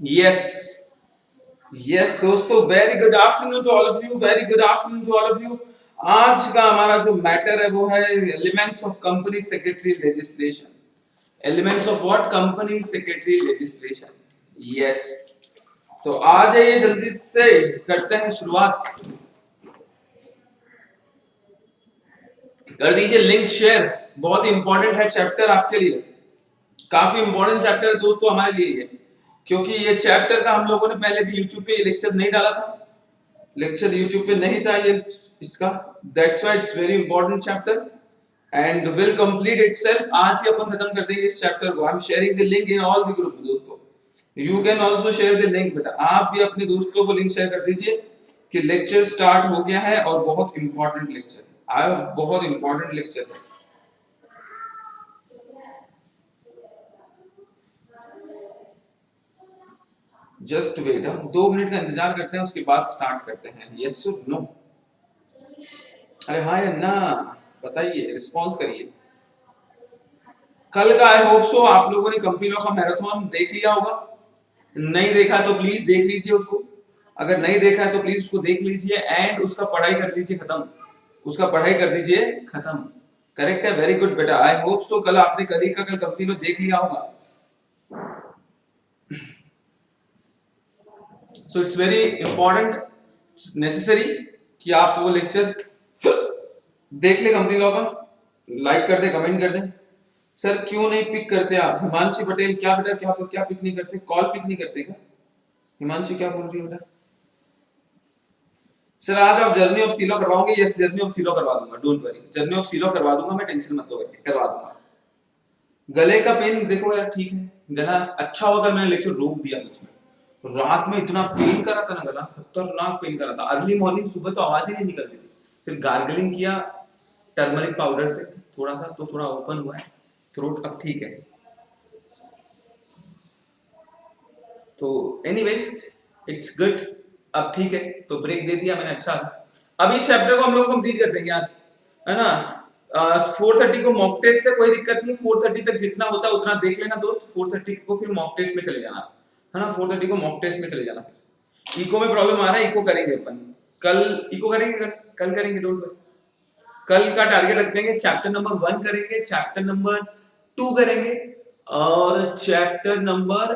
Yes yes दोस्तों, very good afternoon to all of you, very good afternoon to all of you. आज का हमारा जो matter है वो है elements of company secretary legislation. Elements of what? Company secretary legislation. Yes, तो आ जाइए जल्दी से करते हैं शुरुआत। कर दीजिए लिंक शेयर, बहुत इंपॉर्टेंट है चैप्टर आपके लिए, काफी इंपॉर्टेंट चैप्टर है दोस्तों हमारे लिए ये, क्योंकि ये चैप्टर का हम लोगों ने पहले भी यूट्यूब पे लेक्चर नहीं डाला था, लेक्चर यूट्यूब पे नहीं था ये इसका, that's why it's very important chapter and will complete itself. आज ही अपन खत्म कर देंगे इस चैप्टर को। I am sharing the link in all the group दोस्तों, you can also share the link. बेटा आप भी अपने दोस्तों को लिंक शेयर कर दीजिए कि लेक्चर स्टार्ट हो गया है और बहुत इंपॉर्टेंट लेक्चर है, बहुत इंपॉर्टेंट लेक्चर है। जस्ट वेट, हम 2 मिनट का इंतजार करते हैं, उसके बाद स्टार्ट करते हैं। यस और नो? अरे हाँ या ना बताइए, रिस्पॉन्स करिए। कल का आई होप सो आप लोगों ने कंपनी लॉ का मैराथन देख लिया होगा, नहीं देखा तो प्लीज देख लीजिए उसको, अगर नहीं देखा है तो प्लीज उसको देख लीजिए एंड उसका पढ़ाई कर लीजिए खत्म, उसका पढ़ाई कर दीजिए खत्म। करेक्ट है, वेरी गुड बेटा, आई होप सो कल आपने कल कंपनी लॉ देख लिया होगा। So it's very important, necessary कि आप वो लेक्चर देख ले कंपनी लॉ का, लाइक कर दे, कमेंट कर दे। सर क्यों नहीं पिक करते आप? हिमांशी पटेल, क्या बेटा क्या पिक नहीं करते? कॉल पिक नहीं करते क्या? हिमांशी क्या बोल रही है बेटा? सर आज आप जर्नी ऑफ सीलो करवाओगे? यस, जर्नी ऑफ सीलो करवा दूंगा, don't worry, journey of silo करवा दूंगा मैं, टेंशन मत लो, करवा दूंगा। गले का पेन देखो यार, ठीक है, गला अच्छा होगा, मैंने लेक्चर रोक दिया बीच में, रात में इतना पेन कर रहा था ना, गला खतरनाक पेन कर रहा था, अर्ली मॉर्निंग सुबह तो आवाज ही नहीं निकलती थी, फिर गार्गलिंग किया टर्मरिक पाउडर से थोड़ा सा, तो थोड़ा ओपन हुआ है थ्रोट, अब ठीक है। तो एनीवेज इट्स गुड, अब ठीक है, तो ब्रेक दे दिया मैंने, अच्छा। अब इस चैप्टर को हम लोग कंप्लीट कर देंगे आज, है ना। 4:30 को मॉक टेस्ट है, कोई दिक्कत नहीं, 4:30 तक जितना होता है उतना देख लेना दोस्त, 4:30 को फिर मॉक टेस्ट में चले जाना, है ना, 4:30 को मॉक टेस्ट में चले जाना। इको में प्रॉब्लम आ रहा है, इको करेंगे अपन कल, इको करेंगे कल करेंगे, डोंट वरी। कल का टारगेट रख देंगे, चैप्टर नंबर 1 करेंगे, चैप्टर नंबर 2 करेंगे और चैप्टर नंबर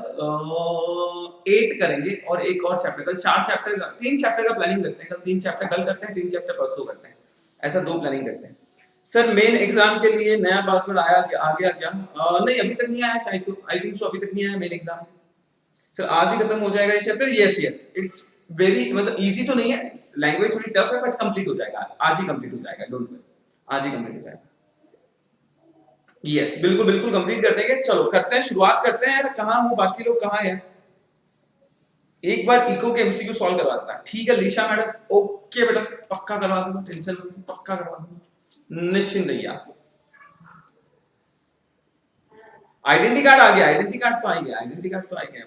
8 करेंगे, और एक और चैप्टर, कल 4 चैप्टर का, 3 चैप्टर का प्लानिंग करते हैं, कल 3 चैप्टर कल करते हैं, 3 चैप्टर परसों करते हैं, ऐसा 2 प्लानिंग करते हैं। सर मेन एग्जाम के लिए नया पासवर्ड आ गया क्या? नहीं अभी तक नहीं आया, शायद आई थिंक सो अभी तक नहीं आया मेन एग्जाम। सर आज ही खत्म हो जाएगा ये chapter? Yes yes, it's very, मतलब इजी तो नहीं है, लैंग्वेज थोड़ी टफ है, बट कंप्लीट हो जाएगा, आज ही कंप्लीट हो जाएगा, डोंट वरी, आज ही कंप्लीट हो जाएगा। यस बिल्कुल बिल्कुल कंप्लीट कर देंगे। चलो करते हैं, शुरुआत करते हैं यार, कहां हो बाकी लोग, कहां हैं? एक बार इको के एमसीक्यू सॉल्व करवा देता। ठीक है लीशा मैडम, ओके बेटा, पक्का करवा दूंगा, टेंशन मत लो, पक्का करवा दूंगा, निश्चिंत रहिए आप। आइडेंटिटी कार्ड आ गया, आइडेंटिटी कार्ड तो आ गया, आइडेंटिटी कार्ड तो आ गया।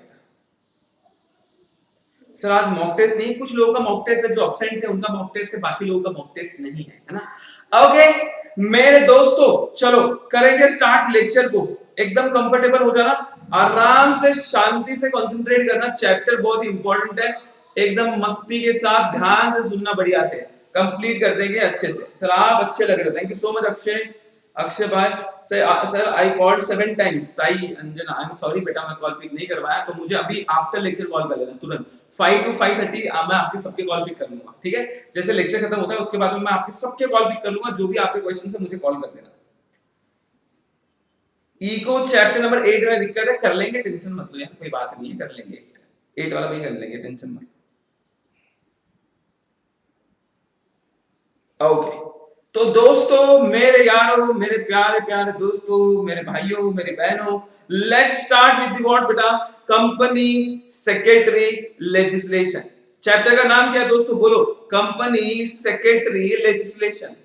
सर आज मॉक टेस्ट नहीं, कुछ लोगों का मॉक टेस्ट है, जो एब्सेंट थे उनका मॉक टेस्ट है, बाकी लोगों का मॉक टेस्ट नहीं है ना। ओके मेरे दोस्तों, चलो करेंगे स्टार्ट लेक्चर को, एकदम कंफर्टेबल हो जाना, आराम से शांति से कंसंट्रेट करना, चैप्टर बहुत इंपॉर्टेंट है, एकदम मस्ती के साथ ध्यान से सुनना, बढ़िया से कंप्लीट कर देंगे अच्छे से। सर आप अच्छे लग रहे, thank you so much Akshay, Akshay भाई। Sir I called 7 times, Sai Anjana, I am sorry बेटा, मैं कॉल पिक नहीं करवाया, तो मुझे अभी आफ्टर लेक्चर कॉल कर लेना तुरंत, 5 to 5:30 मैं आपके सबके कॉल पिक कर लूंगा, ठीक है, जैसे लेक्चर खत्म होता है उसके बाद में मैं आपके सबके कॉल पिक कर लूंगा, जो भी आपके क्वेश्चन है मुझे कॉल कर देना। इको चैप्टर नंबर 8 में दिक्कत है, कर लेंगे, टेंशन मत लो यार, कोई बात नहीं है, कर लेंगे, 8 वाला भी कर लेंगे, टेंशन मत। ओके तो दोस्तों, मेरे यारों, मेरे प्यारे प्यारे दोस्तों, मेरे भाइयों, मेरी बहनों, लेट्स स्टार्ट विद व्हाट बेटा? Company secretary legislation. चैप्टर का नाम क्या है दोस्तों, बोलो? Company secretary legislation.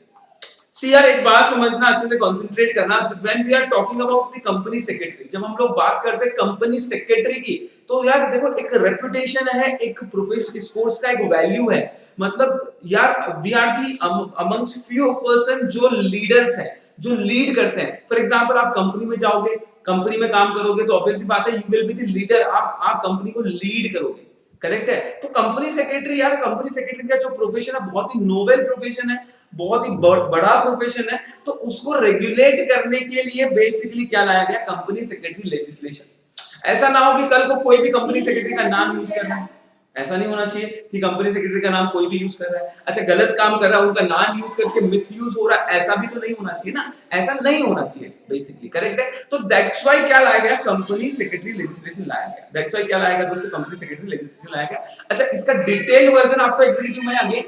सी यार एक बात समझना, अच्छे से कंसंट्रेट करना, when we are talking about the company secretary, जब हम लोग बात करते हैं कंपनी सेक्रेटरी की, तो यार देखो एक रेपुटेशन है, एक प्रोफेशनल, इस कोर्स का एक वैल्यू है, मतलब यार we are the amongst few person जो लीडर्स हैं, जो लीड करते हैं। फॉर एग्जांपल आप कंपनी में जाओगे, कंपनी में काम करोगे तो ऑब्वियसली बात है you will be the leader, आप कंपनी को लीड करोगे, करेक्ट है। तो कंपनी सेक्रेटरी यार, कंपनी सेक्रेटरी का जो प्रोफेशन है बहुत ही नोवेल प्रोफेशन है, बहुत ही बड़ा प्रोफेशन है। तो उसको रेगुलेट करने के लिए बेसिकली क्या लाया गया, कंपनी सेक्रेटरी लेजिस्लेशन। ऐसा ना हो कि कल को कोई भी कंपनी सेक्रेटरी का नाम यूज कर रहा है, ऐसा नहीं होना चाहिए कि कंपनी सेक्रेटरी का नाम कोई भी यूज कर रहा है, अच्छा गलत काम कर रहा है उनका नाम यूज करके मिसयूज हो रहा है, ऐसा भी तो नहीं होना चाहिए ना, ऐसा नहीं होना चाहिए बेसिकली, करेक्ट है। तो दैट्स व्हाई क्या लाया गया, कंपनी सेक्रेटरी लेजिस्लेशन लाया गया। दैट्स व्हाई क्या लाया गया दोस्तों, कंपनी सेक्रेटरी लेजिस्लेशन लाया गया। अच्छा इसका डिटेल वर्जन आपको एग्जीक्यूटिव में आगे,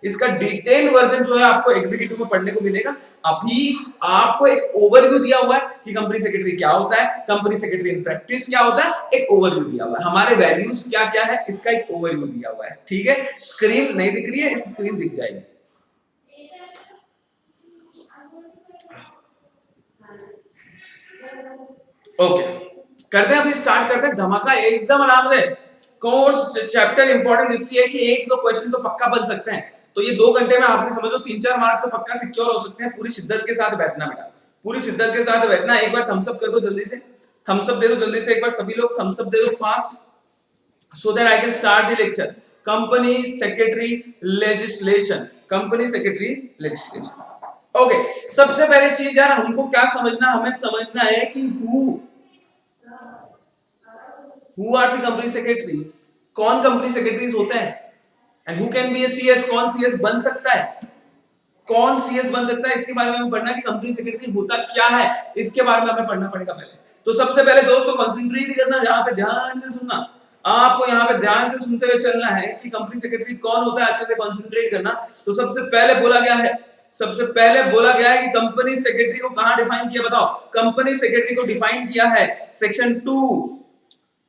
इसका डिटेल वर्जन जो है आपको एग्जीक्यूटिव में पढ़ने को मिलेगा। अभी आपको एक ओवरव्यू दिया हुआ है कि कंपनी सेक्रेटरी क्या होता है, कंपनी सेक्रेटरी इन प्रैक्टिस क्या होता है, एक ओवरव्यू दिया हुआ है, हमारे वैल्यूज क्या क्या है इसका एक ओवरव्यू दिया हुआ है, ठीक है। स्क्रीन नहीं दिख रही है, इस स्क्रीन दिख जाएगी। ओके करते हैं, अभी स्टार्ट करते हैं धमाका एकदम आराम से। कोर्स चैप्टर इंपॉर्टेंट इसलिए है कि एक दो क्वेश्चन तो पक्का बन सकते हैं, तो ये 2 घंटे में आपने समझो 3-4 मार्क तो पक्का सिक्योर हो सकते हैं। पूरी शिद्दत के साथ बैठना बेटा, पूरी शिद्दत के साथ बैठना। एक बार थम्स अप कर दो जल्दी से, थम्स अप दे दो जल्दी से, एक बार सभी लोग थम्स अप दे दो fast, so that I can start the lecture. Company secretary legislation, company secretary legislation. Okay सबसे पहली चीज यार हमको क्या समझना, हमें समझना है कि who are the company secretaries, कौन कंपनी सेक्रेटरीज होते हैं, and who can be a CS, कौन सीएस बन सकता है, कौन सीएस बन सकता है, इसके बारे में हमें पढ़ना है कि कंपनी सेक्रेटरी होता क्या है, इसके बारे में हमें पढ़ना पड़ेगा पहले। तो सबसे पहले दोस्तों कंसंट्रेट करना, यहां पे ध्यान से सुनना, आपको यहां पे ध्यान से सुनते हुए चलना है कि कंपनी सेक्रेटरी कौन होता है, अच्छे से कंसंट्रेट करना। तो सबसे पहले बोला गया है, सबसे पहले बोला गया है कि कंपनी सेक्रेटरी को कहां डिफाइन किया, बताओ। कंपनी सेक्रेटरी को डिफाइन किया है सेक्शन 2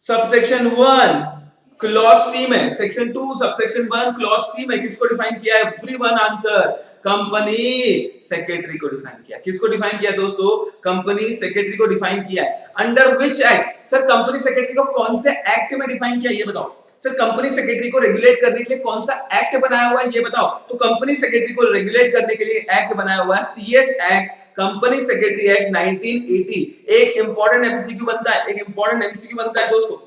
सबसेक्शन 1 क्लॉज सी में, सेक्शन 2 सबसेक्शन 1 क्लॉज सी में। किसको डिफाइन किया है, एवरीवन आंसर, कंपनी सेक्रेटरी को डिफाइन किया। किसको डिफाइन किया दोस्तों, कंपनी सेक्रेटरी को डिफाइन किया है। Under which act, sir company secretary को कौन से एक्ट में डिफाइन किया ये बताओ। सर कंपनी सेक्रेटरी को रेगुलेट करने के लिए कौन सा एक्ट बनाया हुआ है ये बताओ। तो कंपनी सेक्रेटरी को रेगुलेट करने के लिए एक्ट बनाया हुआ है CS act, company secretary act 1980। एक इंपॉर्टेंट एमसीक्यू बनता है, एक इंपॉर्टेंट एमसीक्यू बनता है दोस्तों,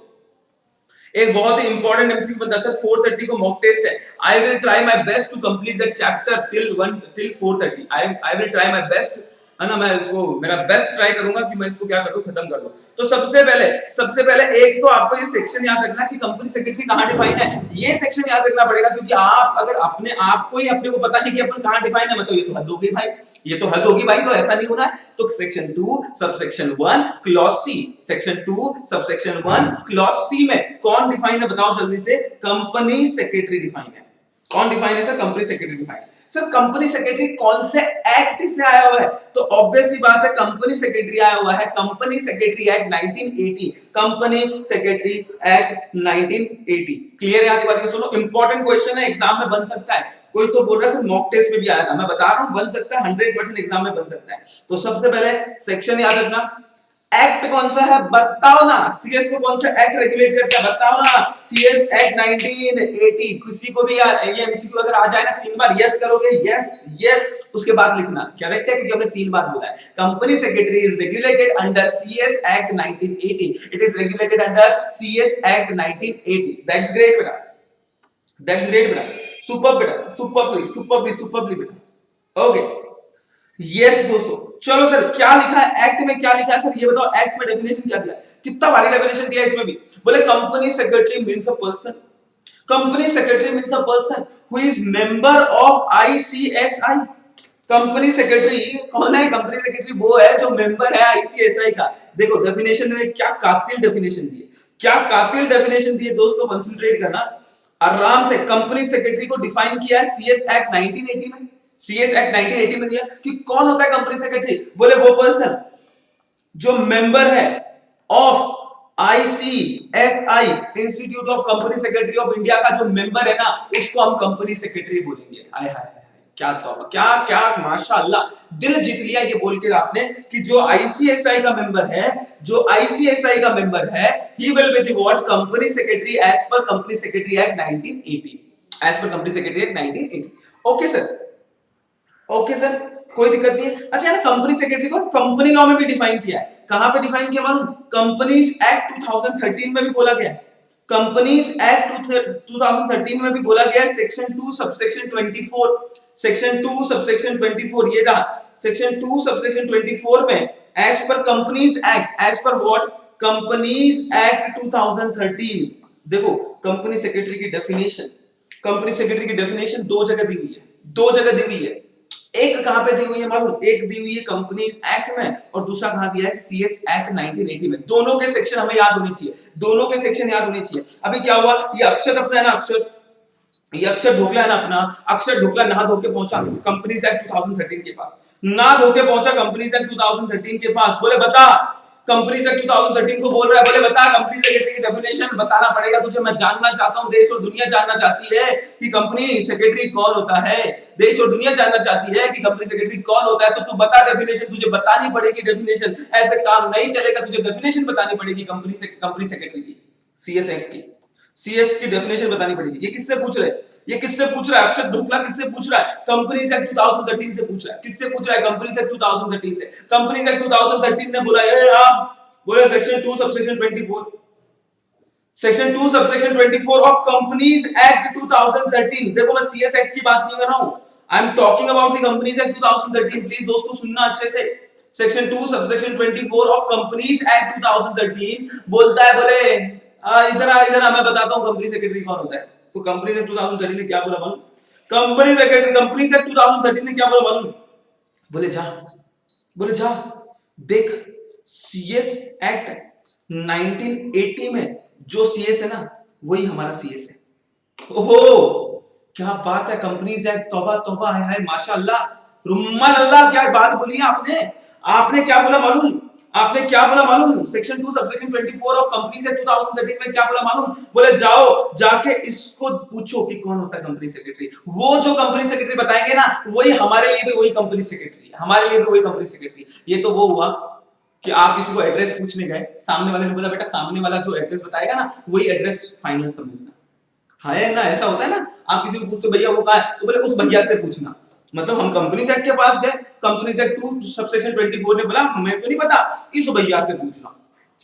एक बहुत ही इंपॉर्टेंट एमसीक्यू बनता है सर। 4:30 को मॉक टेस्ट है, I will try my best to complete that chapter till 4:30। I will try my best, है ना, मैं इसको मेरा बेस्ट ट्राई करूंगा कि मैं इसको क्या कर दूं, खत्म कर दूं। तो सबसे पहले एक तो आपको ये सेक्शन याद रखना कि कंपनी सेक्रेटरी कहां डिफाइन है, ये सेक्शन याद रखना पड़ेगा, क्योंकि आप अगर अपने आप को ही अपने को पता नहीं कि अपन कहां डिफाइन है, मतलब ये तो हद होगी भाई, ये तो हद होगी भाई, तो ऐसा नहीं होना है। तो section 2 subsection 1 clause C, section 2 subsection 1 clause C में कौन डिफाइन है बताओ जल्दी से, कंपनी सेक्रेटरी डिफाइन है। कौन डिफाइन है सर, कंपनी सेक्रेटरी डिफाइन है। सर कंपनी सेक्रेटरी कौन से एक्ट से आया हुआ है, तो ऑब्वियस सी बात है कंपनी सेक्रेटरी आया हुआ है company secretary act 1980, company secretary act 1980। Clear है यहाँ की बात, सुनो इंपॉर्टेंट क्वेश्चन है, एग्जाम में बन सकता है। कोई तो बोल रहा है सर मॉक टेस्ट में भी आया था, मैं बता रहा हूं बन सकता है, 100% एग्जाम में बन सकता है। तो सबसे पहले सेक्शन याद रखना, एक्ट कौन सा है बताओ ना, सीएस को कौन सा एक्ट रेगुलेट करता है बताओ ना, सीएस एक्ट 1980। किसी को भी ये एमसीक्यू अगर आ जाए ना 3 बार यस करोगे, यस यस, उसके बाद लिखना करेक्ट है, क्योंकि हमने 3 बार बोला है। Company secretary is regulated under CS act 1980, it is regulated under CS act 1980। That's great बेटा, दैट्स ग्रेट बेटा, सुपर बेटा, सुपरली बेटा। ओके यस दोस्तों, चलो सर क्या लिखा है एक्ट में, क्या लिखा है सर ये बताओ, एक्ट में डेफिनेशन क्या दिया, कितना भारी डेफिनेशन दिया इसमें भी। बोले company secretary means a person, company secretary means a person who is member of ICSI. Company secretary कौन है, कंपनी सेक्रेटरी वो है जो मेंबर है आईसीएसआई का। देखो डेफिनेशन में क्या कातिल डेफिनेशन दी है, क्या कातिल डेफिनेशन दी है दोस्तों, कंसंट्रेट करना आराम से। कंपनी सेक्रेटरी को डिफाइन किया है सीएस एक्ट 1980 में, सीएस एक्ट 1980 में दिया कि कौन होता है कंपनी सेक्रेटरी, बोले वो पर्सन जो मेंबर है of ICSI, institute of company secretary of India का जो मेंबर है ना, उसको हम कंपनी सेक्रेटरी बोलेंगे। आय हाय क्या तौबा, क्या क्या माशाअल्लाह, दिल जीत लिया ये बोल के आपने कि जो आईसीएसआई का मेंबर है, जो आईसीएसआई का मेंबर है, he will be the what company secretary as per company secretary act 1980, as per company secretary act 1980। Okay sir, okay sir, कोई दिक्कत नहीं है। अच्छा यार, कंपनी सेक्रेटरी को कंपनी लॉ में भी डिफाइन किया है। कहां पे डिफाइन किया मालूम? कंपनीज एक्ट 2013 में भी बोला गया है। कंपनीज एक्ट 2013 में भी बोला गया है, सेक्शन 2 सबसेक्शन 24, सेक्शन 2 सबसेक्शन 24 ये रहा। सेक्शन 2 सबसेक्शन 24 में as per companies act, as per what? Companies act 2013। देखो कंपनी सेक्रेटरी की डेफिनेशन, कंपनी सेक्रेटरी की डेफिनेशन दो जगह दी हुई है, दो जगह दी हुई है। एक कहां पे दी हुई है मालूम? एक दी हुई है कंपनीज एक्ट में और दूसरा कहां दिया है? सीएस एक्ट 1980 में। दोनों के सेक्शन हमें याद होने चाहिए, दोनों के सेक्शन याद होने चाहिए। अभी क्या हुआ, ये अक्षर अपना है ना, अक्षर, ये अक्षर ढोकला है ना अपना, अक्षर ढोकला नहा धो के पहुंचा कंपनीज एक्ट 2013 के पास, नहा धो के पहुंचा कंपनीज एक्ट 2013 के पास। बोले बता, कंपनीज एक्ट 2013 को बोल रहा है, बोले बता कंपनी सेक्रेटरी की डेफिनेशन। बताना पड़ेगा तुझे, मैं जानना चाहता हूं, देश और दुनिया जानना चाहती है कि कंपनी सेक्रेटरी कौन होता है। देश और दुनिया जानना चाहती है कि कंपनी सेक्रेटरी कौन होता है। तो तू बता डेफिनेशन, तुझे बतानी पड़ेगी डेफिनेशन। ऐसे काम नहीं चलेगा, तुझे डेफिनेशन बतानी पड़ेगी कंपनी सेक्रेटरी की, सीएस एक्ट की, सीएस की डेफिनेशन बतानी पड़ेगी। ये किससे पूछ रहे? ये किससे पूछ रहा है? अक्षर ढुकला किससे पूछ रहा है? कंपनीज एक्ट 2013 से पूछ रहा है। किससे पूछ रहा है? कंपनीज एक्ट 2013 से। कंपनीज एक्ट 2013 ने बोला है बोले section 2 subsection 24, section 2 subsection 24 of companies act 2013। देखो मैं सीएस एक्ट की बात नहीं कर रहा हूं, I am talking about the companies act 2013। Please दोस्तों सुनना अच्छे से। Section 2 subsection 24 of companies act 2013 बोलता है, बोले इधर आ, इधर आ, मैं बताता हूं कंपनी सेक्रेटरी कौन होता है। तो कंपनी एक्ट 2013 ने क्या बोला मालूम? कंपनी सेक्रेटरी, कंपनी एक्ट 2013 ने क्या बोला मालूम? बोले जा, बोले जा देख सीएस एक्ट 1980 में जो सीएस है ना, वही हमारा सीएस है। ओहो क्या बात है, कंपनीज एक्ट, तौबा तौबा, हाय हाय माशाअल्लाह, रुम्मान अल्लाह, क्या बात बोली है आपने। आपने क्या बोला मालूम? आपने क्या बोला मालूम? Section 2 subsection 24 of companies act 2013 में क्या बोला मालूम? बोले जाओ जाके इसको पूछो कि कौन होता है कंपनी सेक्रेटरी। वो जो कंपनी सेक्रेटरी बताएंगे ना, वही हमारे लिए भी वही कंपनी सेक्रेटरी है, हमारे लिए भी वही कंपनी सेक्रेटरी। ये तो वो हुआ कि आप किसी को एड्रेस पूछने गए, सामने वाले ने बोला बेटा सामने वाला जो एड्रेस बताएगा ना, वही एड्रेस फाइनल समझना। हाँ है ना, ऐसा होता है ना। आप किसी को पूछते भैया वो कहाँ है, तो बोले उस भैया से पूछना। मतलब हम कंपनी एक्ट के पास गए, कंपनी एक्ट 2 सबसेक्शन 24 ने बोला हमें तो नहीं पता, इस भैया से पूछना,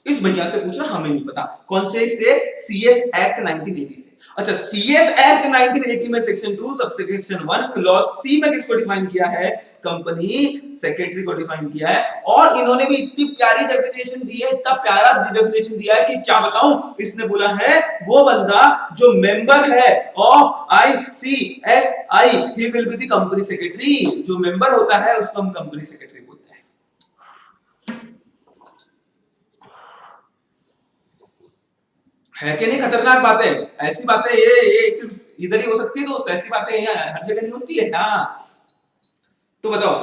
इस भैया से पूछना, हमें नहीं पता। कौन से? सीएस एक्ट 1980 से। अच्छा, सीएस एक्ट 1980 में सेक्शन 2 सबसेक्शन 1 क्लॉज सी में किसको डिफाइन किया है? कंपनी सेक्रेटरी को डिफाइन किया है। और इन्होंने भी इतनी प्यारी डेफिनेशन दी है, इतना प्यारा डेफिनेशन दिया है कि क्या बताऊं। इसने बोला है वो बंदा जो मेंबर है of ICSI, he will be the company secretary. जो मेंबर होता है उसको हम कंपनी सेक्रेटरी बोलते हैं। है कि नहीं खतरनाक बातें? ऐसी बातें ये सिर्फ इधर ही हो सकती है दोस्त, ऐसी बातें यहाँ हर जगह नहीं होती है। हाँ तो बताओ,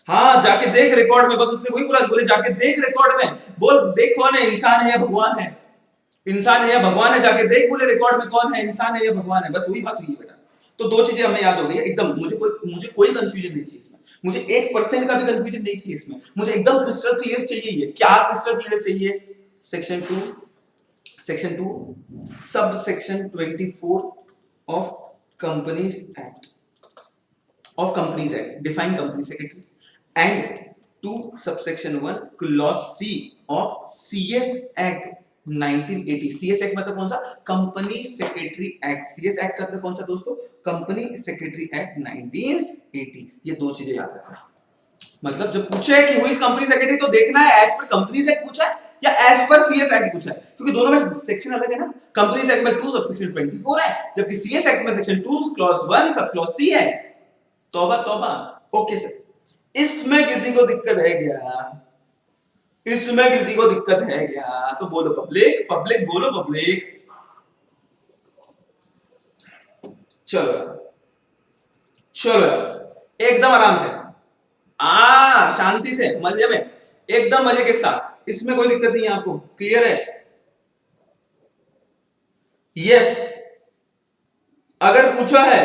हाँ जाके देख रिकॉर्ड में, बस उसने वही बोला, बोले जाके देख रिकॉर्ड में, बोल देख कौन है, इंसान है या भगवान है, इंसान है या भगवान है, जाके देख बोले रिकॉर्ड में कौन है, इंसान है या भगवान है। बस वही बात हुई है बेटा। तो दो चीजें हमें याद हो गई एकदम। मुझे कोई कंफ्यूजन नहीं चाहिए इसमें, मुझे 1% का भी कंफ्यूजन नहीं चाहिए इसमें। मुझे एकदम क्रिस्टल क्लियर चाहिए। ये क्या क्रिस्टल क्लियर चाहिए? Section 2 sub section 24 of companies act, of companies act define company secretary, and 2 subsection 1 clause C of CS act 1980। CS act मतलब कौन सा? Company secretary act. CS act का मतलब कौन सा दोस्तों? Company secretary act 1980। ये दो चीजें याद रखना। मतलब जब पूछे कि हु इज कंपनी सेक्रेटरी, तो देखना है एज पर कंपनीज एक्ट पूछा है या एज पर सीएस एक्ट पूछा है, क्योंकि दोनों में सेक्शन अलग है ना। कंपनीज एक्ट में 2 सबसेक्शन 24 है, जबकि सीएस एक्ट में सेक्शन 2 क्लॉज 1 सब क्लॉज सी है। तौबा तौबा। ओके सर, इसमें किसी को दिक्कत है क्या? इसमें किसी को दिक्कत है क्या? तो बोलो पब्लिक, पब्लिक बोलो पब्लिक। चलो चलो एकदम आराम से, शांति से, मजे में, एकदम मजे के साथ। इसमें कोई दिक्कत नहीं है आपको, क्लियर है? यस। अगर पूछा है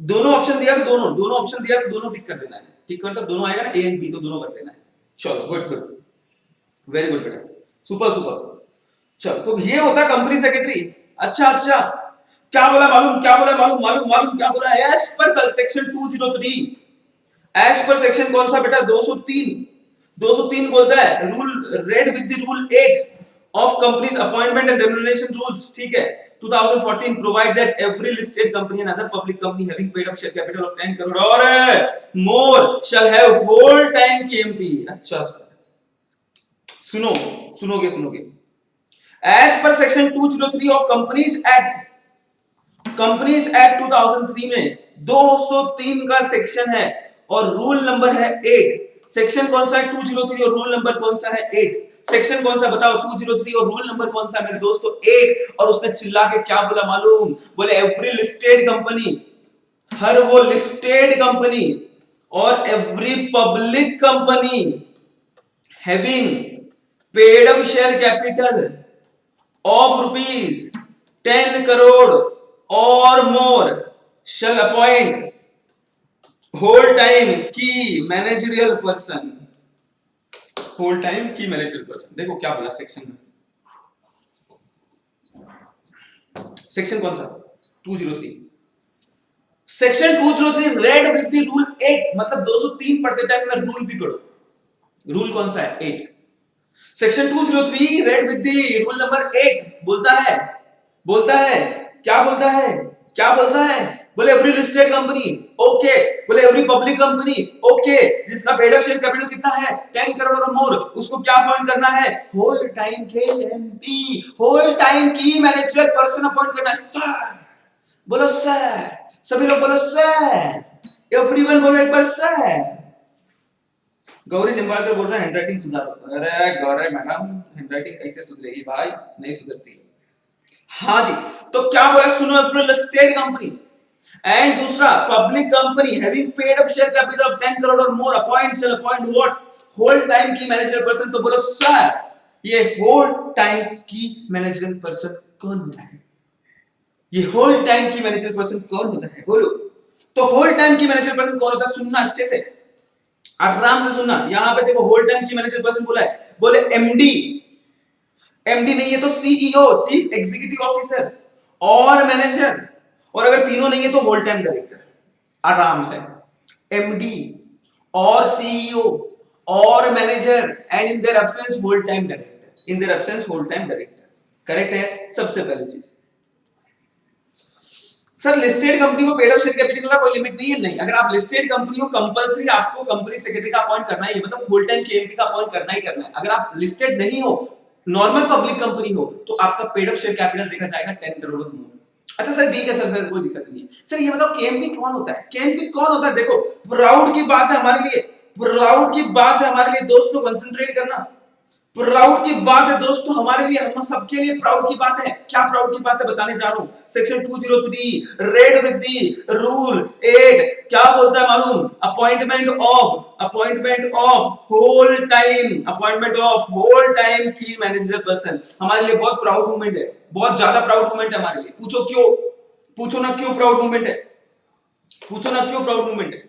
दोनों ऑप्शन दिया तो दोनों ऑप्शन दिया तो दोनों टिक कर देना है। टिक कर, दोनों आएगा ना, ए एंड बी, तो दोनों कर देना है। चलो गुड गुड, वेरी गुड बेटा, सुपर सुपर। चलो तो ये होता है कंपनी सेक्रेटरी। अच्छा क्या बोला मालूम, क्या बोला मालूम, क्या बोला? As per section 203 as per section कौन सा बेटा 203 203 बोलता है rule read with the rule 8 of companies appointment and remuneration rules, ठीक है 2014 provide that every listed company and other public company having paid up share capital of 10 crore or more shall have whole time KMP। अच्छा sir सुनो सुनोगे as per section 203 of companies act 2003 में 203 का section है और rule number है 8। Section कौन सा है 203 और रूल नंबर कौन सा है 8। सेक्शन कौन सा बताओ 203 और रूल नंबर कौन सा है मेरे दोस्तों 8। और उसने चिल्ला के क्या बोला मालूम, बोले एवरी लिस्टेड कंपनी, हर वो लिस्टेड कंपनी और every public company having paid up share capital of rupees 10 crore or more shall appoint whole time key managerial person। whole time key managerial person देखो क्या बोला सेक्शन में, section कौन सा 203 section 203 read with the rule 8 मतलब 203 पढ़ते time में rule भी पढ़ो, रूल कौन सा है 8। Section 203 read with the rule number 8 बोलता है क्या बोलता है बोले एवरी लिस्टेड कंपनी ओके, बोले एवरी पब्लिक कंपनी ओके जिसका पेड अप शेयर कैपिटल कितना है 10 करोड़ और मोर, उसको क्या अपॉइंट करना है whole time KMP, whole time key managerial person appoint करना है। सर बोलो सर, सभी लोग बोलो सर, एवरीवन बोलो एक बार सर। गौरी निंबाळकर बोल रहा है हैंडराइटिंग सुधारो। अरे गौरी मैडम हैंडराइटिंग कैसे सुधरेगी भाई, नहीं सुधरती। हाँ जी, तो क्या बोला सुनो, लिस्टेड कंपनी एंड दूसरा public company having paid up share capital of 10 crore और more appoint shall appoint what whole time key manager person. तो बोलो सर ये whole time key manager person कौन होता है, ये whole time key manager person कौन होता है बोलो। तो whole time key manager person कौन होता है, सुनना अच्छे से, आराम से सुनना। यहां पे देखो whole time key manager person बोला है, बोले एमडी, एमडी नहीं है तो सीईओ चीफ एग्जीक्यूटिव ऑफिसर और मैनेजर, और अगर तीनों नहीं है तो होल टाइम डायरेक्टर। आराम से एमडी और सीईओ और manager and in their absence whole time director, in their absence whole time director. Correct है सबसे पहली चीज। सर लिस्टेड कंपनी को पेड अप शेयर कैपिटल का कोई लिमिट नहीं है, नहीं। अगर आप लिस्टेड कंपनी हो कंपलसरी आपको कंपनी सेक्रेटरी का अपॉइंट करना ही है, मतलब फुल टाइम केएमपी का अपॉइंट करना ही करना है। अगर आप लिस्टेड नहीं हो, नॉर्मल पब्लिक कंपनी हो, तो आपका पेड अप शेयर कैपिटल देखा जाएगा 10 करोड़ और मोर। अच्छा सर ठीक है सर कोई दिक्कत नहीं है। सर ये बताओ केएमपी कौन होता है, केएमपी कौन होता है। देखो प्राउड की बात है हमारे लिए, प्राउड की बात है हमारे लिए दोस्तों, कंसंट्रेट करना। प्राउड की बात है दोस्तों हमारे लिए, हम सबके लिए प्राउड की बात है। क्या प्राउड की बात है बताने जा रहा हूं। Section 203 read with the rule 8 क्या बोलता है मालूम, appointment of whole time key manager person. हमारे लिए बहुत प्राउड मोमेंट है, बहुत ज्यादा प्राउड मोमेंट है हमारे लिए। पूछो क्यों, पूछो ना क्यों प्राउड मोमेंट है, पूछो ना क्यों प्राउड मोमेंट है।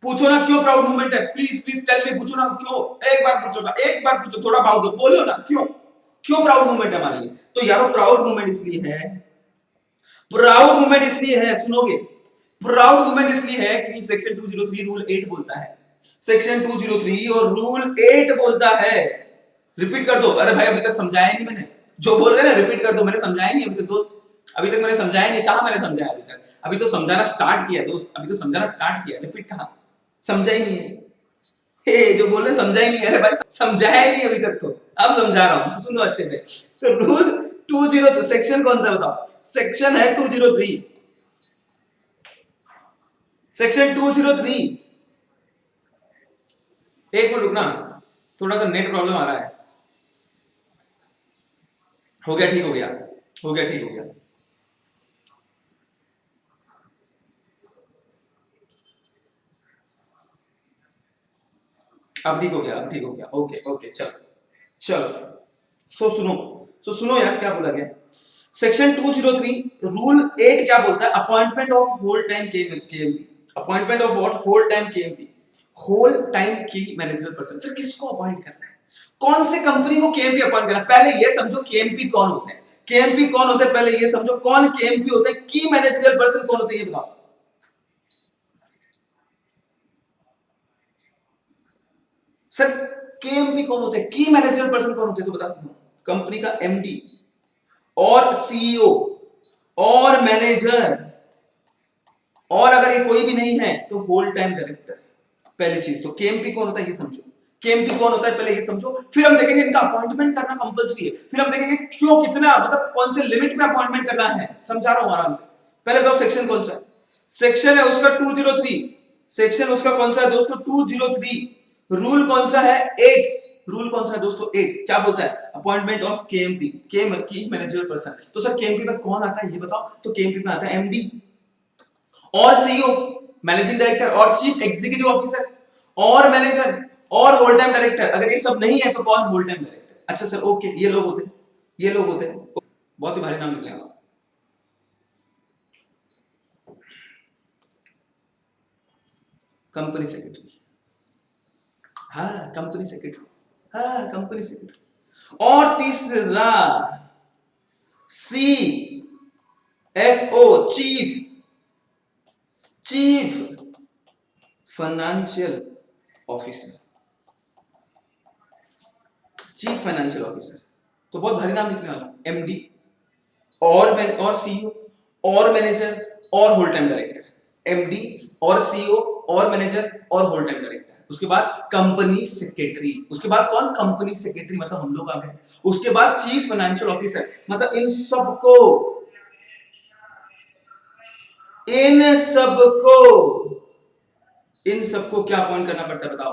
पूछो ना क्यों प्राउड मोमेंट है, प्लीज प्लीज टेल मी, पूछो ना क्यों। एक बार पूछो ना, एक बार पूछो, थोड़ा बाउट हो, बोलो ना क्यों, क्यों प्राउड मोमेंट है हमारे लिए। तो यारो प्राउड मोमेंट इसलिए है, प्राउड मोमेंट इसलिए है, सुनोगे, प्राउड मोमेंट इसलिए है क्योंकि सेक्शन 203 रूल 8 बोलता है, सेक्शन 203 और रूल 8 बोलता है। रिपीट कर दो। अरे भाई अभी तक समझाया नहीं मैंने, जो बोल रहे हैं ना रिपीट कर दो। मैंने समझाया नहीं अभी तक दोस्त, अभी तक मैंने समझाया नहीं। कहां मैंने समझाया अभी तक, अभी तो समझाना स्टार्ट किया दोस्त, अभी तो समझाना स्टार्ट किया, रिपीट कहां, समझा ही नहीं है। हे जो बोल रहे समझा ही नहीं है, अरे भाई समझाया ही नहीं अभी तक, तो अब समझा रहा हूं, सुनो अच्छे से। तो रूल 20 सेक्शन कौन सा बताओ, सेक्शन है 203, सेक्शन 203। एक मिनट रुकना, थोड़ा सा नेट प्रॉब्लम आ रहा है। हो गया ठीक हो गया, हो गया ठीक हो गया। अब ठीक हो गया, अब ठीक हो गया। ओके ओके चलो चलो। सो सुनो यार क्या बोला गया। सेक्शन 203 रूल 8 क्या बोलता है, appointment of whole time KMP, appointment of what whole time KMP, whole time key manager person. Sir किसको अपॉइंट करना है, कौन से कंपनी को केएमपी अपॉइंट करना, पहले ये समझो केएमपी कौन होते हैं, केएमपी कौन होते हैं, पहले ये समझो कौन केएमपी होते हैं, की मैनेजरियल पर्सन कौन होते हैं, ये बताओ। सर केएमपी कौन होते हैं, की मैनेजरियल पर्सन कौन होते हैं, तो बता दो। कंपनी का एमडी और सीईओ और मैनेजर, और अगर ये कोई भी नहीं है तो होल टाइम डायरेक्टर। पहली चीज तो केएमपी कौन होता है ये समझो, केएमपी कौन होता है पहले ये समझो, फिर हम देखेंगे इनका अपॉइंटमेंट करना कंपलसरी है, फिर हम देखेंगे क्यों, कितना, मतलब कौन से लिमिट में अपॉइंटमेंट करना है, समझा रहा हूं आराम से। पहले बताओ सेक्शन कौन सा है, सेक्शन है उसका 203, सेक्शन उसका कौन सा है दोस्तों 203, रूल कौन सा है 8, रूल कौन सा है दोस्तों 8, क्या बोलता है, अपॉइंटमेंट ऑफ केएमपी, की मैनेजर पर्सन। तो सर केएमपी में कौन आता है ये बताओ, तो केएमपी में आता है एमडी और सीईओ, मैनेजिंग डायरेक्टर और चीफ एग्जीक्यूटिव ऑफिसर और मैनेजर और होल टाइम डायरेक्टर। अगर ये सब नहीं है तो कौन, होल टाइम डायरेक्टर। अच्छा सर ओके, ये लोग होते हैं, ये लोग होते हैं, बहुत ही भारी नाम निकलेगा। कंपनी सेक्रेटरी, हाँ कंपनी सेक्रेटरी, हाँ कंपनी सेक्रेटरी। और तीसरा C F O, chief financial officer, chief financial officer. तो बहुत भारी नाम लिखने वाला, एमडी और सीईओ और मैनेजर और होल टाइम डायरेक्टर, एमडी और सीईओ और मैनेजर और होल टाइम डायरेक्टर। उसके बाद कंपनी सेक्रेटरी, उसके बाद कौन, कंपनी सेक्रेटरी मतलब हम लोग आ गए। उसके बाद चीफ फाइनेंशियल ऑफिसर, मतलब इन सबको क्या अपॉइंट करना पड़ता है बताओ,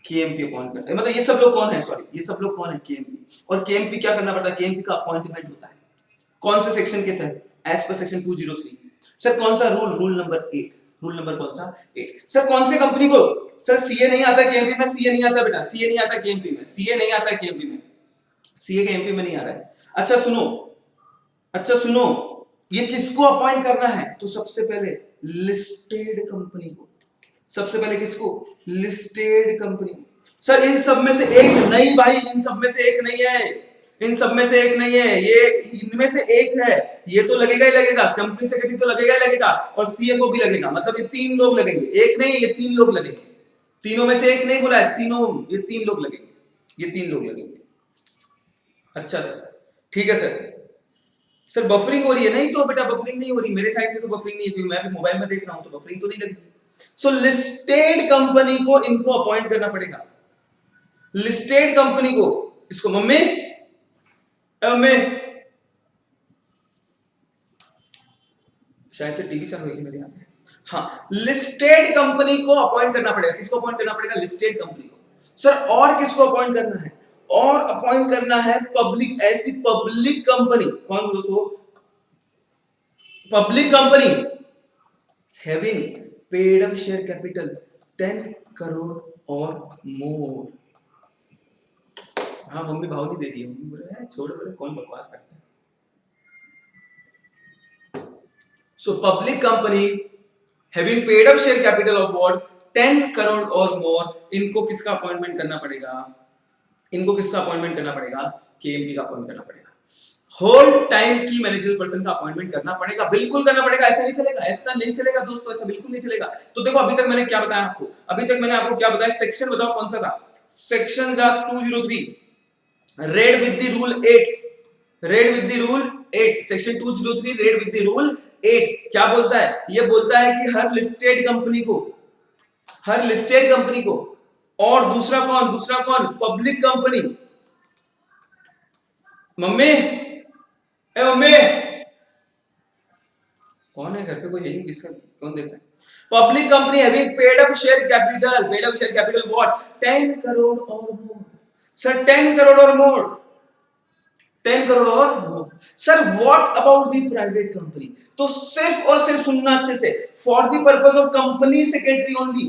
केएमपी अपॉइंट करता है। मतलब ये सब लोग कौन है, सॉरी ये सब लोग कौन है, केएमपी। और केएमपी क्या करना पड़ता है, केएमपी का अपॉइंटमेंट होता है कौन से सेक्शन के तहत, एज पर सेक्शन 203। सर कौन सा rule, rule number 8, rule number कौन सा 8। सर कौन से कंपनी को, सर सीए नहीं आता केएमपी में, सीए नहीं आता बेटा, सीए नहीं आता केएमपी में, सीए नहीं आता केएमपी में, सीए केएमपी में नहीं आ रहा है। अच्छा सुनो, ये किसको अपॉइंट करना है, तो सबसे पहले लिस्टेड कंपनी को, सबसे पहले किसको, लिस्टेड कंपनी। सर इन सब में से एक नहीं भाई, इन सब में से एक नहीं है, इन सब में से एक नहीं है, ये इनमें से एक है, ये तो लगेगा ही लगेगा, कंपनी सेक्रेटरी तो लगेगा ही लगेगा, और सीएफओ भी लगेगा, मतलब ये 3 लोग लगेंगे, एक नहीं ये 3 लोग लगेंगे, तीनों में से एक नहीं बोला है, तीनों, ये 3 लोग लगेंगे, ये 3 लोग लगेंगे। अच्छा सर ठीक है सर बफरिंग हो रही है, नहीं तो बेटा बफरिंग नहीं हो रही, मेरे साइड से तो बफरिंग नहीं है, क्योंकि मैं भी मोबाइल में देख रहा हूं तो बफरिंग तो नहीं लगी। सो लिस्टेड कंपनी को इनको अपॉइंट करना पड़ेगा, लिस्टेड कंपनी को, इसको मम्मी शायद से टीवी चालू है मेरे यहाँ पे, हाँ लिस्टेड कंपनी को अपॉइंट करना पड़ेगा, किसको अपॉइंट करना पड़ेगा, लिस्टेड कंपनी को। सर और किसको अपॉइंट करना है, और अपॉइंट करना है पब्लिक, ऐसी पब्लिक कंपनी, कौन दोस्तों, public company having paid up share capital 10 crore और मोर। हाँ मम्मी भाव नहीं दे रही है, मम्मी बोले छोड़, बोले कौन बकवास करता है। So public company having paid up share capital of what 10 crore और मोर, इनको किसका अपॉइंटमेंट करना पड़ेगा, इनको किसका अपॉइंटमेंट करना पड़ेगा, केएमपी का अपॉइंट करना पड़ेगा, whole time key manager person का अपॉइंटमेंट करना पड़ेगा, बिल्कुल करना पड़ेगा, ऐसा नहीं चलेगा, ऐसा नहीं चलेगा दोस्तों, ऐसा बिल्कुल नहीं चलेगा। तो देखो अभी तक मैंने क्या बताया आपको, अभी तक मैंने आपको क्या बताया, सेक्शन बताओ कौन सा था, सेक्शन था 203, read with the rule 8, read with the rule 8, section 203 read with the rule 8 क्या बोलता है, ये बोलता है कि हर लिस्टेड कंपनी को, और दूसरा कौन, पब्लिक कंपनी, मम्मी मम्मी कौन है घर पे, कोई है नहीं, किसका कौन देख रहा है, public company having paid up share capital what 10 crore और मोर। सर 10 करोड़ और मोर, 10 करोड़ और more. Sir what about the private company, तो सिर्फ और सिर्फ सुनना अच्छे से, for the purpose of company secretary only,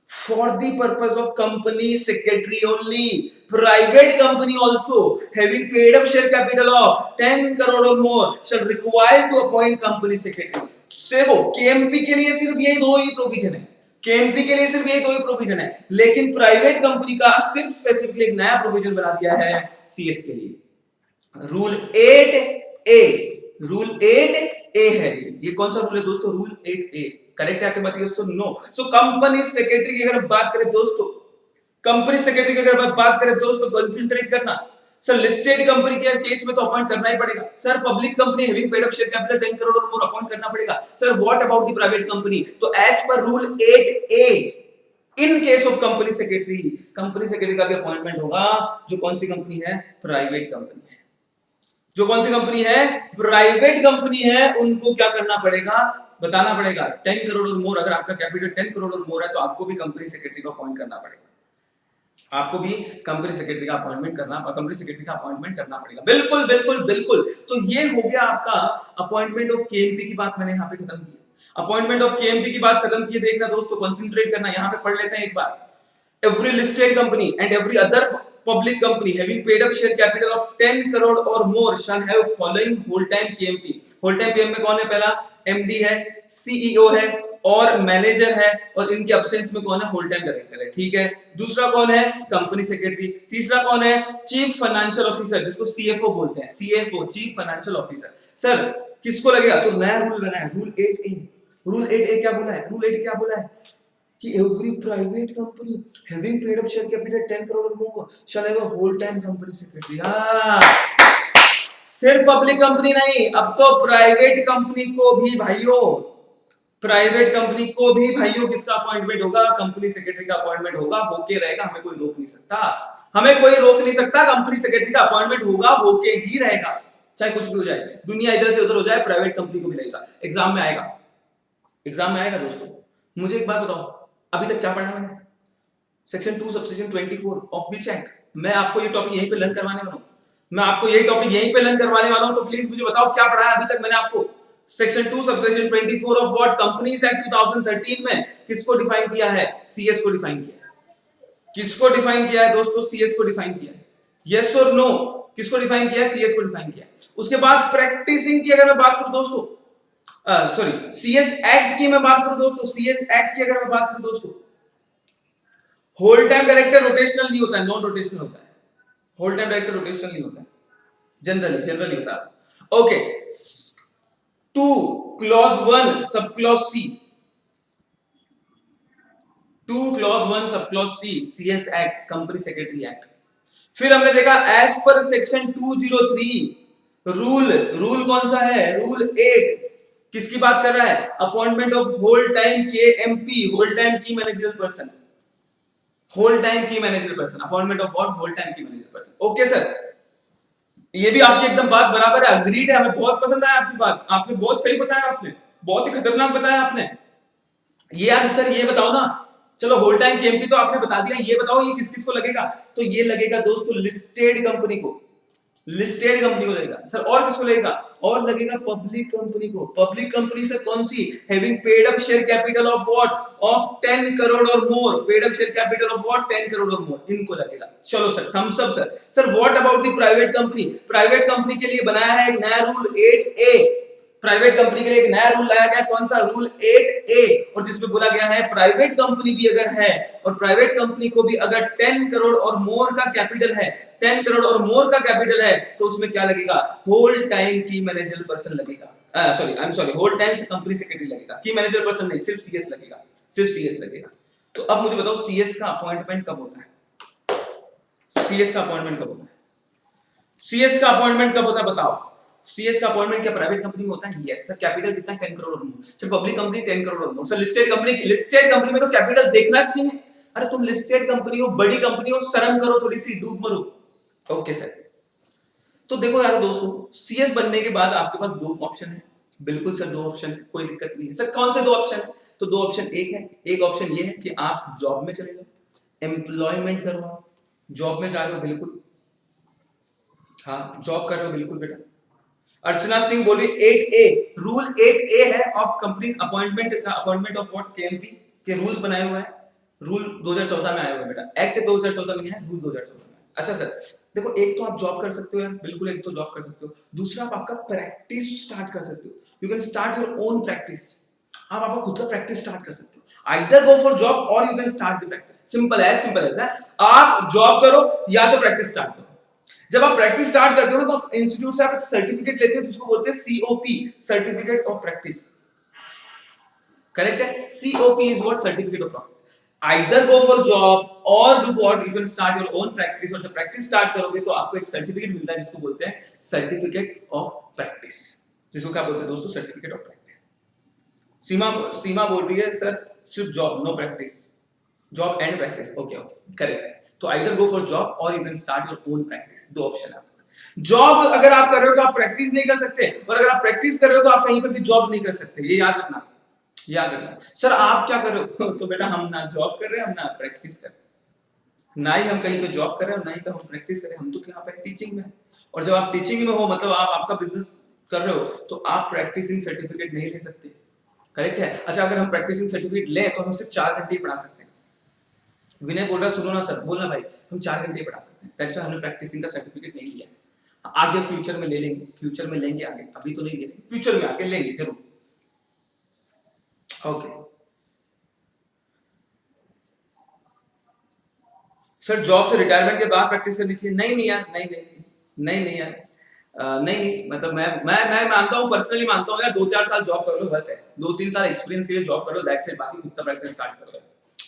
for the purpose of company secretary only, private company also having paid up share capital of 10 crore or more shall require to appoint company secretary। देखो KMP के लिए सिर्फ यही दो ही provision है, KMP के लिए सिर्फ ये दो ही प्रोविजन है, लेकिन प्राइवेट कंपनी का सिर्फ स्पेसिफिकली एक नया प्रोविजन बना दिया है सीएस के लिए। रूल 8A, रूल 8A है। ये कौन सा रूल है दोस्तों? Rule 8A। करेक्ट है आपकी बात? ये so no. So company secretary की अगर बात करें दोस्तों, कंपनी सेक्रेटरी की अगर बात करें दोस्तों, कंसंट्रेट करना सर, लिस्टेड कंपनी के केस में तो अपॉइंट करना ही पड़ेगा sir. Public company having paid up share capital 10 crore और मोर अपॉइंट करना पड़ेगा sir. What about the private company? तो as per rule 8A, in case of company secretary का भी अपॉइंटमेंट होगा। जो कौन सी कंपनी है? प्राइवेट कंपनी है। जो कौन सी कंपनी है? प्राइवेट कंपनी है। उनको क्या करना पड़ेगा? बताना पड़ेगा। 10 करोड़ और मोर, अगर आपका कैपिटल 10 करोड़ और मोर है तो आपको भी कंपनी सेक्रेटरी को अपॉइंट करना पड़ेगा। आपको भी कंपनी सेक्रेटरी का अपॉइंटमेंट करना पड़ेगा। बिल्कुल बिल्कुल बिल्कुल। तो ये हो गया आपका अपॉइंटमेंट ऑफ केएमपी की बात मैंने यहाँ पे खत्म की। अपॉइंटमेंट ऑफ केएमपी की बात खत्म की। देखना दोस्तों, कंसंट्रेट करना, यहाँ पे पढ़ लेते हैं एक बार। Every listed company and every other public company having paid up share capital of 10 crore or more shall have following whole time KMP। whole time KMP में कौन है? पहला MD है, CEO है और मैनेजर है, और इनके अब्सेंस में कौन है? होल टाइम डायरेक्टर है। ठीक है। दूसरा कौन है? Company secretary. तीसरा कौन है? चीफ फाइनेंशियल ऑफिसर, जिसको CFO बोलते हैं। CFO, chief financial officer. Sir किसको लगेगा? तो नया रूल बना है, रूल 8A। रूल 8A क्या बोला है? रूल 8 क्या बोला है कि every private company having paid up share capital 10 crore और more shall have a whole time company secretary. सिर्फ पब्लिक कंपनी नहीं, अब तो प्राइवेट कंपनी को भी भाइयों, प्राइवेट कंपनी को भी भाइयों किसका अपॉइंटमेंट होगा? कंपनी सेक्रेटरी का अपॉइंटमेंट होगा। होके रहेगा, हमें कोई रोक नहीं सकता। हमें कोई रोक नहीं सकता। कंपनी सेक्रेटरी का अपॉइंटमेंट होगा, होके ही रहेगा, चाहे कुछ भी हो जाए। दुनिया इधर से उधर हो जाए, प्राइवेट कंपनी को भी रहेगा। एग्जाम में आएगा, एग्जाम में आएगा दोस्तों। मुझे एक बात बताओ, अभी तक क्या पढ़ा मैंने? Section 2 subsection 24 of which act? मैं आपको ये टॉपिक यहीं पे लर्न करवाने वाला हूं। मैं आपको ये टॉपिक यहीं पे लर्न करवाने वाला हूं। तो प्लीज मुझे बताओ क्या पढ़ा है अभी तक मैंने आपको? Section 2 subsection 24 of what? Companies act 2013 में किसको डिफाइन किया है? सीएस को डिफाइन किया है। किसको डिफाइन किया है दोस्तों? सीएस को डिफाइन किया है। यस और नो? किसको डिफाइन किया है? सीएस को डिफाइन किया है। उसके बाद प्रैक्टिसिंग की अगर मैं बात करूं दोस्तों, सॉरी सीएस एक्ट की मैं बात करूं दोस्तों, सीएस एक्ट की अगर मैं बात करूं दोस्तों, होल टाइम डायरेक्टर रोटेशनल नहीं होता है, नॉन रोटेशनल होता है। होल टाइम डायरेक्टर रोटेशनल नहीं होता है, जनरली होता है। ओके। 2 क्लॉज 1 सब क्लॉज सी, 2 clause 1 sub clause C, CS act, company secretary act. फिर हमने देखा एज पर सेक्शन 203 रूल कौन सा है? रूल 8 किसकी बात कर रहा है? Appointment of whole time KMP, whole time key managerial person, whole time key managerial person, appointment of what? Whole time key managerial person. Okay sir, ये भी आपकी एकदम बात बराबर है, अग्रीड है, हमें बहुत पसंद आया आपकी बात, आपने बहुत सही बताया, आपने बहुत ही खतरनाक बताया आपने। ये यार सर ये बताओ ना, चलो होल टाइम केएमपी तो आपने बता दिया, ये बताओ ये किस किस को लगेगा? तो ये लगेगा दोस्तों लिस्टेड कंपनी को, लिस्टेड कंपनी को लगेगा सर। और किसको लगेगा? और लगेगा पब्लिक कंपनी को। पब्लिक कंपनी से कौन सी? Having paid up share capital of what? Of 10 crore और more, paid up share capital of what? 10 crore और मोर, इनको लगेगा। चलो sir, thumbs up sir. Sir what about the private company? Private company के लिए बनाया है एक नया रूल 8A। प्राइवेट कंपनी के लिए एक नया रूल लाया गया, कौन सा? रूल 8A, और जिसमें बोला गया है प्राइवेट कंपनी भी अगर है और प्राइवेट कंपनी को भी अगर 10 करोड़ और मोर का कैपिटल है, 10 करोड़ और मोर का कैपिटल है, तो उसमें क्या लगेगा? Whole time key manager person लगेगा। सॉरी होल टाइम से कंपनी सेक्रेटरी लगेगा, की मैनेजर पर्सन नहीं, सिर्फ सीएस लगेगा, सिर्फ सीएस लगेगा। तो अब मुझे बताओ सीएस का अपॉइंटमेंट कब होता है? सीएस का अपॉइंटमेंट कब होता है? सीएस का अपॉइंटमेंट कब होता है बताओ? सीएस का अपॉइंटमेंट क्या प्राइवेट कंपनी में होता है? Yes sir. कैपिटल कितना? 10 करोड़ और more. Sir public company 10 crore और मोर। सर लिस्टेड कंपनी में तो कैपिटल देखना चाहिए। अरे तुम लिस्टेड कंपनी हो, बड़ी कंपनी हो, शर्म करो, थोड़ी सी डूब मरो। Okay sir. तो देखो यार दोस्तों, सीएस बनने के बाद आपके पास दो ऑप्शन है। बिल्कुल सर, दो ऑप्शन है, कोई दिक्कत नहीं है सर। कौन से दो ऑप्शन है? तो दो ऑप्शन, एक ऑप्शन ये है कि आप जॉब में चले जाओ, एम्प्लॉयमेंट करो, आप जॉब में जा रहे हो, बिल्कुल हाँ जॉब कर रहे हो, बिल्कुल बेटा। अर्चना सिंह बोली 8A, रूल 8A है ऑफ कंपनीज अपॉइंटमेंट का, अपॉइंटमेंट ऑफ व्हाट? केएमपी के रूल्स बनाए हुए हैं। रूल 2014 में आए हुए हैं बेटा, एक्ट 2014 में नहीं है, रूल 2014 में। अच्छा सर देखो, एक तो आप जॉब कर सकते हो यार, बिल्कुल एक तो जॉब कर सकते हो। दूसरा आप आपका प्रैक्टिस स्टार्ट कर सकते हो। You can start your own practice. आप आपका खुद का प्रैक्टिस स्टार्ट कर सकते हो। आइदर गो फॉर जॉब और you can start the practice. Simple है। आप जॉब करो या तो प्रैक्टिस स्टार्ट करो। जब आप प्रैक्टिस स्टार्ट करते हो ना तो इंस्टीट्यूट से आप एक सर्टिफिकेट लेते हो जिसको बोलते हैं COP, certificate of practice. Correct है? COP is what? Certificate of practice. Either go for job or do what, you can start your own practice। और जब प्रैक्टिस स्टार्ट करोगे तो आपको एक सर्टिफिकेट मिलता है जिसको बोलते हैं सर्टिफिकेट ऑफ प्रैक्टिस। जिसको क्या बोलते हैं दोस्तों? Certificate of practice. Seema Seema बोल रही है सर सिर्फ job, no practice. Job and practice, okay okay, correct है। तो आइदर गो फॉर जॉब और you can start your own practice. दो ऑप्शन है आपका। जॉब अगर आप कर रहे हो तो आप प्रैक्टिस नहीं कर सकते, और अगर आप प्रैक्टिस कर रहे हो तो आप कहीं पर भी जॉब नहीं कर सकते। ये याद रखना, याद रखना। सर आप क्या कर रहे हो? तो बेटा हम ना जॉब कर रहे हैं, हम ना प्रैक्टिस कर रहे हैं। ना ही हम कहीं पे जॉब कर रहे हैं, ना ही हम प्रैक्टिस कर रहे हैं। हम तो यहाँ पे टीचिंग में। और जब आप टीचिंग में हो मतलब आप आपका बिजनेस कर रहे हो तो आप प्रैक्टिसिंग सर्टिफिकेट नहीं ले सकते। करेक्ट है? अच्छा, अगर हम प्रैक्टिसिंग सर्टिफिकेट लें तो हम सिर्फ 4 घंटे ही पढ़ा सकते हैं। विनय बोल रहा सुनो ना सर, बोलना भाई, हम 4 घंटे ही पढ़ा सकते हैं। दैट्स व्हाई हमने प्रैक्टिसिंग का सर्टिफिकेट नहीं लिया। आगे फ्यूचर में ले लेंगे, फ्यूचर में लेंगे आगे, अभी तो नहीं लेंगे, फ्यूचर में आगे लेंगे जरूर। ओके सर, जॉब से रिटायरमेंट के बाद प्रैक्टिस करनी चाहिए? नहीं नहीं यार, नहीं नहीं नहीं नहीं यार, नहीं नहीं, मतलब मैं मानता हूँ, पर्सनली मानता हूँ यार, 2-4 साल जॉब कर लो बस है। 2-3 साल एक्सपीरियंस के लिए जॉब कर लो, दैट्स इट। बाकी खुद का प्रैक्टिस स्टार्ट करो।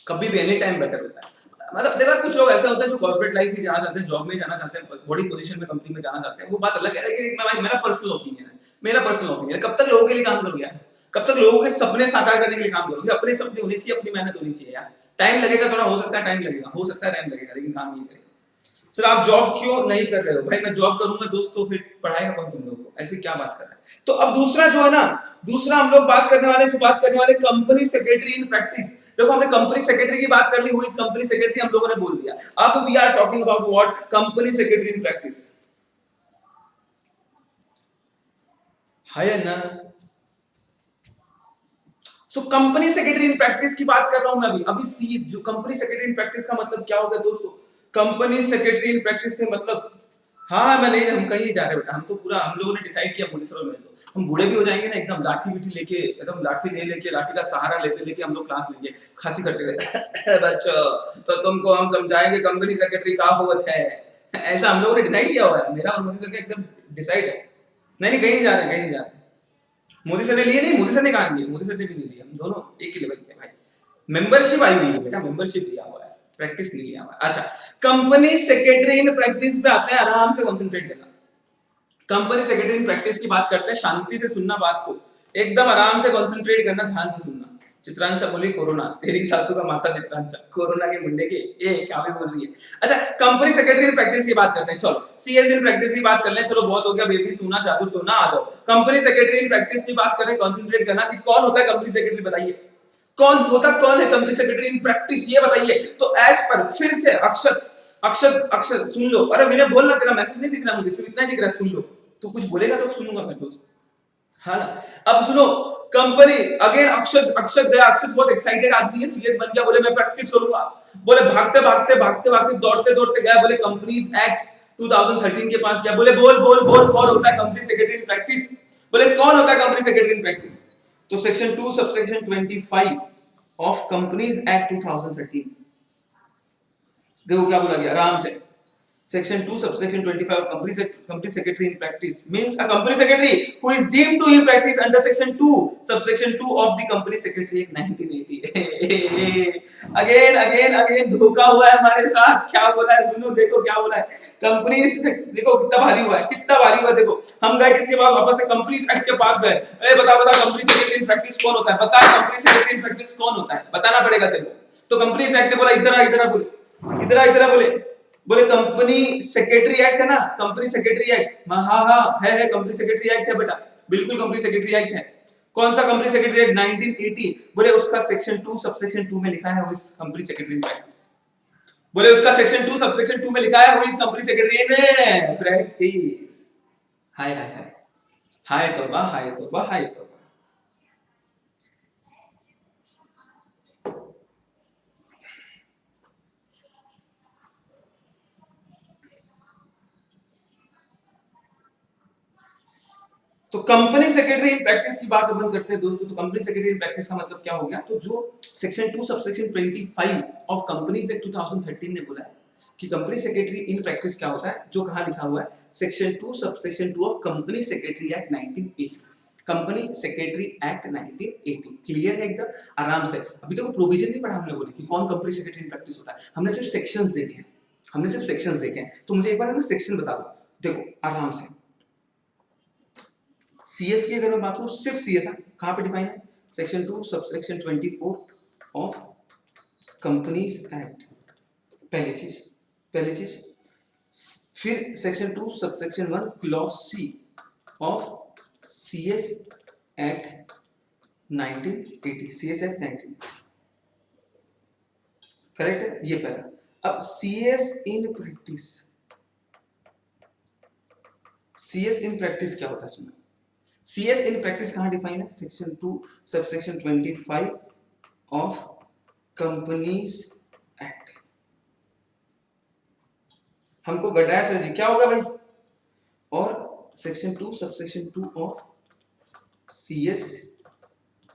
कभी भी एनी टाइम बेटर होता है। मतलब देखो कुछ लोग ऐसे होते हैं जो कॉर्पोरेट लाइफ में जाना चाहते हैं, जॉब में जाना चाहते हैं, बड़ी पोजीशन में कंपनी में जाना चाहते हैं, वो बात अलग है। लेकिन मैं मेरा पर्सनल ओपिनियन है, मेरा पर्सनल ओपिनियन है, कब तक लोगों के लिए काम करोगे यार? कब तक लोगों के सपने साकार करने के लिए काम करोगे? अपने सपने होने चाहिए, अपनी मेहनत होनी चाहिए यार। टाइम लगेगा थोड़ा, हो सकता है टाइम लगेगा, हो सकता है टाइम लगेगा, लेकिन काम नहीं करेगा। सर आप जॉब क्यों नहीं कर रहे हो? भाई मैं जॉब करूंगा दोस्त तो फिर पढ़ाएगा कौन तुम लोगों को? ऐसे क्या बात कर रहा है? तो अब दूसरा जो है ना, दूसरा हम लोग बात करने वाले कंपनी सेक्रेटरी इन प्रैक्टिस। देखो हमने कंपनी सेक्रेटरी की बात कर ली, हुई इस कंपनी सेक्रेटरी हम लोगों ने बोल दिया। अब we are talking about what? Company secretary in practice. है ना? So company secretary in practice की बात कर रहा हूं मैं अभी अभी सी जो कंपनी सेक्रेटरी इन प्रैक्टिस का मतलब क्या होगा दोस्तों? कंपनी सेक्रेटरी इन प्रैक्टिस के मतलब, हाँ मैं नहीं, हम कहीं नहीं जा रहे बेटा, हम तो पूरा हम लोगों ने डिसाइड किया पुलिसरों में, तो हम बूढ़े भी हो जाएंगे ना एकदम, लाठी बीठी लेके, एकदम लाठी ले लेके, लाठी का सहारा लेते लेके हम लोग क्लास लेंगे, खांसी करते हुए बच्चों तो तुमको हम समझाएंगे कंपनी सेक्रेटरी का होता है। ऐसा हम लोगों ने डिसाइड किया हुआ है, मेरा और मोदी सर का एकदम डिसाइड है। नहीं नहीं, कहीं नहीं जा रहे, कहीं नहीं जा रहे। मोदी सर ने लिए नहीं, मोदी सर ने कहा लिए, मोदी सर ने भी नहीं लिया, हम दोनों एक ही लेवल के भाई। मेंबरशिप आई हुई है बेटा, मेंबरशिप लिया हुआ है, प्रैक्टिस नहीं लिया हुआ है। अच्छा, कंपनी सेक्रेटरी इन प्रैक्टिस पे आते हैं, आराम से कंसंट्रेट करना। कंपनी सेक्रेटरी इन प्रैक्टिस की बात करते हैं, शांति से सुनना बात को, एकदम आराम से कंसंट्रेट करना, ध्यान से सुनना। चित्रांशा बोली कोरोना, तेरी सासू का माता चित्रांशा, कोरोना के मुंडे के ये क्या भी बोल रही है। अच्छा, कंपनी सेक्रेटरी इन प्रैक्टिस की बात करते हैं, चलो सीएस इन प्रैक्टिस की बात कर ले, चलो बहुत हो गया बेबी सुना जादू टोना, आ जाओ कंपनी सेक्रेटरी इन प्रैक्टिस की बात करें, कंसंट्रेट करना कि कौन होता है कंपनी सेक्रेटरी, बताइए कौन है कंपनी सेक्रेटरी इन प्रैक्टिस, ये बताइए। तो एज पर फिर से अक्षर अक्षर अक्षर सुन लो, अरे मैंने बोलना, तेरा मैसेज नहीं दिख रहा मुझे, सिर्फ इतना ही दिख रहा है, सुन लो। तो कुछ बोलेगा तो सुनूंगा मैं दोस्त, हाँ ना? अब सुनो, कंपनी अगेन, अक्षर अक्षर गया, अक्षर बहुत एक्साइटेड आदमी है, सीएस बन गया, बोले मैं प्रैक्टिस करूंगा, बोले भागते भागते भागते भागते दौड़ते दौड़ते गया, बोले कंपनीज एक्ट 2013 के पास गया, बोले बोल बोल बोल कौन होता है कंपनी सेक्रेटरी इन प्रैक्टिस, बोले कौन होता है कंपनी सेक्रेटरी इन प्रैक्टिस। तो section 2 subsection 25 of companies act 2013, देखो क्या बोला गया आराम से। Section 2 subsection 25 company secretary in practice means a company secretary who is deemed to in practice under section 2 subsection 2 of the company secretary act 1980। Again धोखा हुआ है हमारे साथ, क्या बोला है सुनो, देखो क्या बोला है। कंपनी, देखो कितना भारी हुआ है, कितना भारी हुआ है। देखो हम गए किसके पास, वापस से कंपनीज एक्ट के पास गए, ए बता बता कंपनी सेक्रेटरी इन प्रैक्टिस कौन होता है, बता कंपनी सेक्रेटरी इन प्रैक्टिस कौन होता है, बताना पड़ेगा तेरे को। तो कंपनीज एक्ट ने बोला इधर आ बोले, इधर आ बोले कंपनी सेक्रेटरी एक्ट है ना, कंपनी सेक्रेटरी एक्ट, हाँ हाँ है कंपनी सेक्रेटरी एक्ट है बेटा, बिल्कुल कंपनी सेक्रेटरी एक्ट है। कौन सा कंपनी सेक्रेटरी एक्ट 1980, बोले उसका सेक्शन 2 सबसेक्शन 2 में लिखा है वो इस कंपनी सेक्रेटरी इन प्रैक्टिस, बोले उसका सेक्शन 2 सबसेक्शन 2 में लिखा है वो इस कंपनी सेक्रेटरी इन प्रैक्टिस। हाय हाय हाय, हाय तौबा हाय तौबा हाय तौबा। तो कंपनी सेक्रेटरी इन प्रैक्टिस की बात अपन करते हैं दोस्तों। तो कंपनी सेक्रेटरी इन प्रैक्टिस का मतलब क्या हो गया? तो जो section 2 subsection 25 of companies act 2013 ने बोला है कि कंपनी सेक्रेटरी इन प्रैक्टिस क्या होता है, जो कहां लिखा हुआ है section 2 subsection 2 of company secretary act 1980, company secretary act 1980। Clear है एकदम आराम से। अभी तक तो प्रोविजन नहीं पढ़ा हम लोगों ने कि कौन कंपनी सेक्रेटरी इन प्रैक्टिस होता है, हमने सिर्फ सेक्शंस देखे हैं, हमने सिर्फ सेक्शंस देखे हैं। तो मुझे एक बार ना सेक्शन बता दो, देखो आराम से। सीएस की अगर मैं बात करूं, सिर्फ सीएस कहां पे डिफाइन है? Section 2 subsection 24 of companies act, पहली चीज। फिर section 2 subsection 1 clause C of CS act 1980, CS act 1980, correct है ये पहला। अब CS in practice, CS in practice क्या होता है सुनो। सीएस इन प्रैक्टिस कहां डिफाइन है? Section 2 subsection 25 of companies act. हमको गड्ढा सर जी क्या होगा भाई? और section 2 subsection 2 of CS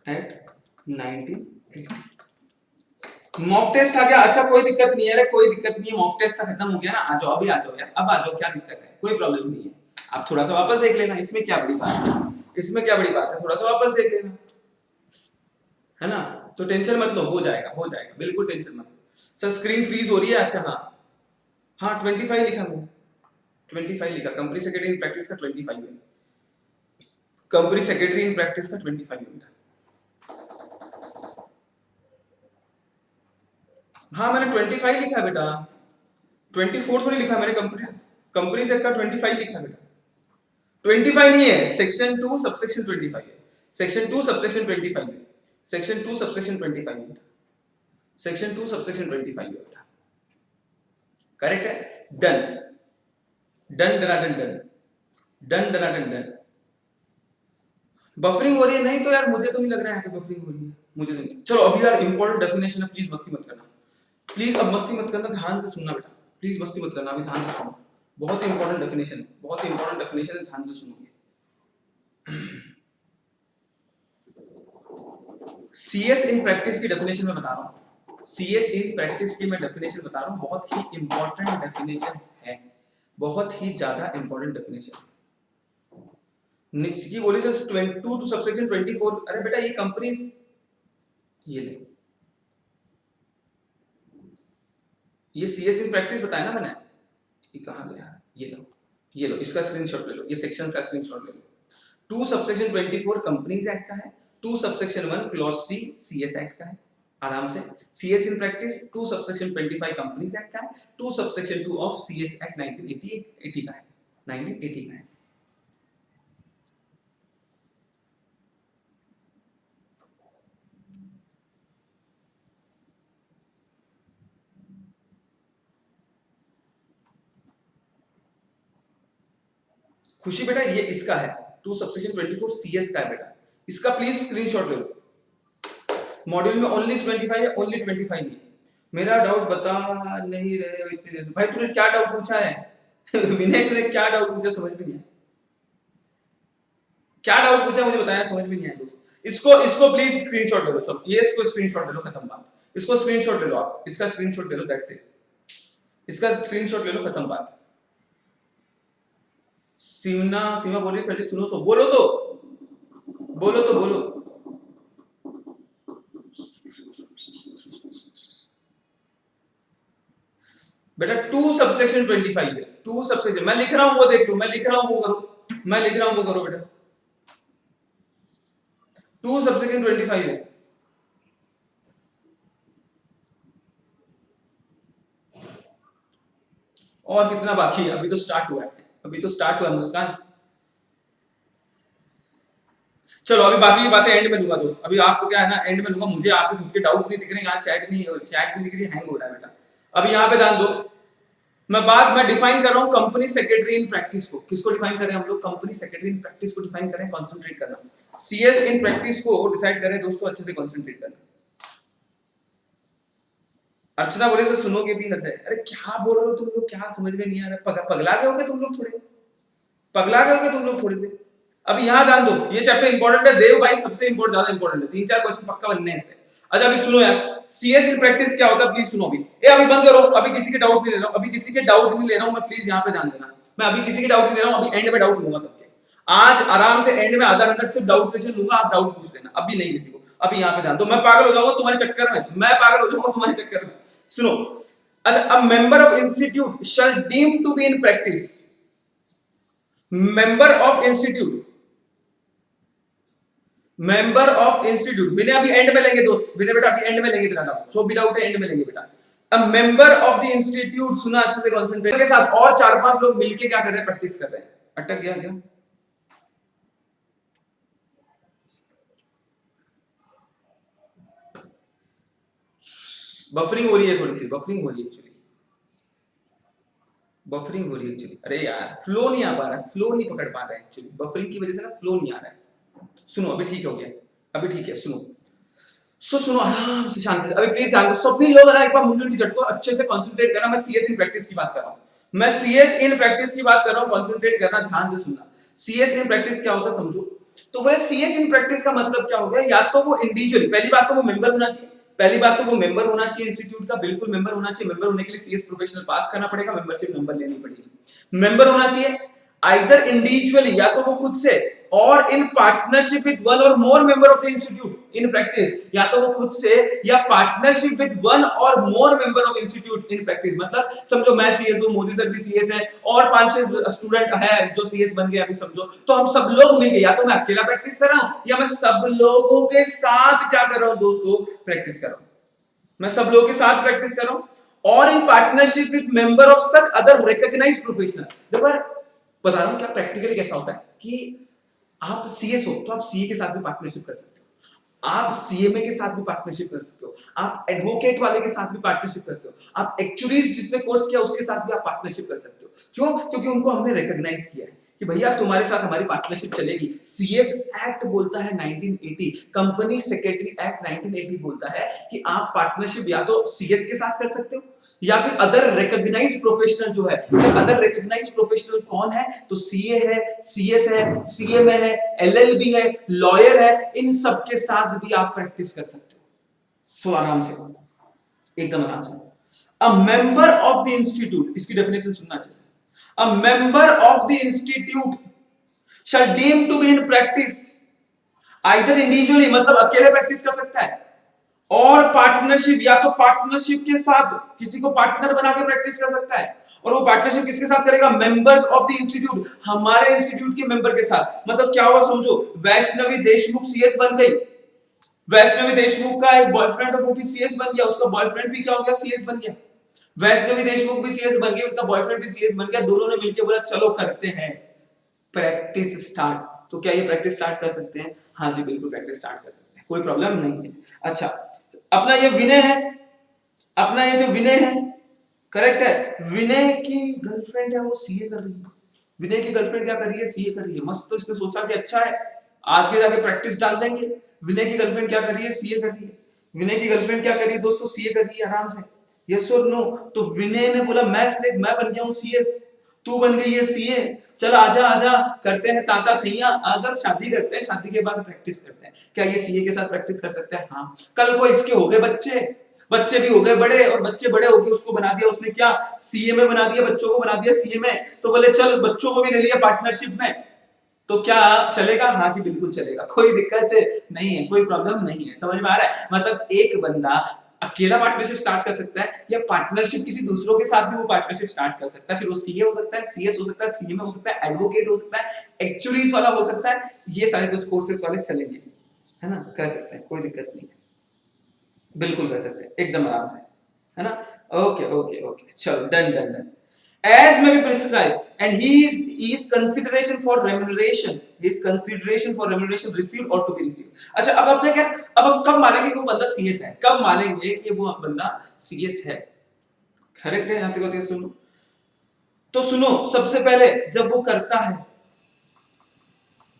act 1980। Mock test आ गया, अच्छा कोई दिक्कत नहीं है, अरे कोई दिक्कत नहीं है, मॉक टेस्ट का खत्म हो गया ना, आ जाओ अभी, आ जाओ यार, अब आ जाओ, क्या दिक्कत है, कोई प्रॉब्लम नहीं है। आप थोड़ा सा वापस देख लेना, इसमें क्या बड़ी बात है, इसमें क्या बड़ी बात है, थोड़ा सा वापस देख लेना, है ना। तो टेंशन मत लो, हो जाएगा हो जाएगा, बिल्कुल टेंशन मत लो। सर स्क्रीन फ्रीज हो रही है, अच्छा हाँ हाँ 25 लिखा मैंने, 25 लिखा, कंपनी सेक्रेटरी इन प्रैक्टिस का 25 है, कंपनी सेक्रेटरी इन प्रैक्टिस का 25 है। हाँ मैंने 25 लिखा है बेटा, 24 थोड़ी लिखा मैंने, कंपनी कंपनी से का 25 लिखा है बेटा, 25 नहीं है, सेक्शन 2 सबसेक्शन 25 है, सेक्शन 2 सबसेक्शन 25 है, सेक्शन 2 सबसेक्शन 25 है बेटा, सेक्शन 2 सबसेक्शन 25 है बेटा, करेक्ट है। Done done done done done done done done. Buffering हो रही है? नहीं तो यार मुझे तो नहीं लग रहा है कि बफरिंग हो रही है, मुझे नहीं। चलो अभी यार इंपॉर्टेंट डेफिनेशन है, प्लीज मस्ती मत करना, प्लीज अब मस्ती मत करना, ध्यान से सुनना बेटा, प्लीज मस्ती मत करना, अभी ध्यान से सुनो, बहुत ही इंपॉर्टेंट डेफिनेशन है, बहुत ही इंपॉर्टेंट डेफिनेशन है, ध्यान से सुनोगे। सीएस इन प्रैक्टिस की डेफिनेशन में बता रहा हूं, सीएस इन प्रैक्टिस की मैं डेफिनेशन बता रहा हूं, बहुत ही इंपॉर्टेंट डेफिनेशन है, बहुत ही ज्यादा इंपॉर्टेंट डेफिनेशन। निचकी बोली सर 22 टू सबसेक्शन 24, अरे बेटा ये कंपनीज, ये ले, ये सीएस इन प्रैक्टिस बताया ना मैंने, ये कहां गया, ये लो, ये लो, इसका स्क्रीनशॉट ले लो, ये सेक्शन का स्क्रीनशॉट ले लो। 2 सबसेक्शन 24 कंपनीज एक्ट का है, 2 subsection 1 clause C CS act का है, आराम से। CS in practice 2 subsection 25 companies act का है, 2 सबसेक्शन 2 ऑफ सीएस एक्ट 1980 का है, 1980 का है। खुशी बेटा ये इसका है, 2 सबसेक्शन 24 सीएस का है बेटा, इसका प्लीज स्क्रीनशॉट ले लो। मॉड्यूल में ओनली 25 है, ओनली 25 नहीं। मेरा डाउट बता नहीं रहे हो इतनी देर से, भाई तूने क्या डाउट पूछा है? विनय तूने क्या डाउट पूछा, समझ में नहीं आया, क्या डाउट पूछा मुझे बताया, समझ में नहीं आया दोस्त। इसको इसको प्लीज स्क्रीनशॉट ले लो, चलो ये इसको स्क्रीनशॉट ले लो, खत्म बात, इसको स्क्रीनशॉट ले लो आप, इसका स्क्रीनशॉट ले लो, दैट्स इट, इसका स्क्रीनशॉट ले लो, खत्म बात। सीमा बोल रही सर जी सुनो तो, बोलो तो, बोलो तो बोलो। बेटा 2 सबसेक्शन 25 है, 2 सबसेक्शन, मैं लिख रहा हूं वो देख लो, मैं लिख रहा हूं वो करो, मैं लिख रहा हूं वो करो बेटा, 2 सबसेक्शन 25 है। और कितना बाकी है? अभी तो स्टार्ट हुआ है, अभी तो स्टार्ट हुआ मुस्कान। चलो अभी बाकी की बातें एंड में लूंगा दोस्त, अभी आपको क्या है ना एंड में लूंगा, मुझे आपके खुद के डाउट नहीं दिख रहे, यहाँ चैट नहीं दिख रही, हैंग हो रहा है बेटा। अभी यहाँ पे ध्यान दो, मैं डिफाइन कर रहा हूँ कंपनी सेक्रेटरी इन प्रैक्टिस को, किसको डिफाइन कर रहे हैं हम लोग? कंपनी सेक्रेटरी इन प्रैक्टिस को डिफाइन कर रहे हैं, कॉन्सेंट्रेट करना, सीएस इन प्रैक्टिस को डिसाइड करें दोस्तों, अच्छे से कॉन्सेंट्रेट करना। अर्चना बोले से सुनोगे भी हद है, अरे क्या बोल रहे हो तुम लोग, क्या समझ में नहीं आ रहा, पगला गए होगे तुम लोग, थोड़े पगला गए होगे तुम लोग थोड़े से, अभी यहां ध्यान दो, ये चैप्टर इंपॉर्टेंट है, देव भाई सबसे इंपॉर्टेंट, ज्यादा इंपॉर्टेंट है, 3-4 क्वेश्चन पक्का बनने हैं इससे। अच्छा अभी सुनो यार, सीएस इन प्रैक्टिस क्या होता है प्लीज सुनो। अभी अभी बंद करो, अभी किसी के डाउट नहीं ले रहा हूं, अभी किसी के डाउट नहीं ले रहा हूं मैं, प्लीज यहां पे ध्यान देना, मैं अभी किसी के डाउट नहीं ले रहा हूं, अभी एंड में डाउट लूंगा सबके। आज आराम से एंड में आधा घंटा सिर्फ डाउट सेशन लूंगा, आप डाउट पूछ लेना, अभी नहीं किसी को। अभी यहां पे ध्यान दो, मैं पागल हो जाऊंगा तुम्हारे चक्कर में, मैं पागल हो जाऊंगा तुम्हारे चक्कर में। सुनो, अच्छा, a member of institute shall deem to be in practice, member of institute, member of institute, Vinay अभी एंड में लेंगे दोस्त, विनय बेटा अभी एंड में लेंगे तेरा डाउट, सो विदाउट एंड में लेंगे बेटा। अ मेंबर ऑफ द इंस्टीट्यूट, सुना अच्छे से कंसंट्रेट के साथ, और 4-5 लोग मिलके क्या कर रहे हैं, प्रैक्टिस कर रहे हैं। अटक गया क्या? बफरिंग हो रही है, थोड़ी सी बफरिंग हो रही है एक्चुअली, बफरिंग हो रही है एक्चुअली। अरे यार फ्लो नहीं आ पा रहा है, फ्लो नहीं पकड़ पा रहा है एक्चुअली, बफरिंग की वजह से ना फ्लो नहीं आ रहा है। सुनो अभी ठीक हो गया, अभी ठीक है, सुनो सुनो आराम से शांति से, अभी प्लीज ध्यान दो सभी लोग, ना एक बार मुंडन की झटको अच्छे से कंसंट्रेट करना, मैं सीएस इन प्रैक्टिस की बात कर रहा हूं, मैं सीएस इन प्रैक्टिस की बात कर रहा हूं, कंसंट्रेट करना, ध्यान से सुनना। सीएस इन प्रैक्टिस क्या होता है समझो, तो बोले सीएस इन प्रैक्टिस का मतलब क्या हो गया, या तो वो इंडिविजुअल, पहली बात तो वो मेंबर होना चाहिए, पहली बात तो वो मेंबर होना चाहिए इंस्टीट्यूट का, बिल्कुल मेंबर होना चाहिए, मेंबर होने के लिए सीएस प्रोफेशनल पास करना पड़ेगा, मेंबरशिप नंबर लेनी पड़ेगी, मेंबर होना चाहिए, आइदर इंडिविजुअली या तो वो खुद से, और in partnership with one or more member of the institute in practice, या तो वो खुद से या partnership with one or more member of institute in practice. मतलब समझो मैं सीएस हूं, मोदी सर भी सीएस है, और 5-6 स्टूडेंट है जो सीएस बन गए अभी समझो, तो हम सब लोग मिलके, या तो मैं अकेला प्रैक्टिस कर रहा हूं, या मैं सब लोगों के साथ क्या कर रहा हूं दोस्तों, प्रैक्टिस कर रहा हूं, मैं सब लोगों के साथ प्रैक्टिस कर रहा हूं, और in partnership with member of such other recognised professional. देखो बता रहा हूं क्या प्रैक्टिकली कैसा होता है कि आप सीएस हो तो आप सीए के साथ भी पार्टनरशिप कर सकते हो, आप सीएमए के साथ भी पार्टनरशिप कर सकते हो, आप एडवोकेट वाले के साथ भी पार्टनरशिप कर सकते हो, आप एक्चुअलीज जिसने कोर्स किया उसके साथ भी आप पार्टनरशिप कर सकते हो। क्यों? क्योंकि उनको हमने रिकॉग्नाइज किया है कि भैया तुम्हारे साथ हमारी पार्टनरशिप चलेगी। सीएस एक्ट बोलता है 1980, कंपनी सेक्रेटरी एक्ट 1980 बोलता है कि आप पार्टनरशिप या तो सीएस के साथ कर सकते हो या फिर अदर रिकॉग्नाइज्ड प्रोफेशनल जो है, अदर रिकॉग्नाइज्ड प्रोफेशनल कौन है, तो सीए है, सीएस है, सीएमए है, एलएलबी है, लॉयर है, इन सब के साथ भी आप प्रैक्टिस कर सकते हो। सो आराम से, एकदम आराम से। A member of the institute, इसकी डेफिनेशन सुनना अच्छे से, a member of the institute shall deem to be in practice either individually, मतलब अकेले प्रैक्टिस कर सकता है, और पार्टनरशिप, या तो पार्टनरशिप के साथ किसी को पार्टनर बना के प्रैक्टिस कर सकता है, और वो पार्टनरशिप किसके साथ करेगा, मेंबर्स ऑफ द इंस्टीट्यूट, हमारे इंस्टीट्यूट के मेंबर के साथ। मतलब क्या हुआ समझो, वैष्णवी देशमुख सीएस बन गई, वैष्णवी देशमुख का एक बॉयफ्रेंड है वो भी सीएस बन गया, उसका बॉयफ्रेंड भी क्या हो गया, सीएस बन गया, वैष्णवी देशमुख भी सीएस बन गई, उसका बॉयफ्रेंड भी सीएस बन गया, दोनों ने मिलकर बोला चलो करते हैं प्रैक्टिस स्टार्ट। तो क्या ये प्रैक्टिस स्टार्ट कर सकते हैं? हाँ जी बिल्कुल प्रैक्टिस स्टार्ट कर सकते हैं, कोई प्रॉब्लम नहीं है। अच्छा अपना ये विनय है, अपना ये जो विनय है करेक्ट है, विनय की गर्लफ्रेंड है वो सीए कर रही है, विनय की गर्लफ्रेंड क्या कर रही है, सीए कर रही है, मस्त। तो इसने सोचा कि अच्छा है आगे जाके प्रैक्टिस डाल देंगे। विनय की गर्लफ्रेंड क्या कर रही है, सीए कर रही है, विनय की गर्लफ्रेंड क्या कर रही है दोस्तों, सीए कर रही है आराम से, यस और नो। तो विनय ने बोला मैं बन गया हूं सीएस, तू बन गई है सीए, चल आजा आजा करते हैं ताता थैया, अगर शादी करते हैं, शादी के बाद प्रैक्टिस करते हैं। क्या ये सीए के साथ प्रैक्टिस कर सकते हैं? हाँ। कल को इसके हो गए बच्चे, बच्चे भी हो गए बड़े, और बच्चे बड़े होके उसको बना दिया उसने क्या, सीएमए बना दिया, बच्चों को बना दिया सीएमए, तो बोले चल बच्चों को भी ले लिया पार्टनरशिप में, तो क्या चलेगा? हाँ जी बिल्कुल चलेगा, कोई दिक्कत नहीं है, कोई प्रॉब्लम नहीं है। समझ में आ रहा है? मतलब एक बंदा अकेला पार्टनरशिप स्टार्ट कर सकता है, या पार्टनरशिप किसी दूसरों के साथ भी वो पार्टनरशिप स्टार्ट कर सकता है। फिर वो सीए हो सकता है, सीएस हो सकता है, सीएमए हो सकता है, एडवोकेट हो सकता है, एक्चुअलीज वाला हो सकता है, ये सारे कुछ कोर्सेज वाले चलेंगे, है ना, कर सकते हैं, कोई दिक्कत नहीं है, बिल्कुल कर सकते हैं एकदम आराम से, है ना। ओके ओके ओके चलो done done done. as may be prescribed and he is consideration for remuneration, his consideration for remuneration received or to be received। अच्छा अब अपने क्या, अब हम कब मानेंगे कि वो बंदा सीएस है, कब मानेंगे कि वो बंदा सीएस है, करेक्ट है? यहां तक सुनो तो सुनो, सबसे पहले जब वो करता है,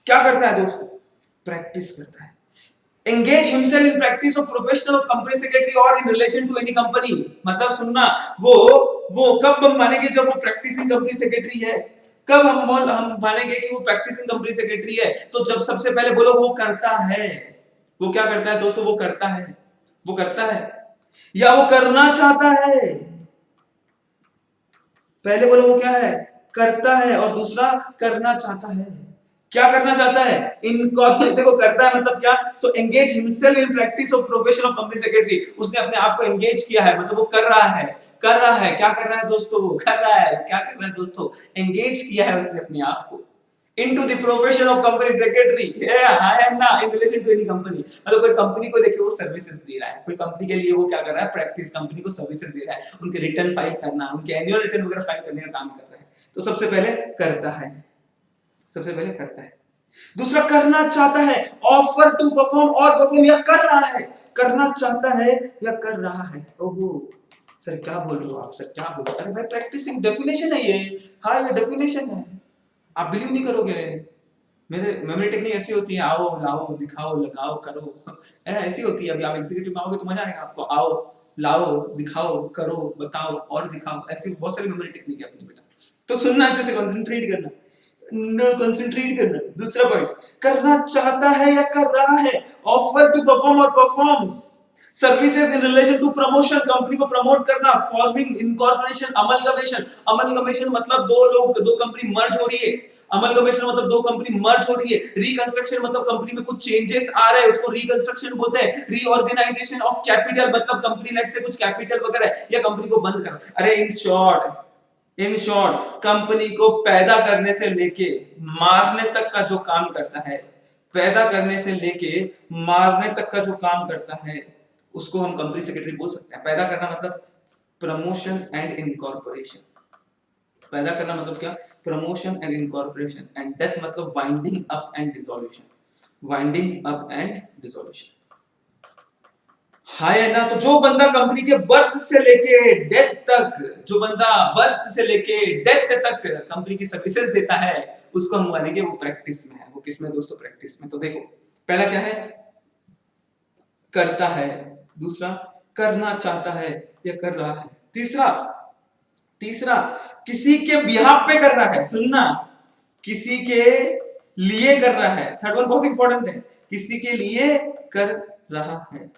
क्या करता है दोस्तों, प्रैक्टिस करता है, engage himself in practice of professional of company secretary or in relation to any company। मतलब सुनना, वो कब हम मानेंगे, जब वो प्रैक्टिसिंग कंपनी सेक्रेटरी है, कब हम मानेंगे कि वो प्रैक्टिसिंग कंपनी सेक्रेटरी है? तो जब सबसे पहले बोलो वो करता है। वो क्या करता है दोस्तों? वो करता है। वो करता है या वो करना चाहता है? पहले बोलो वो क्या है? करता है, और दूसरा करना चाहता है। क्या करना चाहता है? देखो करता है मतलब क्या? So engage himself in practice of profession of company secretary. उसने अपने आप को एंगेज किया है, मतलब वो कर रहा है। कर रहा है, क्या कर रहा है दोस्तों? वो कर रहा है, क्या कर रहा है दोस्तों? एंगेज किया है उसने अपने आप को into the profession of company secretary, in relation to any company। मतलब कोई कंपनी को देखिए वो सर्विसेज दे रहा है, कोई कंपनी के लिए वो क्या कर रहा है? प्रैक्टिस कंपनी को सर्विसेज दे रहा है, उनके रिटर्न फाइल करना, उनके एनुअल रिटर्न वगैरह फाइल करने का काम कर रहा है। तो सबसे पहले करता है, सबसे पहले करता है। दूसरा करना चाहता है, ऑफर टू परफॉर्म और परफॉर्म, या कर रहा है। करना चाहता है या कर रहा है। ओहो सर क्या बोल रहे हो आप? सर क्या बोल रहे हो? अरे भाई प्रैक्टिसिंग डेफिनेशन है ये। हाँ ये डेफिनेशन है, आप बिलीव नहीं करोगे। मेरे मेमोरी टेक्निक ऐसी होती है, आओ लाओ दिखाओ लगाओ करो, ऐसी होती है। अभी आप एग्जीक्यूटिव में आओगे तो मजा आएगा आपको। आओ लाओ दिखाओ करो बताओ और दिखाओ, ऐसी बहुत सारी मेमोरी टेक्निक है अपनी बेटा। तो सुनना, अच्छे से कंसंट्रेट करना, कंसंट्रेट करना। दूसरा पॉइंट, करना चाहता है या कर रहा है। ऑफर टू परफॉर्म और performs services in relation to promotion, company को प्रमोट करना। Forming, incorporation, amalgamation. अमलगमेशन मतलब दो कंपनी मर्ज हो रही है। अमलगमेशन मतलब दो कंपनी मर्ज हो रही है। रिकंस्ट्रक्शन मतलब कंपनी में कुछ चेंजेस आ रहे हैं, उसको रिकंस्ट्रक्शन बोलते हैं। रीऑर्गेनाइजेशन ऑफ कैपिटल मतलब कंपनी नेट से कुछ कैपिटल वगैरह है या कंपनी को बंद करना। अरे इन शॉर्ट कंपनी को पैदा करने से लेके मारने तक का जो काम करता है, पैदा करने से लेके मारने तक का जो काम करता है, उसको हम कंपनी सेक्रेटरी बोल सकते हैं। पैदा करना मतलब प्रमोशन एंड इनकॉर्पोरेशन। पैदा करना मतलब क्या? Promotion and incorporation. And death मतलब winding up and dissolution. Winding up and dissolution. है ना? तो जो बंदा कंपनी के बर्थ से लेके डेथ तक, जो बंदा बर्थ से लेके डेथ तक कंपनी की सर्विसेज देता है, उसको हम मानेंगे वो प्रैक्टिस में है। वो किसमें दोस्तों? प्रैक्टिस में। तो देखो पहला क्या है? करता है। दूसरा करना चाहता है या कर रहा है। तीसरा किसी के बिहाफ पे कर रहा है। सुनना, किसी के लिए कर रहा है। थर्ड वन बहुत इंपॉर्टेंट है, किसी के लिए कर रहा है।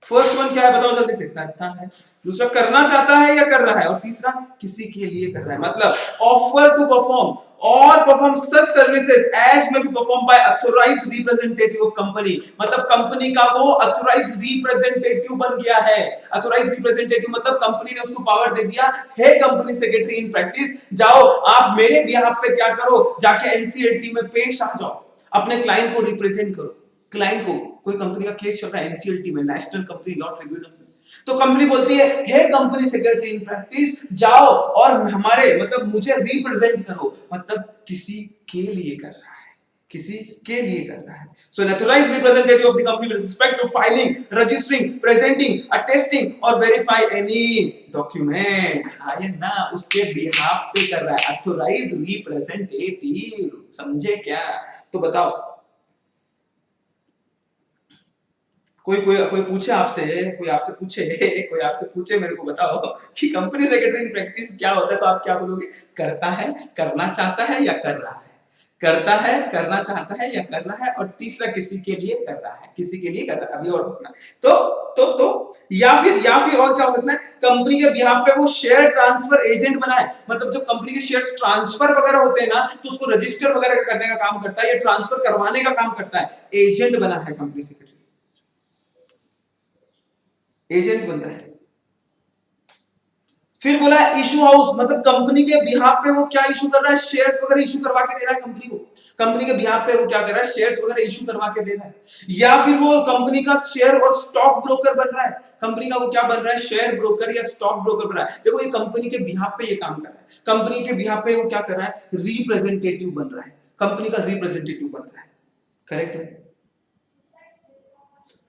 फर्स्ट वन क्या है बताओ जल्दी से? करता है। दूसरा करना चाहता है या कर रहा है, और तीसरा किसी के लिए कर रहा है। मतलब ऑफर टू परफॉर्म और परफॉर्म सच सर्विसेज एज में be perform by authorised representative of company. मतलब कंपनी का वो ऑथराइज्ड रिप्रेजेंटेटिव बन गया है। ऑथराइज्ड रिप्रेजेंटेटिव मतलब कंपनी ने उसको पावर दे दिया, हे कंपनी सेक्रेटरी इन प्रैक्टिस, जाओ आप मेरे बिहाफ पे क्या करो, जाके एनसीएलटी में पेश आ जाओ, अपने क्लाइंट को रिप्रेजेंट करो। क्लाइंट को, कोई कंपनी का केस चल रहा है एनसीएलटी में, नेशनल कंपनी लॉ ट्रिब्यूनल में, तो कंपनी बोलती है हे कंपनी सेक्रेटरी इन प्रैक्टिस, जाओ और हमारे मतलब मुझे रिप्रेजेंट करो। मतलब किसी के लिए कर रहा है, किसी के लिए कर रहा है। So an authorised representative of the company with respect to filing, registering, presenting, attesting और वेरीफाई एनी डॉक्यूमेंट, आए ना, उसके बिहाफ पे कर रहा है। ऑथराइज्ड रिप्रेजेंटेटिव, समझे क्या? तो बताओ, कोई पूछे आपसे, कोई आपसे पूछे मेरे को बताओ कि कंपनी सेक्रेटरी इन प्रैक्टिस क्या होता है, तो आप क्या बोलोगे? करता है, करना चाहता है या कर रहा है। करता है, करना चाहता है या कर रहा है, और तीसरा किसी के लिए कर रहा है। किसी के लिए कर रहा है। अभी और देखना। तो या फिर और क्या हो सकता है? कंपनी के बिहाफ पे वो शेयर ट्रांसफर एजेंट बना है। मतलब जो कंपनी के शेयर्स ट्रांसफर वगैरह होते हैं ना, तो उसको रजिस्टर वगैरह करने का काम करता है, या ट्रांसफर करवाने का काम करता है। एजेंट बना है कंपनी सेक्रेटरी, एजेंट बनता है। फिर बोला इशू हाउस, मतलब कंपनी के बिहाफ पे वो क्या इशू कर रहा है? शेयर्स वगैरह इशू करवा के दे रहा है कंपनी को। कंपनी के बिहाफ पे वो क्या कर रहा है? शेयर्स वगैरह इशू करवा के दे रहा है। या फिर वो कंपनी का शेयर और स्टॉक ब्रोकर बन रहा है। कंपनी का वो क्या बन रहा है? शेयर ब्रोकर या स्टॉक ब्रोकर बन रहा है। देखो ये कंपनी के बिहाफ पे ये काम कर रहा है। कंपनी के बिहाफ पे वो क्या कर रहा है? रिप्रेजेंटेटिव बन रहा है, कंपनी का रिप्रेजेंटेटिव बन रहा है। करेक्ट है?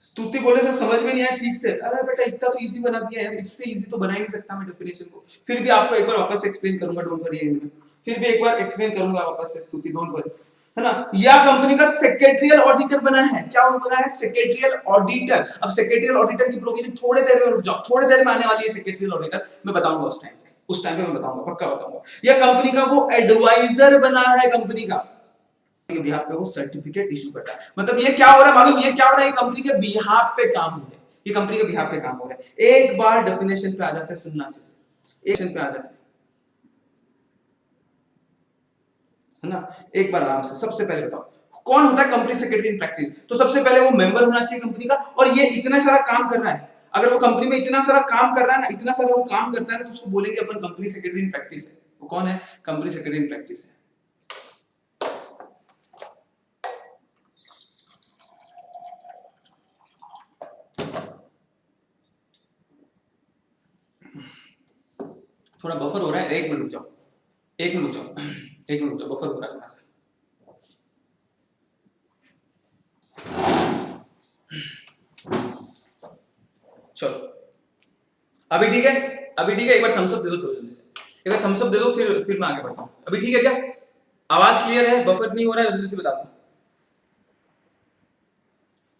स्तुति बोले से समझ में नहीं आया ठीक से, अरे बेटा इतना तो इजी बना दिया यार, इससे इजी तो बना ही नहीं सकता मैं डेफिनेशन को। फिर भी आपको एक बार वापस एक्सप्लेन करूंगा, डोंट वरी, एंड में फिर भी एक बार एक्सप्लेन करूंगा वापस से स्तुति, डोंट वरी, है ना। या कंपनी का सेक्रेटरियल ऑडिटर बना है। क्या बना है? Secretarial auditor. अब सेक्रेटरियल ऑडिटर की प्रोविजन थोड़ी देर में, रुक जाओ, थोड़ी देर में आने वाली है सेक्रेटरियल ऑडिटर, मैं बताऊंगा उस टाइम पे। उस टाइम पे मैं बताऊंगा, पक्का बताऊंगा। या कंपनी का वो एडवाइजर बना है, कंपनी का के बिहाफ पे वो सर्टिफिकेट इशू करता है। मतलब ये क्या हो रहा है मालूम, ये क्या हो रहा है, कंपनी के बिहाफ पे काम हो रहा है, ये कंपनी के बिहाफ पे काम हो रहा है। एक बार डेफिनेशन पे आ जाता है, सुनना अच्छे से, एक पे आ जाता है ना, एक बार आराम से। सबसे पहले बताओ कौन होता है कंपनी सेक्रेटरी इन प्रैक्टिस? तो सबसे पहले वो मेंबर होना चाहिए कंपनी का, और ये इतना सारा काम कर रहा है। अगर वो कंपनी में इतना सारा काम कर रहा है ना, इतना सारा वो काम करता है ना, तो उसको बोलेंगे अपन कंपनी सेक्रेटरी इन प्रैक्टिस है। वो कौन है? कंपनी सेक्रेटरी इन प्रैक्टिस है। थोड़ा बफर हो रहा है, एक मिनट रुक जाओ, एक मिनट रुक जाओ, एक मिनट रुक जाओ, बफर हो रहा है थोड़ा सा। चलो अभी ठीक है, अभी ठीक है। एक बार थम्स अप दे दो, चलो जल्दी से एक बार थम्स अप दे दो, फिर मैं आगे बढ़ता हूं। अभी ठीक है क्या? आवाज क्लियर है? बफर नहीं हो रहा है? जल्दी से बता दो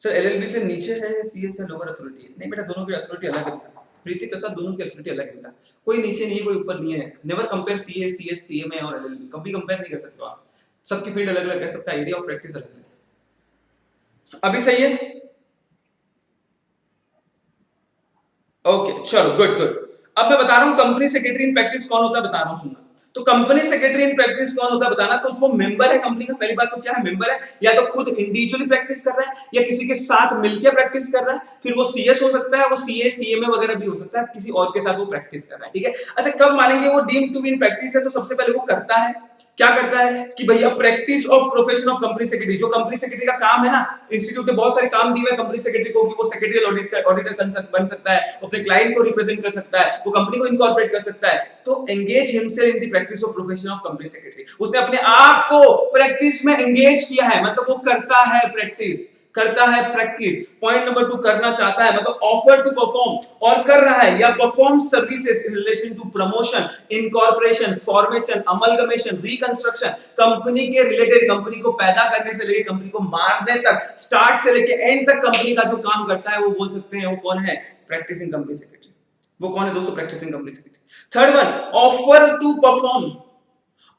सर। एलएलबी से नीचे है या सीएस है लोअर अथॉरिटी? नहीं बेटा, दोनों की अथॉरिटी अलग है। प्रीति के साथ दोनों की अथॉरिटी अलग है, कोई नीचे नहीं है, कोई ऊपर नहीं है। Never compare CA, CS, CMA और एलएलबी, कभी कंपेयर नहीं कर सकते आप। सबकी फील्ड अलग अलग है, सबका एरिया ऑफ प्रैक्टिस अलग है। अभी सही है? ओके चलो, गुड गुड। अब मैं बता रहा हूं कंपनी सेक्रेटरी इन प्रैक्टिस कौन होता है, बता रहा हूं, सुनना। तो कंपनी सेक्रेटरी इन प्रैक्टिस कौन होता है बताना। तो वो मेंबर है कंपनी का, पहली बात तो क्या है, मेंबर है। या तो खुद इंडिविजुअली प्रैक्टिस कर रहा है, या किसी के साथ मिलकर प्रैक्टिस कर रहा है। फिर वो सीएस हो सकता है, वो सीए, सीएमए वगैरह भी हो सकता है, किसी और के साथ वो प्रैक्टिस कर रहा है, ठीक है। अच्छा, कब मानेंगे वो deemed to be in practice है? तो सबसे पहले वो करता है, क्या करता है कि भैया practice of profession of company secretary. जो कंपनी सेक्रेटरी का काम है ना, इंस्टीट्यूट में बहुत सारे काम दिए हुए कंपनी सेक्रेटरी को, कि वो सेक्रेटरियल ऑडिटर बन सकता है, वो अपने क्लाइंट को रिप्रेजेंट कर सकता है, वो कंपनी को इनकॉर्पोरेट कर सकता है। तो engage himself in the practice of profession of company secretary. उसने अपने आप को प्रैक्टिस में एंगेज किया है, मतलब वो करता है प्रैक्टिस, करता है प्रैक्टिस। पॉइंट नंबर 2, करना चाहता है, मतलब ऑफर टू परफॉर्म, और कर रहा है, या perform services in relation to promotion, incorporation, formation, amalgamation, reconstruction, company के रिलेटेड, कंपनी को पैदा करने से लेकर कंपनी को मारने तक, स्टार्ट से लेकर एंड तक कंपनी का जो काम करता है, वो बोल सकते हैं वो कौन है? Practising company secretary. वो कौन है दोस्तों? Practising company secretary. Third one, offer to perform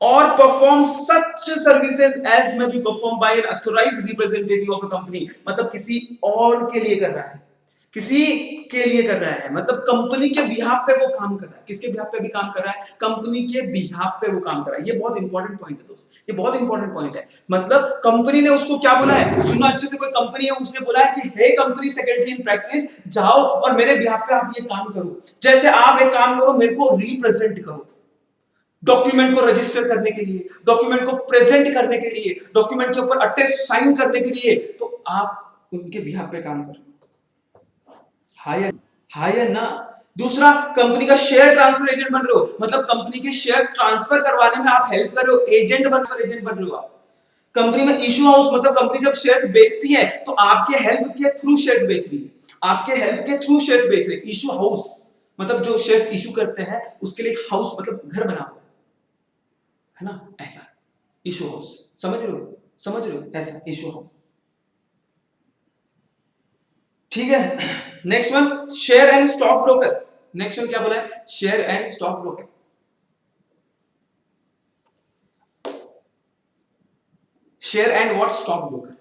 or perform such services as may be performed by an authorized representative of a company। मतलब किसी और के लिए कर रहा है, किसी के लिए कर रहा है, मतलब कंपनी के बिहाफ पे वो काम कर रहा है। किसके बिहाफ पे भी काम कर रहा है? कंपनी के बिहाफ पे वो काम कर रहा है। ये बहुत इंपॉर्टेंट पॉइंट है दोस्त, ये बहुत इंपॉर्टेंट पॉइंट है। मतलब कंपनी ने उसको क्या बोला है, सुनना अच्छे से। कोई कंपनी है, उसने बोला है कि हे कंपनी सेक्रेटरी इन प्रैक्टिस, जाओ और मेरे बिहाफ पे आप ये काम करो। जैसे आप एक काम करो, मेरे को रिप्रेजेंट करो, डॉक्यूमेंट को रजिस्टर करने के लिए, डॉक्यूमेंट को प्रेजेंट करने के लिए, डॉक्यूमेंट के ऊपर अटेस्ट साइन करने के लिए, तो आप उनके बिहाफ पे काम करो। हायर ना। दूसरा, कंपनी का शेयर ट्रांसफर एजेंट बन रहे हो, मतलब कंपनी के शेयर्स ट्रांसफर करवाने में आप हेल्प कर रहे हो, एजेंट बन रहे हो आप। कंपनी में इशू हाउस, मतलब कंपनी जब शेयर्स बेचती है तो आपके हेल्प के थ्रू शेयर्स बेच रही है, आपके हेल्प के थ्रू शेयर्स बेच रही है। इशू हाउस मतलब जो शेयर्स इशू करते हैं उसके लिए एक हाउस, मतलब घर बना हुआ है ना, ऐसा इशू हाउस। समझ रहे हो? समझ रहे हो? ऐसा इशू हाउस, ठीक है। Next one, share and stock broker. Next one क्या बोला है? Share and stock broker. Share and what? Stock broker.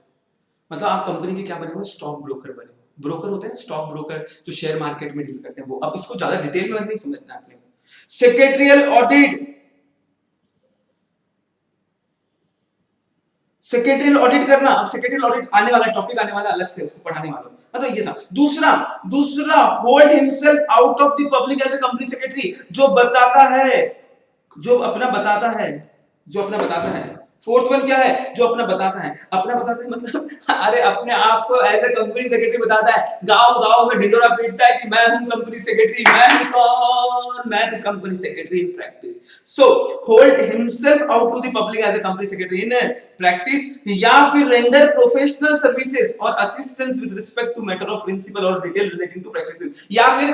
मतलब आप कंपनी के क्या बने हो? स्टॉक ब्रोकर बने हो। ब्रोकर होते हैं ना स्टॉक ब्रोकर, जो शेयर मार्केट में डील करते हैं वो। अब इसको ज्यादा डिटेल में नहीं समझना आपने। सेक्रेटरियल ऑडिट, सेक्रेटरियल ऑडिट करना। अब सेक्रेटरियल ऑडिट आने वाला टॉपिक, आने वाला अलग से, उसको पढ़ाने वाला हूं। मतलब ये सब। दूसरा hold himself out of the public as a company secretary, जो बताता है, जो अपना बताता है, जो अपना बताता है। फोर्थ वन क्या है? जो अपना बताता है। अपना बताता है मतलब अरे अपने आप को एज ए कंपनी सेक्रेटरी बताता है, गांव में ढिंडोरा पीटता है कि मैं हूं कंपनी सेक्रेटरी। मैं हूं कौन? मैं हूं company secretary in practice. So hold himself out to the public as a company secretary in practice, या फिर रेंडर प्रोफेशनल सर्विसेज और assistance with respect to matter of principle और डिटेल रिलेटिंग टू प्रैक्टिस। या फिर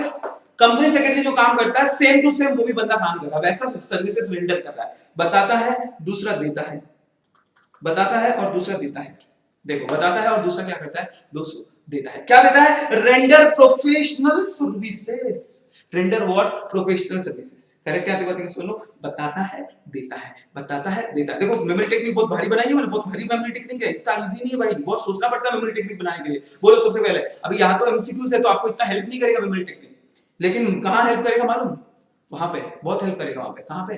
company secretary जो काम करता है सेम टू सेम वो भी बंदा काम कर रहा है, वैसा सर्विसेज रेंडर कर रहा है। बताता है, दूसरा देता है। बताता है और दूसरा देता है। देखो, बताता है और दूसरा क्या करता है? दूसरा देता है। क्या देता है? Render professional services. Render what? Professional services. Correct है? बात सुन लो, बताता है देता है, बताता है देता है। देखो मेमोरी टेक्निक बहुत भारी बनाई है मैंने, बहुत भारी मेमोरी टेक्निक है, इतना इजी नहीं है भाई, बहुत सोचना पड़ता है मेमोरी टेक्निक बनाने के लिए। बोलो सबसे पहले, अभी यहाँ तो एमसीक्यूज है तो आपको इतना हेल्प नहीं करेगा मेमोरी टेक्निक, लेकिन कहाँ हेल्प करेगा मालूम? वहां पे बहुत हेल्प करेगा। वहां पे कहाँ पे?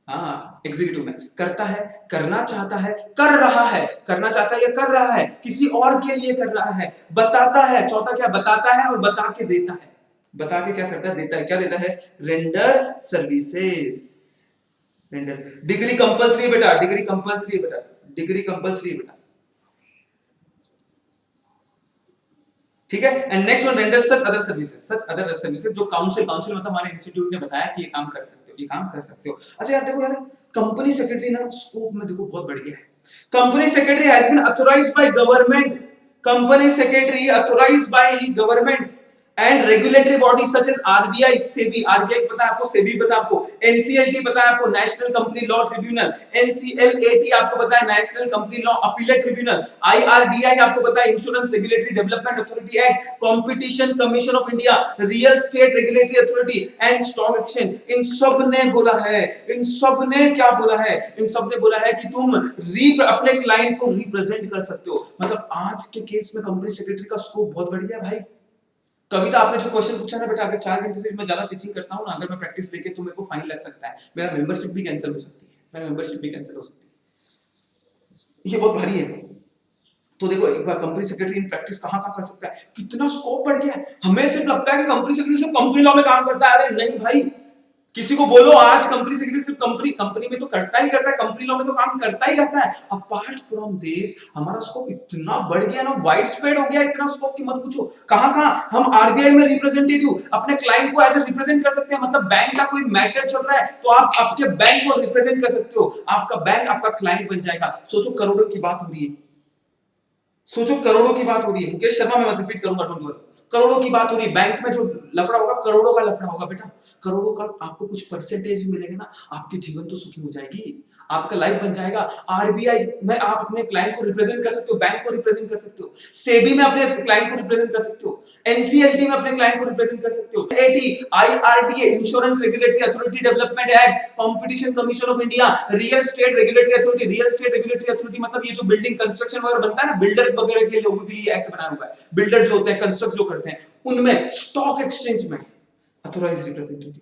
हाँ, एग्जीक्यूटिव में। करता है, करना चाहता है, कर रहा है, करना चाहता है या कर रहा है, किसी और के लिए कर रहा है। बताता है, चौथा क्या? बताता है और बता के देता है। बता के क्या करता है? देता है। क्या देता है? Render services. Render. Degree compulsory बेटा, डिग्री कंपलसरी बेटा, डिग्री कंपलसरी बेटा, ठीक है। And next one, render such other services. Such other services जो काउंसिल मतलब हमारे इंस्टीट्यूट ने बताया कि ये काम कर सकते हो, ये काम कर सकते हो। अच्छा यार देखो यार, कंपनी सेक्रेटरी ना स्कोप में देखो बहुत बढ़ गया है। Company secretary has been authorised by government. Company secretary authorised by government and regulatory body such as RBI, SEBI. RBI पता है आपको, सेबी पता है आपको, एनसीएलटी पता है आपको, national company law tribunal, NCLAT आपको पता है, national company law appellate tribunal, IRDI आपको पता है, insurance regulatory development authority act, competition commission of India, real state regulatory authority and stock exchange. इन सब ने बोला है, इन सब ने क्या बोला है? इन सब ने बोला है कि तुम अपने क्लाइंट को रिप्रेजेंट कर सकते हो। मतलब आज के केस में कंपनी सेक्रेटरी का स्कोप बहुत बढ़ गया भाई। कविता आपने जो क्वेश्चन पूछा ना बेटा, अगर 4 घंटे से मैं ज्यादा टीचिंग करता हूं ना, अगर मैं प्रैक्टिस लेके, तो मेरे को फाइन लग सकता है, मेरा मेंबरशिप भी कैंसिल हो सकती है, मेरा मेंबरशिप भी कैंसिल हो सकती है। ये बहुत भारी है। तो देखो एक बार कंपनी सेक्रेटरी इन प्रैक्टिस कहां कर सकता है, कितना स्कोप बढ़ गया है। हमें सिर्फ लगता है कि कंपनी सेक्रेटरी सिर्फ कंपनी लॉ में काम करता है। अरे नहीं भाई, किसी को बोलो आज कंपनी सेक्रेटरी सिर्फ कंपनी में तो करता ही करता है, कंपनी लॉ में तो काम करता ही करता है। अपार्ट फ्रॉम दिस हमारा स्कोप इतना बढ़ गया ना, वाइड स्प्रेड हो गया, इतना स्कोप की मत पूछो। कहां हम आरबीआई में रिप्रेजेंटेटिव अपने क्लाइंट को ऐसे रिप्रेजेंट कर सकते हैं। मतलब बैंक का कोई मैटर चल रहा है तो आप आपके बैंक को रिप्रेजेंट कर सकते हो, आपका बैंक आपका क्लाइंट बन जाएगा। सोचो करोड़ों की बात हो रही है, सोचो करोड़ों की बात हो रही है। मुकेश शर्मा, मैं मत रिपीट करूंगा, डोंट वरी। करोड़ों की बात हो रही है, बैंक में जो लफड़ा होगा करोड़ों का लफड़ा होगा बेटा, करोड़ों का। आपको कुछ परसेंटेज भी मिलेगा ना, आपकी जीवन तो सुखी हो जाएगी, आपका लाइफ बन जाएगा। आरबीआई में आप अपने क्लाइंट को रिप्रेजेंट कर सकते हो, बैंक को रिप्रेजेंट कर सकते हो, सेबी में अपने क्लाइंट को रिप्रेजेंट कर सकते हो, एनसीएलटी में अपने क्लाइंट को रिप्रेजेंट कर सकते हो, eighty, IRDA, insurance regulatory authority development act, competition commission of India, real state regulatory authority. Real state regulatory authority मतलब ये जो बिल्डिंग कंस्ट्रक्शन वगैरह बनता है ना, बिल्डर वगैरह के लोगों के लिए एक्ट बना हुआ है। बिल्डर जो होते हैं, कंस्ट्रक्ट जो करते हैं, उनमें स्टॉक एक्सचेंज में अथॉराइज्ड रिप्रेजेंटेटिव,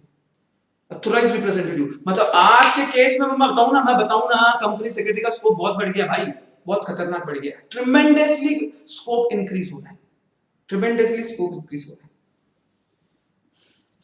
अथॉराइज्ड रिप्रेजेंटेटिव। मतलब आज के केस में मैं बताऊं ना, कंपनी सेक्रेटरी का स्कोप बहुत बढ़ गया भाई, बहुत खतरनाक बढ़ गया। ट्रिमेंडसली स्कोप इंक्रीज हो रहा है, ट्रिमेंडसली स्कोप इंक्रीज हो रहा है।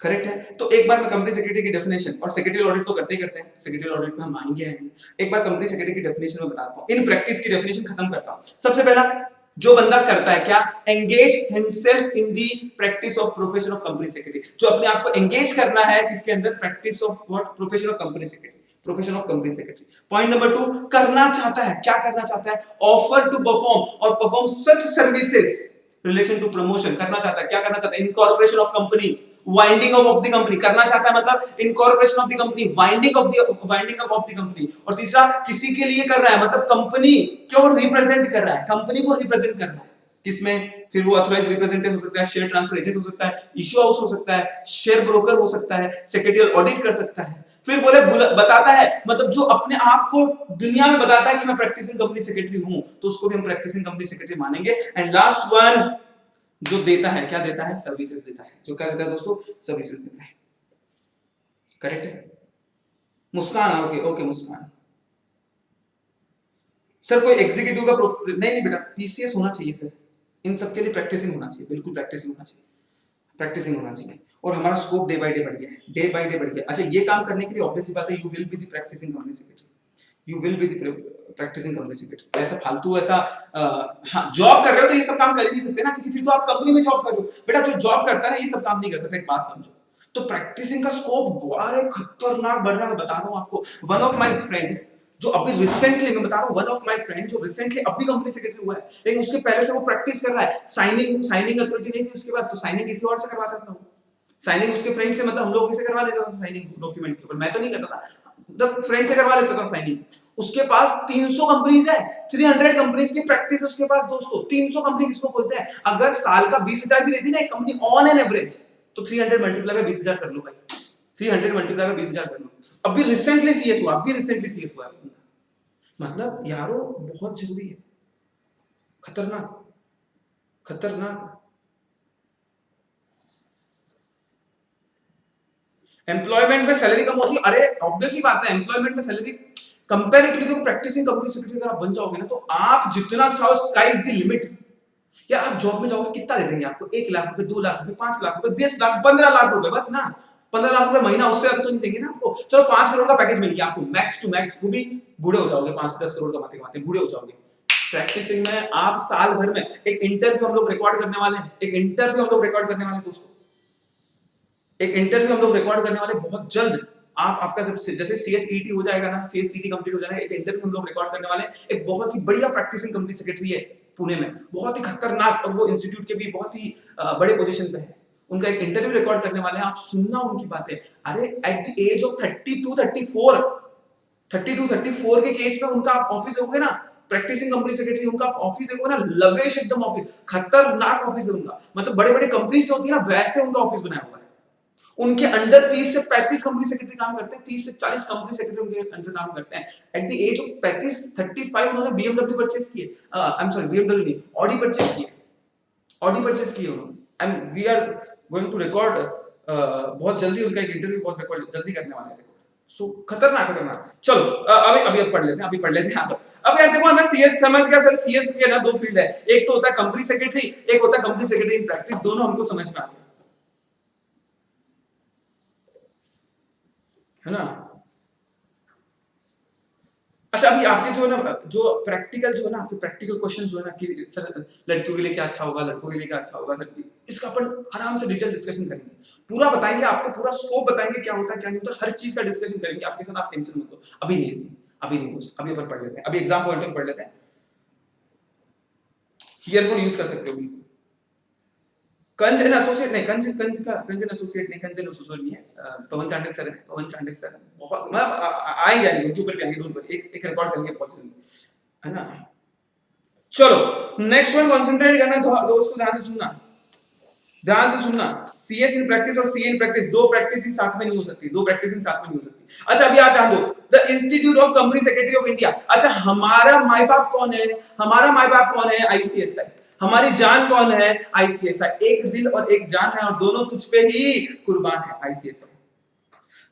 करेक्ट है? तो एक बार मैं कंपनी सेक्रेटरी की डेफिनेशन, और सेक्रेटरी ऑडिट तो करते ही करते हैं, सेक्रेटरी ऑडिट में हम आएंगे। एक बार कंपनी सेक्रेटरी की डेफिनेशन में बताता हूं, इन प्रैक्टिस की डेफिनेशन खत्म करता हूं। सबसे पहला जो बंदा करता है क्या, engage himself in the practice of profession of company secretary. जो अपने आप को एंगेज करना है किसके अंदर, practice of what, profession of company secretary, profession of company secretary. Point number 2, करना चाहता है, क्या करना चाहता है, ऑफर टू परफॉर्म और perform such services relation to promotion. करना चाहता है, क्या करना चाहता है, incorporation of company, winding up of the company. करना चाहता है मतलब incorporation of the company, winding up of the company. और तीसरा, किसी के लिए कर रहा है, मतलब कंपनी क्यों रिप्रेजेंट कर रहा है, कंपनी को रिप्रेजेंट कर रहा है किसमें, फिर वो ऑथराइज्ड रिप्रेजेंटेटिव हो सकता है, शेयर ट्रांसफर एजेंट हो सकता है, इश्यू हाउस हो सकता है, शेयर ब्रोकर हो सकता है, सेक्रेटरियल ऑडिट कर सकता है। फिर बोले बताता है, मतलब जो अपने आप को दुनिया में बताता है कि मैं प्रैक्टिसिंग कंपनी सेक्रेटरी हूं, तो उसको भी हम प्रैक्टिसिंग कंपनी सेक्रेटरी मानेंगे। एंड लास्ट वन, जो देता है, क्या देता है, सर्विसेज देता है। जो क्या देता है दोस्तों, सर्विसेज देता है। करेक्ट है? मुस्कान, ओके ओके मुस्कान सर, कोई एग्जीक्यूटिव का नहीं बेटा, पीसीएस होना चाहिए सर, इन सब के लिए प्रैक्टिसिंग होना चाहिए, बिल्कुल प्रैक्टिसिंग होना चाहिए, प्रैक्टिसिंग होना चाहिए। और हमारा स्कोप डे बाय डे बढ़ गया है, डे बाय डे बढ़ गया। अच्छा, ये काम करने के लिए ऑब्वियस सी बात है, you will be the practising company secretary, you will be the practising company secretary. ऐसा फालतू ऐसा हाँ, जॉब कर रहे हो तो ये सब काम कर ही नहीं सकते ना, क्योंकि फिर तो आप कंपनी में जॉब कर रहे हो। बेटा जो जॉब करता है ना, ये सब काम नहीं कर सकता, एक बात समझो। तो प्रैक्टिसिंग का स्कोप बड़ा खतरनाक बढ़ रहा है, मैं बता रहा हूं आपको। वन ऑफ माय फ्रेंड जो अभी रिसेंटली, मैं बता रहा हूं, वन ऑफ माय फ्रेंड जो रिसेंटली अभी कंपनी सेक्रेटरी हुआ है, लेकिन उसके पहले से वो प्रैक्टिस कर रहा है। साइनिंग अथॉरिटी नहीं थी उसके पास, तो साइनिंग किसी और से करवाता था। साइनिंग उसके फ्रेंड से, मतलब हम लोग किसे करवा लेता था साइनिंग डॉक्यूमेंट के ऊपर, मैं तो नहीं करता था, मतलब फ्रेंड से करवा लेता था साइनिंग। उसके पास 300 कंपनीज है, 300 कंपनीज की प्रैक्टिस है उसके पास दोस्तों। 300 कंपनी किसको बोलते हैं? अगर साल का 20,000 भी रहती ना एक कंपनी ऑन एन एवरेज, तो 300 मल्टीप्लाई बाय 20,000 कर लो भाई, 300 मल्टीप्लाई बाय 20,000 कर लो। अभी रिसेंटली सीएस हुआ, अभी रिसेंटली सीएस हुआ है। मतलब यारो बहुत जरूरी है, खतरनाक खतरनाक। एम्प्लॉयमेंट में सैलरी कम होती है, अरे ऑब्वियस ही बात है, एम्प्लॉयमेंट में सैलरी कंपैरेटिवली देखो, प्रैक्टिसिंग कंपनी सेक्रेटरी अगर आप बन जाओगे ना तो आप जितना चाहो, स्काई इज द लिमिट। यार आप जॉब में जाओगे कितना दे देंगे आपको, 1 लाख रुपए, 2 लाख रुपए, 5 लाख रुपए, 10 लाख, 15 लाख रुपए बस ना, 15 लाख रुपए महीना, उससे ज्यादा तो नहीं देंगे ना आपको। चलो 5 करोड़ का पैकेज मिल गया आपको मैक्स टू मैक्स, वो भी बूढ़े हो जाओगे, 5-10 करोड़ कमाते कमाते बूढ़े हो जाओगे। प्रैक्टिसिंग में आप साल भर में एक इंटरव्यू हम लोग रिकॉर्ड करने वाले हैं, एक इंटरव्यू हम लोग रिकॉर्ड करने वाले हैं दोस्तों, एक इंटरव्यू हम लोग रिकॉर्ड करने वाले बहुत जल्द। आपका जैसे सीएसईटी हो जाएगा ना, सीएसईटी कंप्लीट हो जाएगा, एक इंटरव्यू हम लोग रिकॉर्ड करने वाले हैं, एक बहुत ही बढ़िया प्रैक्टिसिंग कंपनी सेक्रेटरी है पुणे में, बहुत ही खतरनाक, और वो इंस्टीट्यूट के भी बहुत ही बड़े पोजीशन पे है, उनका एक इंटरव्यू रिकॉर्ड करने वाले हैं, आप सुनना उनकी बातें। अरे एट द एज ऑफ 32-34 के केस में उनका आप ऑफिस देखोगे ना, प्रैक्टिसिंग कंपनी सेक्रेटरी, उनका ऑफिस देखोगे ना, लवेश एकदम ऑफिस, खतरनाक ऑफिस है उनका, मतलब बड़े बड़े कंपनी से होती है ना वैसे उनका ऑफिस बनाया हुआ है। उनके अंडर 30 से 35 कंपनी सेक्रेटरी काम करते हैं, 30 से 40 कंपनी सेक्रेटरी उनके अंडर काम करते हैं। एट द एज ऑफ 35 उन्होंने BMW परचेज किए, आई एम सॉरी BMW नहीं, ऑडी परचेज किए, ऑडी परचेज किए उन्होंने। And we are going to record बहुत जल्दी उनका एक इंटरव्यू बहुत रिकॉर्ड जल्दी करने वाले हैं। सो खतरनाक खतरनाक। चलो अभी अब पढ़ लेते हैं, अभी पढ़ लेते हैं। अब यार देखो, हमें सीएस समझ गया सर, सीएस के ना 2 फील्ड है, एक तो होता है कंपनी सेक्रेटरी, एक होता है कंपनी सेक्रेटरी इन प्रैक्टिस, दोनों हमको समझ में आ गया है ना। अच्छा अभी आपके जो है ना, जो प्रैक्टिकल जो है ना, आपके प्रैक्टिकल क्वेश्चन जो है ना कि सर लड़कियों के लिए क्या अच्छा होगा, लड़कों के लिए क्या अच्छा होगा सर, इसका अपन आराम से डिटेल डिस्कशन करेंगे, पूरा बताएंगे आपको, पूरा स्कोप बताएंगे क्या होता है क्या नहीं होता, हर चीज का डिस्कशन करेंगे आपके साथ, आप टेंशन मत लो। अभी नहीं दोस्त, अभी अपन पढ़ लेते हैं, अभी एग्जाम पॉइंट ऑफ पढ़ लेते हैं। ईयरफोन यूज कर सकते हो बिल्कुल। कंज एंड एसोसिएट नहीं, कंज एंड एसोसिएट नहीं, कंज एंड एसोसिएट नहीं है, पवन चांडक सर है, पवन चांडक सर बहुत, मतलब आएंगे यूट्यूब पर भी आएंगे, डोंट वरी, एक रिकॉर्ड करेंगे बहुत जल्दी, है ना। चलो नेक्स्ट वन कंसंट्रेट करना दोस्तों, ध्यान से सुनना, सीएस इन प्रैक्टिस और सीए इन प्रैक्टिस, दो प्रैक्टिसिंग साथ में नहीं हो सकती, दो प्रैक्टिसिंग साथ में नहीं हो सकती। अच्छा अभी आप ध्यान दो, the institute of company secretary of India. अच्छा हमारा माई बाप कौन है, हमारा माई बाप कौन है, आईसीएसआई। हमारी जान कौन है, आईसीएसआई। एक दिल और एक जान है और दोनों तुझ पे ही कुर्बान है, आईसीएसआई।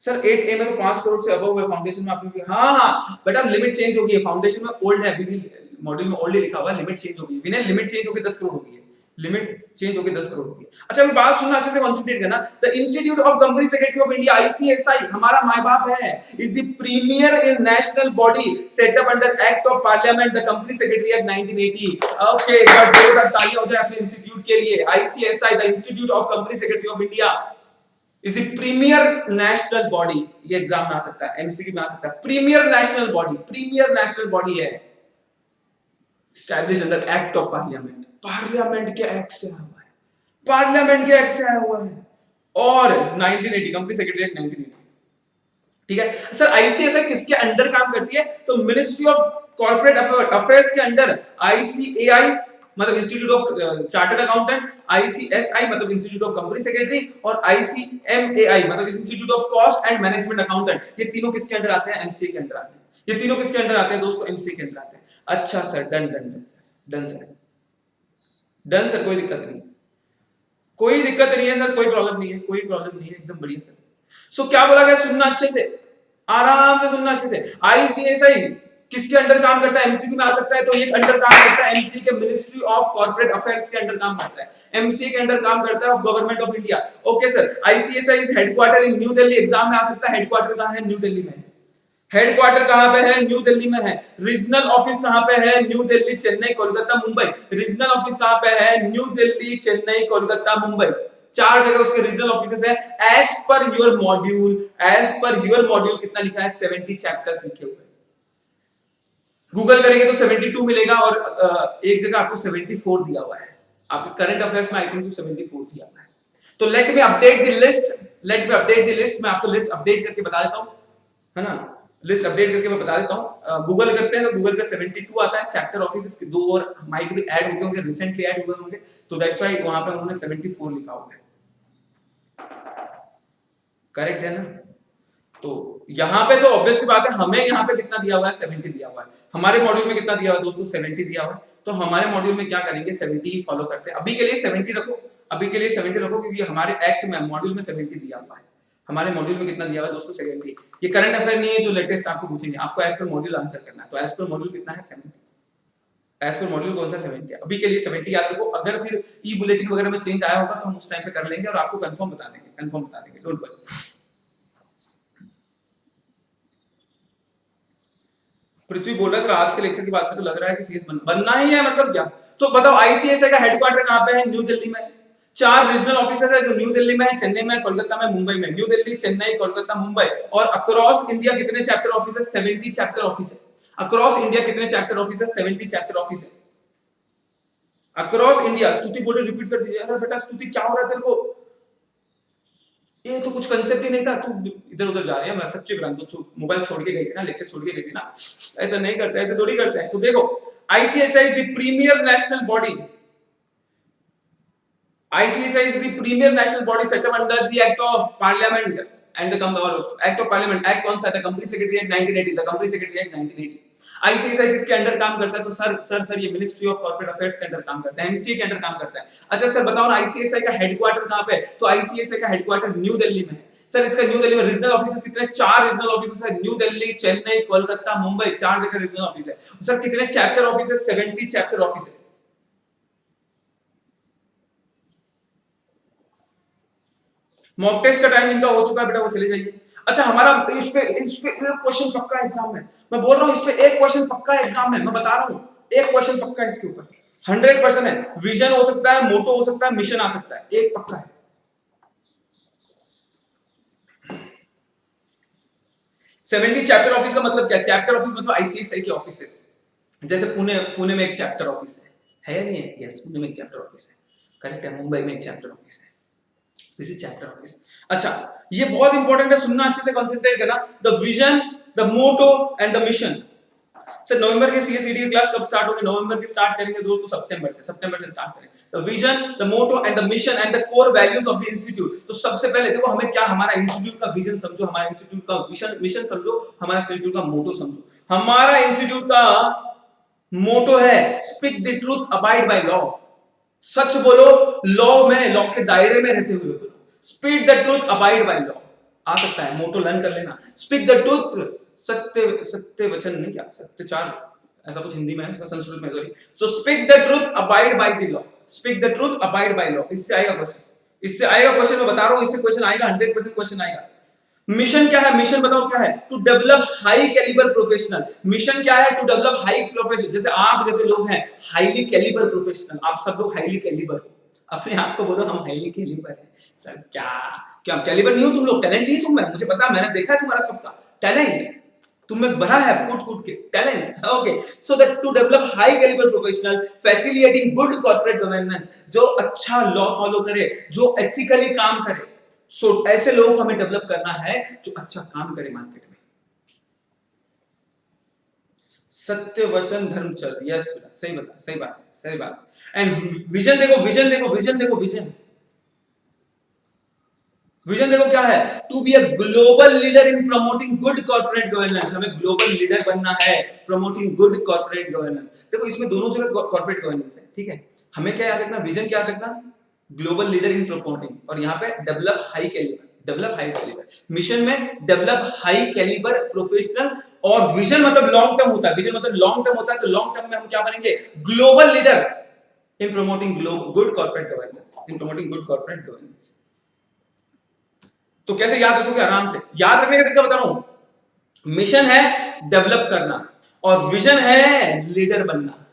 सर 8A में तो 5 करोड़ से अबव है, फाउंडेशन में आपने, हाँ बेटा लिमिट चेंज होगी, फाउंडेशन में ओल्ड है, अभी भी मॉड्यूल में ओल्ड लिखा हुआ है, लिमिट चेंज होगी, विनय लिमिट चेंज होकर 10 करोड़ होगी, लिमिट चेंज होकर 10 करोड़ होगी। अच्छा अभी बात सुनना, अच्छे से कंसंट्रेट करना। The institute of company secretary of India, ICSI, हमारा माय बाप है, is the premier in national body set up under act of parliament, the company secretary act 1980। Okay God, जोरदार तालियां हो जाए अपने इंस्टीट्यूट के लिए। ICSI, the institute of company secretary of India, is the premier national body. ये exam में आ सकता है, एमसीक्यू में आ सकता है, premier national body, premiere national body है, established under act of parliament, parliament के एक्ट से आया हुआ है, पार्लियामेंट के एक्ट से आया हुआ है, और 1980 कंपनी सेक्रेटरी एक्ट 1980। ठीक है सर, आईसीएसआई किसके अंडर काम करती है, तो मिनिस्ट्री ऑफ कॉर्पोरेट अफेयर्स के अंडर आईसीएआई मतलब institute of chartered accountant, ICSI मतलब इंस्टीट्यूट ऑफ कंपनी सेक्रेटरी, और आईसीएमएआई मतलब institute of cost and management accountant. ये तीनों किसके अंडर आते हैं, एमसीए के अंडर आते हैं। ये तीनों किसके अंदर आते हैं दोस्तों, एमसीए के अंदर आते हैं। अच्छा sir, done done done sir, done sir, done sir, कोई दिक्कत नहीं, कोई दिक्कत नहीं है सर, कोई प्रॉब्लम नहीं है, कोई प्रॉब्लम नहीं है, एकदम बढ़िया सर। सो क्या बोला गया, सुनना अच्छे से, आराम से सुनना अच्छे से। आईसीएसआई किसके अंडर काम करता है, एमसीक्यू में आ सकता है, तो ये अंडर काम करता है एमसीए के, मिनिस्ट्री ऑफ कॉर्पोरेट अफेयर्स के अंडर काम करता है, एमसीए के अंडर काम करता है government of India. Okay sir, ICSI is headquarter in new Delhi, exam में आ सकता है, हेडक्वार्टर कहां है, न्यू दिल्ली में है। हेडक्वार्टर कहां पे है, न्यू दिल्ली में है। रीजनल ऑफिस कहां पे है, New Delhi, Chennai, Kolkata, Mumbai. Regional office कहां पे है, न्यू दिल्ली, चेन्नई, कोलकाता, मुंबई, 4 जगह उसके रीजनल ऑफिसेस है। As per your module, as per your module कितना लिखा है, 70 चैप्टर्स लिखे हुए। गूगल करेंगे तो 72 मिलेगा, और एक जगह आपको 74 दिया हुआ है, आपके करंट अफेयर्स में आई थिंक 74 दिया हुआ है। तो let me update the list, let me update the list, मैं आपको लिस्ट अपडेट करके बता देता हूं, है ना, लिस्ट अपडेट करके मैं बता देता हूं। गूगल करते हैं तो गूगल पे 72 आता है चैप्टर ऑफिसेस के, 2 और माइट भी ऐड हो गए होंगे, रिसेंटली ऐड हुए होंगे, तो दैट्स व्हाई वहां पे उन्होंने 74 लिखा हुआ है। करेक्ट है ना? तो यहाँ पे तो ऑब्वियस सी बात है, हमें यहाँ पे कितना दिया हुआ है, 70 दिया हुआ है। हमारे मॉड्यूल में कितना दिया हुआ है दोस्तों, 70 दिया हुआ है। तो हमारे मॉड्यूल में क्या करेंगे, 70 ही फॉलो करते हैं। अभी के लिए 70 रखो, अभी के लिए 70 रखो, क्योंकि हमारे एक्ट में मॉड्यूल में 70 दिया हुआ है। हमारे मॉड्यूल में कितना दिया हुआ है दोस्तों, 70। ये करंट अफेयर नहीं है जो लेटेस्ट आपको पूछेंगे, आपको एज पर मॉड्यूल आंसर करना है। तो एज पर मॉड्यूल कितना है, 70। एज पर मॉड्यूल कौन सा, 70 है। अभी के लिए 70 याद रखो। अगर फिर ई बुलेटिन वगैरह में चेंज आया होगा तो हम उस टाइम पे कर लेंगे और आपको कंफर्म बता देंगे, कंफर्म बता देंगे, डोंट वरी। पृथ्वी बोल रहा है सर आज के लेक्चर की बात में तो लग रहा है कि सीएस बनना ही है, मतलब क्या? तो बताओ आईसीएसआई का हेडक्वार्टर कहां पे है, न्यू दिल्ली में। 4 रीजनल ऑफिसेज है जो न्यू दिल्ली में है, चेन्नई में, कोलकाता में, मुंबई में। न्यू दिल्ली, चेन्नई, कोलकाता, मुंबई। और अक्रॉस इंडिया कितने चैप्टर ऑफिस है, 70 चैप्टर ऑफिस है। अक्रॉस इंडिया कितने चैप्टर ऑफिस है, 70 चैप्टर ऑफिस है अक्रॉस इंडिया। स्तुति बोले रिपीट कर दीजिए। अरे बेटा स्तुति क्या हो रहा है तेरे को, ये तो कुछ कंसेप्ट ही नहीं था, तू इधर उधर जा रही है। मैं सच्ची बता दूं, मोबाइल छोड़ के गई थी ना, लेक्चर छोड़ के गई थी ना। ऐसा नहीं करते, ऐसे थोड़ी करते हैं। तो देखो ICSI is the premier national body, ICSI is the premier national body set up under the Act of Parliament and the Act of Parliament. Act कौन सा था, Company Secretary Act 1980, the Company Secretary Act 1980। ICSI किसके under काम करता है, तो sir ये ministry of corporate affairs के अंडर काम करता है, MCA के अंडर काम करता है। अच्छा सर बताओ ना ICSI का हेडक्वार्टर कहाँ पे है, तो ICSI का हेडक्वार्टर न्यू दिल्ली में है। सर इसका न्यू दिल्ली में रीजनल ऑफिसेस कितने, 4 रीजनल ऑफिसेस है, न्यू दिल्ली, चेन्नई, कोलकाता, मुंबई, 4 जगह रीजनल ऑफिस है। सर कितने चैप्टर ऑफिस है, 70 चैप्टर ऑफिस है। मॉक टेस्ट का टाइम इनका हो चुका है बेटा, वो चले जाइए। अच्छा हमारा इस पे एक क्वेश्चन पक्का एग्जाम में, मैं बोल रहा हूं इस पे एक क्वेश्चन पक्का एग्जाम में, मैं बता रहा हूं एक क्वेश्चन पक्का इसके ऊपर 100% है। विजन हो सकता है, मोटो हो सकता है, मिशन आ सकता है, एक पक्का है। 70 चैप्टर ऑफिस का मतलब क्या, चैप्टर ऑफिस मतलब आईसीएसआई के ऑफिसेस। जैसे पुणे में एक चैप्टर ऑफिस है या नहीं है, यस पुणे में एक चैप्टर ऑफिस है, करेक्ट है। मुंबई में एक चैप्टर ऑफिस है, दिस इज चैप्टर ऑफिस। अच्छा ये बहुत इंपॉर्टेंट है, सुनना अच्छे से, कंसंट्रेट करना। The vision, the motto and the mission. Sir November के सीएसईडी की क्लास कब स्टार्ट होगी, नवंबर के स्टार्ट करेंगे दोस्तों, सितंबर से स्टार्ट करेंगे। The vision, the motto and the mission and the core values of the institute. तो सबसे पहले देखो हमें क्या, हमारा इंस्टीट्यूट का विजन समझो, हमारा इंस्टीट्यूट का मिशन समझो, हमारा इंस्टीट्यूट का मोटो समझो। हमारा इंस्टीट्यूट का मोटो है speak the truth, abide by law. सच बोलो, लॉ में, लॉ के दायरे में रहते हुए बोलो। Speak the truth, abide by law आ सकता है, मोटो लर्न कर लेना। स्पीक द ट्रूथ, सत्य वचन नहीं, क्या सत्यचार, ऐसा कुछ हिंदी में है, संस्कृत में sorry. So speak the truth, abide by the law. Speak the truth, abide by law, इससे आएगा क्वेश्चन, इससे आएगा क्वेश्चन, मैं बता रहा हूं इससे क्वेश्चन आएगा, 100% क्वेश्चन आएगा। मिशन क्या है, मिशन बताओ क्या है, to develop high calibre professional. Mission क्या है, टू डेवलप हाई प्रोफेशनल। जैसे आप जैसे लोग हैं हाईली कैलिबर प्रोफेशनल, आप सब लोग हाईली कैलिबर हो, अपने आप को बोलो हम हाईली कैलिबर है। सर क्या क्या कैलिबर नहीं हो तुम लोग, टैलेंट नहीं तुम में, मुझे पता, मैंने देखा है तुम्हारा सबका टैलेंट, तुम में भरा है कूट कूट के talent. Okay so that to develop high calibre professional facilitating good corporate governance, जो अच्छा लॉ फॉलो करे, जो एथिकली काम करे। सो ऐसे लोगों को हमें डेवलप करना है जो अच्छा काम करे मार्केट में। सत्य वचन धर्म चल, यस सही बता, सही बात है, सही बात है। एंड विजन देखो, विजन देखो, विजन देखो, विजन विजन देखो क्या है, to be a global leader in promoting good corporate governance. हमें ग्लोबल लीडर बनना है, प्रमोटिंग गुड कॉर्पोरेट गवर्नेंस। देखो इसमें दोनों जगह कॉर्पोरेट गवर्नेंस है, ठीक है। हमें क्या याद रखना, विजन क्या याद रखना, ग्लोबल लीडर इन प्रमोटिंग, और यहाँ पे develop high calibre, develop high calibre. Mission में डेवलप हाई कैलिबर प्रोफेशनल, और विजन मतलब लॉन्ग टर्म होता है, विजन मतलब लॉन्ग टर्म होता है। तो लॉन्ग टर्म में हम क्या बनेंगे, global leader in promoting good corporate governance, in promoting good corporate governance. तो कैसे याद रखोगे, आराम से याद रखने का तरीका बता रहा हूं। मिशन है डेवलप करना और विजन है लीडर बनना।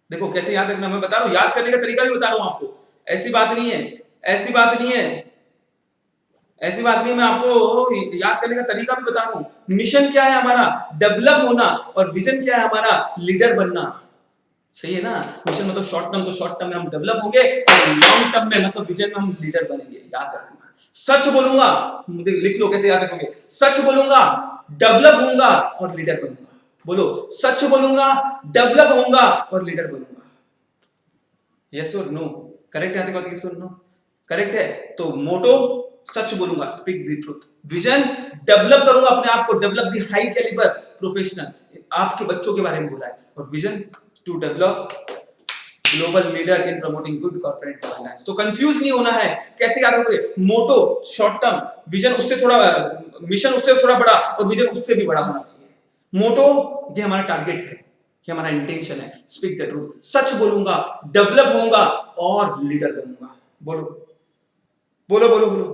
देखो कैसे याद रखना, मैं बता रहा हूं, याद करने का तरीका भी बता रहा हूं आपको। ऐसी बात नहीं है, ऐसी बात नहीं है, ऐसी बात नहीं, मैं आपको याद करने का तरीका भी बता रहा हूं। मिशन क्या है हमारा, डेवलप होना, और विजन क्या है हमारा, लीडर बनना। सही है ना। मिशन मतलब शॉर्ट टर्म, तो शॉर्ट टर्म में हम डेवलप होंगे, और लॉन्ग टर्म में मतलब विजन में हम लीडर बनेंगे। याद रखना, सच बोलूंगा, लिख लो कैसे याद रखोगे, सच बोलूंगा, डेवलप होऊंगा और लीडर बनूंगा। बोलो, सच बोलूंगा, डेवलप होऊंगा और लीडर बनूंगा। यस और नो, करेक्ट है, यस और नो, करेक्ट है। तो मोटो सच बोलूंगा, speak the truth. Vision develop करूंगा अपने आप को, develop the high calibre professional, आपके बच्चों के बारे में बोला है। और vision to develop global leader in promoting good corporate governance. तो कंफ्यूज नहीं होना है, कैसे याद रखोगे? मोटो शॉर्ट टर्म, विजन उससे थोड़ा, मिशन उससे थोड़ा बड़ा और विजन उससे भी बड़ा होना चाहिए। मोटो ये हमारा टारगेट है, ये हमारा इंटेंशन है। स्पीक द ट्रूथ, सच बोलूंगा, डेवलप होऊंगा और लीडर बनूंगा। बोलो बोलो बोलो बोलो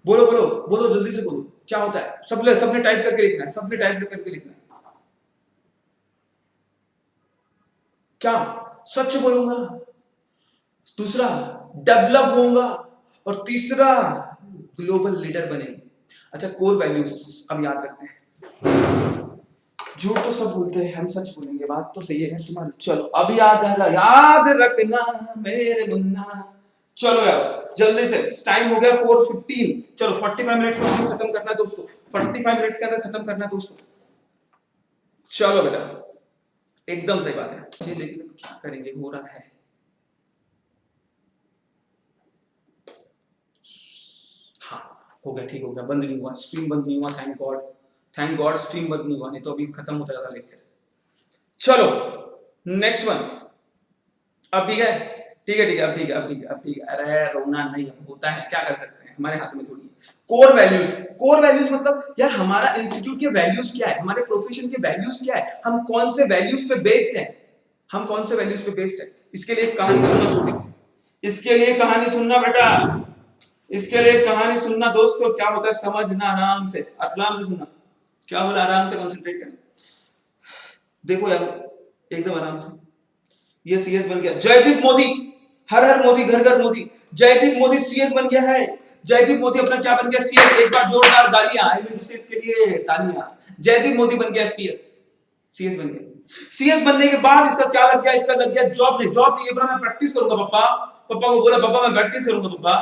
बोलो बोलो बोलो, जल्दी से बोलो, क्या होता है? सबने टाइप करके लिखना है, सबने टाइप करके लिखना है। क्या? सच बोलूंगा, दूसरा डेवलप होऊंगा और तीसरा ग्लोबल लीडर बनेंगे। अच्छा, कोर वैल्यूज अब याद रखते हैं। झूठ तो सब बोलते हैं, हम सच बोलेंगे, बात तो सही है तुम्हारी। चलो अब याद रखना मेरे मुन्ना। चलो यार जल्दी से, टाइम हो गया 4:15। चलो 45 मिनट में खत्म करना है दोस्तों, 45 मिनट्स के अंदर खत्म करना है दोस्तों। चलो बेटा, एकदम सही बात है। लेकिन क्या करेंगे, हो रहा है। हाँ हो गया, ठीक हो गया, बंद नहीं हुआ, स्ट्रीम बंद नहीं हुआ। Thank God, thank God stream बंद नहीं हुआ, नहीं तो अभी खत्म होता जाता लेक्चर। चलो नेक्स्ट वन। अब ठीक है, ठीक है ठीक है, अब ठीक है, अब ठीक है, अब ठीक है। अरे रोना नहीं, अब होता है, क्या कर सकते हैं, हमारे हाथ में थोड़ी है। कोर वैल्यूज, कोर वैल्यूज मतलब यार हमारा इंस्टीट्यूट के वैल्यूज क्या है, हमारे प्रोफेशन के वैल्यूज क्या है, हम कौन से वैल्यूज पे बेस्ड हैं, हम कौन से वैल्यूज पे बेस्ड है। इसके लिए एक कहानी सुनना छोटी सी, इसके लिए कहानी सुनना बेटा, इसके लिए कहानी सुनना दोस्तों। क्या होता है समझना, आराम से सुनना। क्या बोला, आराम से कंसंट्रेट करना। देखो यार एकदम आराम से। ये सीएस बन गया, जयदीप मोदी, हर हर मोदी, घर घर मोदी। जयदीप मोदी सीएस बन गया है। जयदीप मोदी अपना क्या बन गया, सीएस। एक बार जोरदार गालियां, आई मीन सीएस के लिए तालियां। जयदीप मोदी बन गया सीएस, सीएस बन गया। सीएस बनने के बाद इसका क्या लग गया, इसका लग गया जॉब नहीं, जॉब नहीं, मैं प्रैक्टिस करूंगा पापा। पापा को बोला, पापा मैं प्रैक्टिस करूंगा पापा।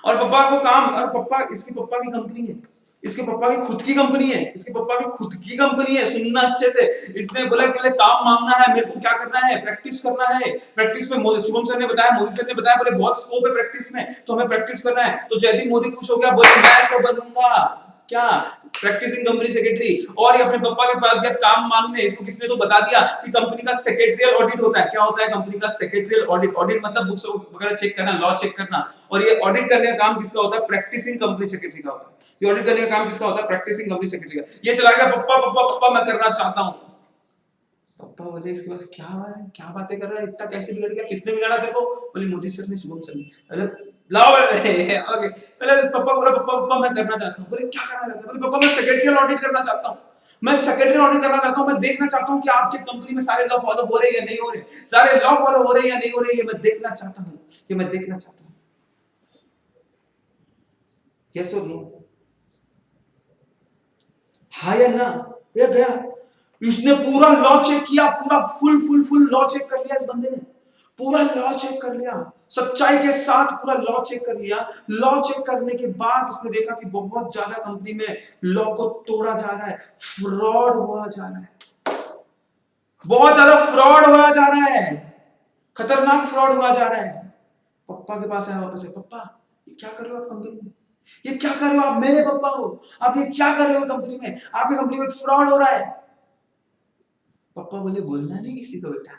और पापा को काम, और पापा, इसके पापा की कंपनी है, इसके पापा की खुद की कंपनी है, इसके पापा की खुद की कंपनी है। सुनना अच्छे से, इसने बोला कि काम मांगना है मेरे को, क्या करना है, प्रैक्टिस करना है। प्रैक्टिस में शुभम सर ने बताया, मोदी सर ने बताया, बोले बहुत स्कोप है प्रैक्टिस में, तो हमें प्रैक्टिस करना है। तो जयदीप मोदी खुश हो गया, बोले मैं तो बनूंगा क्या, प्रैक्टिसिंग कंपनी सेक्रेटरी। और ये अपने पापा के पास गया काम मांगने। इसको किसने तो बता दिया कि कंपनी का सेक्रेटरियल ऑडिट होता है। क्या होता है कंपनी का सेक्रेटरियल ऑडिट? ऑडिट मतलब बुक्स वगैरह चेक करना, लॉ चेक करना। और ये ऑडिट करने का काम किसका होता है? प्रैक्टिसिंग कंपनी सेक्रेटरी का होता है। ये ऑडिट करने का काम किसका होता है? प्रैक्टिसिंग कंपनी सेक्रेटरी का। ये चला गया, पप्पा पप्पा पप्पा मैं करना चाहता हूं। पापा बोले इसके बाद क्या है, क्या बातें कर रहा है, इतना कैसे बिगड़ गया, किसने बिगाड़ा तेरे को? बोले मोदी सर ने, शुभम सर ने। अरे लाओ ओके, पहले पापा बोला, पापा पापा मैं करना चाहता हूं। बोले क्या करना चाहता है? बोले पापा मैं सेक्रेटरियल ऑडिट करना चाहता हूं, मैं सेक्रेटरियल ऑडिट करना चाहता हूं। मैं देखना चाहता हूं कि आपके कंपनी में सारे लॉ फॉलो हो रहे हैं या नहीं हो रहे, सारे लॉ फॉलो हो रहे हैं या नहीं हो रहे, ये मैं देखना चाहता हूं, ये मैं देखना चाहता हूं। यस और नो, हाँ या ना? ये गया, इसने पूरा लॉ चेक किया, पूरा फुल लॉ चेक कर लिया। इस बंदे ने पूरा लॉ चेक कर लिया, सच्चाई के साथ पूरा लॉ चेक कर लिया। लॉ चेक करने के बाद इसने देखा कि बहुत ज्यादा कंपनी में लॉ को तोड़ा जा रहा है, फ्रॉड हुआ जा रहा है, बहुत ज्यादा फ्रॉड हुआ जा रहा है, खतरनाक फ्रॉड हुआ जा रहा है। पापा के पास आया वापस से, पापा ये क्या कर रहे हो आप कंपनी में, ये क्या कर रहे हो आप, मेरे पापा हो आप, ये क्या कर रहे हो कंपनी में, आपकी कंपनी में फ्रॉड हो रहा है। पापा बोले बोलना नहीं किसी को बेटा,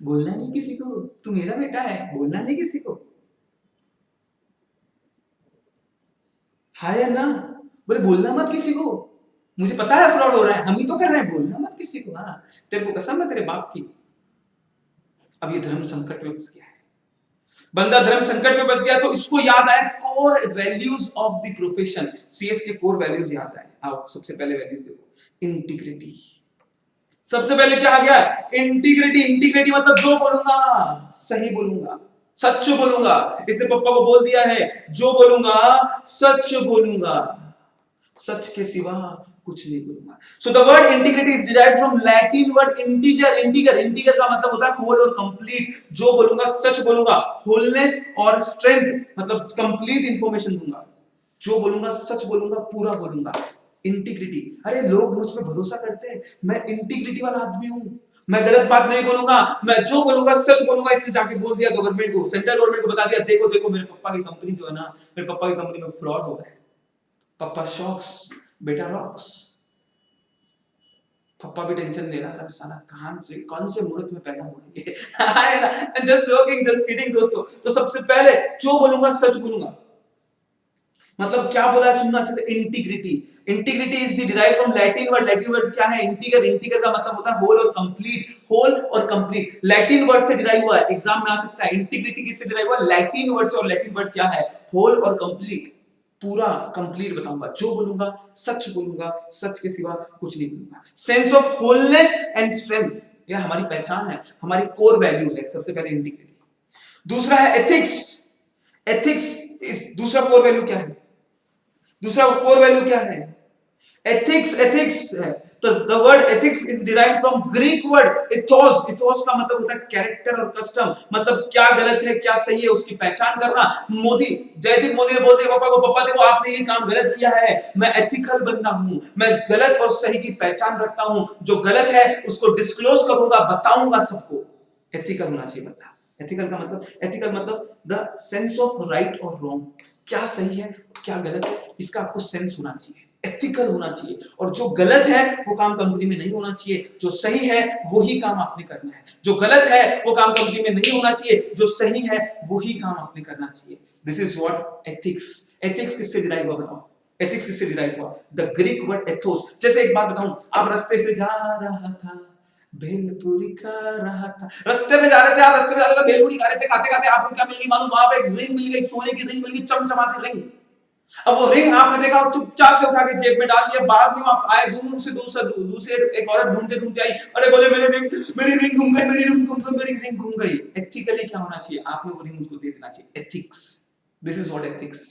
बोलना नहीं किसी को, तू मेरा बेटा है, बोलना नहीं किसी को। हाय ना, बोले बोलना मत किसी को, मुझे पता है फ्रॉड हो रहा है, हम ही तो कर रहे हैं, बोलना मत किसी को। हाँ तेरे को कसम है तेरे बाप की। अब ये धर्म संकट में फंस गया है, बंदा धर्म संकट में फंस गया। तो इसको याद आया core values of the profession, CS के कोर वैल्यूज याद आए। आओ सबसे पहले वैल्यूज देखो, इंटीग्रिटी। सबसे पहले क्या आ गया? इंटीग्रिटी। इंटीग्रिटी मतलब जो बोलूंगा सही बोलूंगा, सच बोलूंगा। इसने पापा को बोल दिया है, जो बोलूंगा सच बोलूंगा, सच के सिवा कुछ नहीं बोलूंगा। So the word integrity is derived from Latin word integer. Integer का मतलब होता है होल और कंप्लीट। जो बोलूंगा सच बोलूंगा, होलनेस और स्ट्रेंथ मतलब कंप्लीट इंफॉर्मेशन दूंगा। जो बोलूंगा सच बोलूंगा, पूरा बोलूंगा। इंटीग्रिटी। अरे लोग मुझ पे भरोसा करते हैं, मैं इंटीग्रिटी वाला आदमी हूं, मैं गलत बात नहीं बोलूंगा, मैं जो बोलूंगा सच बोलूंगा। इसने जाके बोल दिया गवर्नमेंट को, सेंट्रल गवर्नमेंट को बता दिया, देखो देखो मेरे पापा की कंपनी जो है ना, मेरे पापा की कंपनी में फ्रॉड हो रहा है। पापा शॉक्स, बेटा रॉक्स। पापा भी टेंशन ले रहा था, साला कहां से कौन से मुहूर्त में पैदा हुआ ये। जस्ट जोकिंग, जस्ट किडिंग दोस्तों। तो सबसे पहले जो बोलूंगा सच बोलूंगा। मतलब क्या बोला है, सुनना अच्छे से। Integrity, integrity is the derive from Latin word. Latin word क्या है? इंटीगर। इंटीगर का मतलब होता है होल और कंप्लीट। होल और कंप्लीट लैटिन वर्ड से डिराइव हुआ है, एग्जाम में आ सकता है। इंटीग्रिटी किससे डिराइव हुआ? लैटिन वर्ड से। और लैटिन वर्ड क्या है? होल और कंप्लीट, पूरा कंप्लीट बताऊंगा। जो बोलूंगा सच बोलूंगा, सच के सिवा कुछ नहीं बोलूंगा। Sense of wholeness and strength, यह हमारी पहचान है, हमारी कोर वैल्यूज है। सबसे पहले इंटीग्रिटी। दूसरा है एथिक्स। एथिक्स इस दूसरा कोर वैल्यू क्या है? दूसरा कोर वैल्यू क्या है? एथिक्स। एथिक्स है तो the word ethics is derived from Greek word ethos. Ethos का मतलब होता है कैरेक्टर और कस्टम। मतलब क्या गलत है क्या सही है उसकी पहचान करना। मोदी, जयदीप मोदी ने बोल दिया पापा को, पापा देखो आपने ये काम गलत किया है, मैं एथिकल बंदा हूं, मैं गलत और सही की पहचान रखता हूं, जो गलत है उसको डिस्क्लोज करूंगा, बताऊंगा सबको। एथिकल होना चाहिए बंदा। एथिकल का मतलब, एथिकल मतलब द सेंस ऑफ राइट और रॉन्ग। क्या सही है क्या गलत है इसका आपको सेंस होना चाहिए, एथिकल होना चाहिए। और जो गलत है वो काम कंपनी में नहीं होना चाहिए, जो सही है वही काम आपने करना है। जो गलत है वो काम कंपनी में नहीं होना चाहिए, जो सही है वही काम आपने करना चाहिए। This is what ethics. Ethics किससे डिराइव हुआ बताओ? एथिक्स किससे डिराइव हुआ? The Greek word Athos. जैसे एक बात बताऊं, आप रास्ते से जा रहा था, भेलपुरी खा रहा था, रास्ते में जा रहे थे, आप रास्ते में जा रहे थे, भेलपुरी खा रहे थे, खाते खाते आपको क्या मिल गई मालूम? वहां पे एक रिंग मिल गई, सोने की रिंग मिल गई, चमचमाती रिंग। अब वो रिंग आपने देखा और चुपचाप से उठा के जेब में डाल दिया। बाद में आप आए, दूसरे एक औरत ढूंढते ढूंढते आई, अरे बोले मेरी रिंग घूम गई, मेरी रिंग घूम गई, मेरी रिंग घूम गई। एथिकली क्या होना चाहिए? आपने वो रिंग उसको दे देना चाहिए। Ethics, this is what ethics.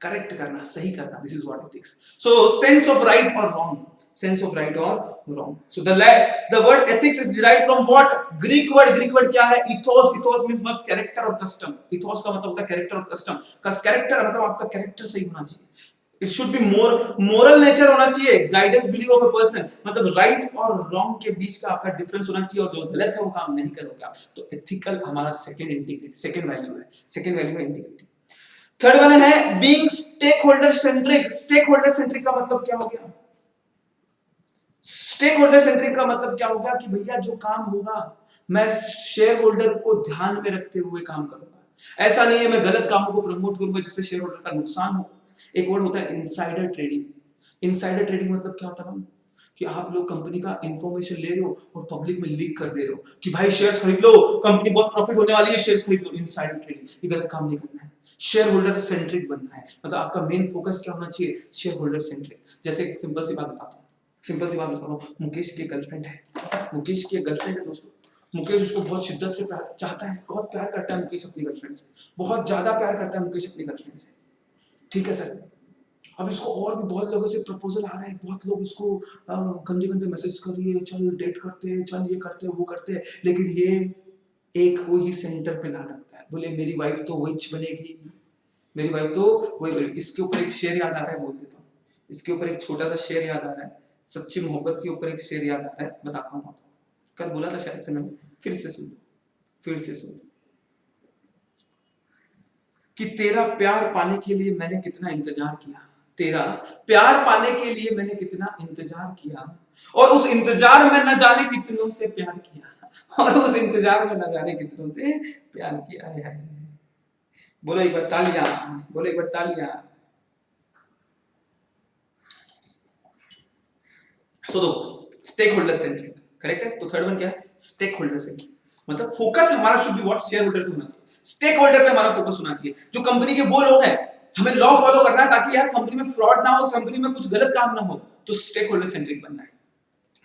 Correct करना, सही करना, this is what ethics. So sense of right और wrong, sense of right or wrong. So the word ethics is derived from what? Greek word. Greek word क्या है? ethos. Ethos means what? character और custom. ethos का मतलब होता है character और custom. character मतलब आपका character सही होना चाहिए। It should be more moral nature होना चाहिए। guidance belief of a person, मतलब right और wrong के बीच का आपका difference होना चाहिए, और जो गलत है वो काम नहीं करोगे आप। तो ethical हमारा second integrity, second value है। second value है integrity। थर्ड वन है being stakeholder centric. stakeholder centric का मतलब क्या हो गया? स्टेक होल्डर सेंट्रिक का मतलब क्या होगा कि भैया जो काम होगा मैं शेयर होल्डर को ध्यान में रखते हुए काम करूंगा। ऐसा नहीं है मैं गलत कामों को प्रमोट करूंगा जिससे शेयर होल्डर का नुकसान हो। एक वर्ड होता है इनसाइडर ट्रेडिंग। इनसाइडर ट्रेडिंग मतलब क्या होता है कि आप लोग कंपनी का इंफॉर्मेशन ले रहे हो और पब्लिक में लीक कर दे रहे हो कि भाई शेयर्स खरीद लो, कंपनी बहुत प्रॉफिट होने वाली है, शेयर्स खरीद लो। इनसाइडर ट्रेडिंग, ये गलत काम नहीं करना है। शेयर होल्डर सेंट्रिक बनना है, मतलब आपका मेन फोकस क्या होना चाहिए? Share holder centric. जैसे एक सिंपल सी बात बताता हूँ, सिंपल सी बात बता रहा हूँ। मुकेश की गर्लफ्रेंड है, मुकेश की गर्लफ्रेंड है दोस्तों। मुकेश उसको बहुत शिद्दत से चाहता है, बहुत प्यार करता है मुकेश अपनी गर्लफ्रेंड से, बहुत ज्यादा प्यार करता है मुकेश अपनी गर्लफ्रेंड से। ठीक है सर, अब इसको और भी बहुत लोगों से प्रपोजल आ रहे हैं, बहुत लोग इसको गंदे गंदे मैसेज कर रही है, चल डेट करते हैं, चल ये करते हैं वो करते हैं, लेकिन ये एक वही सेंटर पे ला रखता है, बोले मेरी वाइफ तो वही बनेगी, मेरी वाइफ तो वही बनेगी। इसके ऊपर एक शेर याद आ रहा है, बोल देता हूँ। इसके ऊपर एक छोटा सा शेर याद आ रहा है, सच्ची मोहब्बत के ऊपर एक शेर याद आ रहा है, बताता हूँ आपको। कल बोला था शायद से मैंने, फिर से सुन, फिर से सुन। कि तेरा प्यार पाने के लिए मैंने कितना इंतजार किया, तेरा प्यार पाने के लिए मैंने कितना इंतजार किया, और उस इंतजार में न जाने कितनों से प्यार किया, और उस इंतजार में न जाने कितनों से प्यार किया है। बोलो एक बार तालियां, बोलो एक बार तालियां। सो दो स्टेक होल्डर सेंट्रिक, करेक्ट है। तो थर्ड वन क्या है? स्टेक होल्डर सेंट्रिक, मतलब फोकस हमारा should be what? Share holder पे होना चाहिए, स्टेक होल्डर पे हमारा फोकस होना चाहिए। जो कंपनी के वो लोग हैं, हमें लॉ फॉलो करना है ताकि यार कंपनी में फ्रॉड ना हो, कंपनी में कुछ गलत काम ना हो, तो स्टेक होल्डर सेंट्रिक बनना है।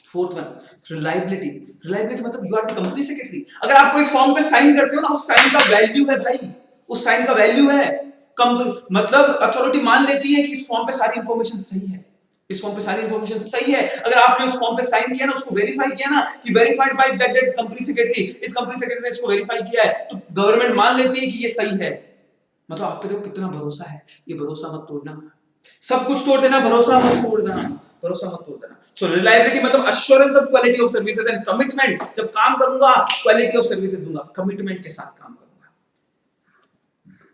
Fourth one reliability. रिलायबिलिटी मतलब you are the company secretary. अगर आप कोई फॉर्म पे साइन करते हो ना, उस साइन का वैल्यू है भाई, उस साइन का वैल्यू है। कंपनी मतलब अथॉरिटी मान लेती है कि इस फॉर्म पे सारी इंफॉर्मेशन सही है, इस फॉर्म पे सारी इंफॉर्मेशन सही है। अगर आपने उस फॉर्म पे साइन किया ना, उसको वेरीफाई किया ना कि verified by that company secretary, इस कंपनी सेक्रेटरी ने इसको वेरीफाई किया है, तो गवर्नमेंट मान लेती है कि ये सही है। मतलब आप पे देखो कितना भरोसा है, ये भरोसा मत तोड़ना। सब कुछ तोड़ देना, भरोसा मत तोड़ देना, भरोसा मत तोड़ देना। सो रिलायबिलिटी मतलब assurance of quality of services and commitment. जब काम करूंगा क्वालिटी ऑफ सर्विसेज दूंगा, कमिटमेंट के साथ काम करूंगा।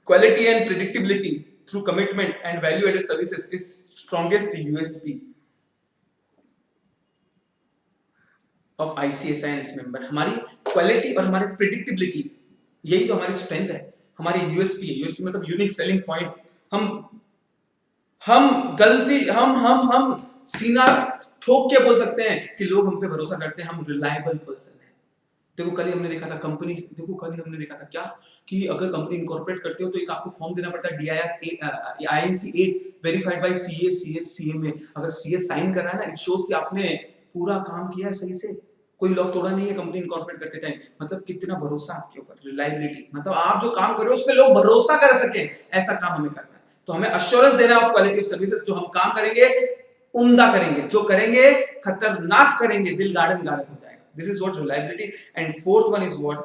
Quality and predictability through commitment and value added services is strongest USP of ICSI and its member. हमारी क्वालिटी और हमारी प्रेडिक्टेबिलिटी, यही तो हमारी स्ट्रेंथ है, हमारी यूएसपी है। यूएसपी मतलब यूनिक सेलिंग पॉइंट। हम गलती हम सीना ठोक के बोल सकते हैं कि लोग हम पे भरोसा करते हैं, हम रिलायबल पर्सन है। देखो कल ही हमने देखा था कंपनी, देखो कल ही हमने देखा था क्या कि अगर कंपनी इनकॉर्पोरेट करते हो तो एक आपको फॉर्म देना पड़ता है DIR INC 8 verified bye CA CS CMA। अगर CS साइन कर रहा है ना, इट शोज कि आपने पूरा काम किया है सही से, कोई लॉ तोड़ा नहीं है कंपनी इनकॉर्पोरेट करते टाइम। मतलब कितना भरोसा आपके ऊपर, रिलायबिलिटी मतलब आप जो काम कर रहे हो उस पे लोग भरोसा कर सके, ऐसा काम हमें करना है। तो हमें अश्योरेंस देना ऑफ क्वालिटी ऑफ सर्विसेज। जो हम काम करेंगे उम्दा करेंगे, जो करेंगे खतरनाक करेंगे, दिल गार्डन गार्डन हो जाएगा। This is what reliability. And fourth one is what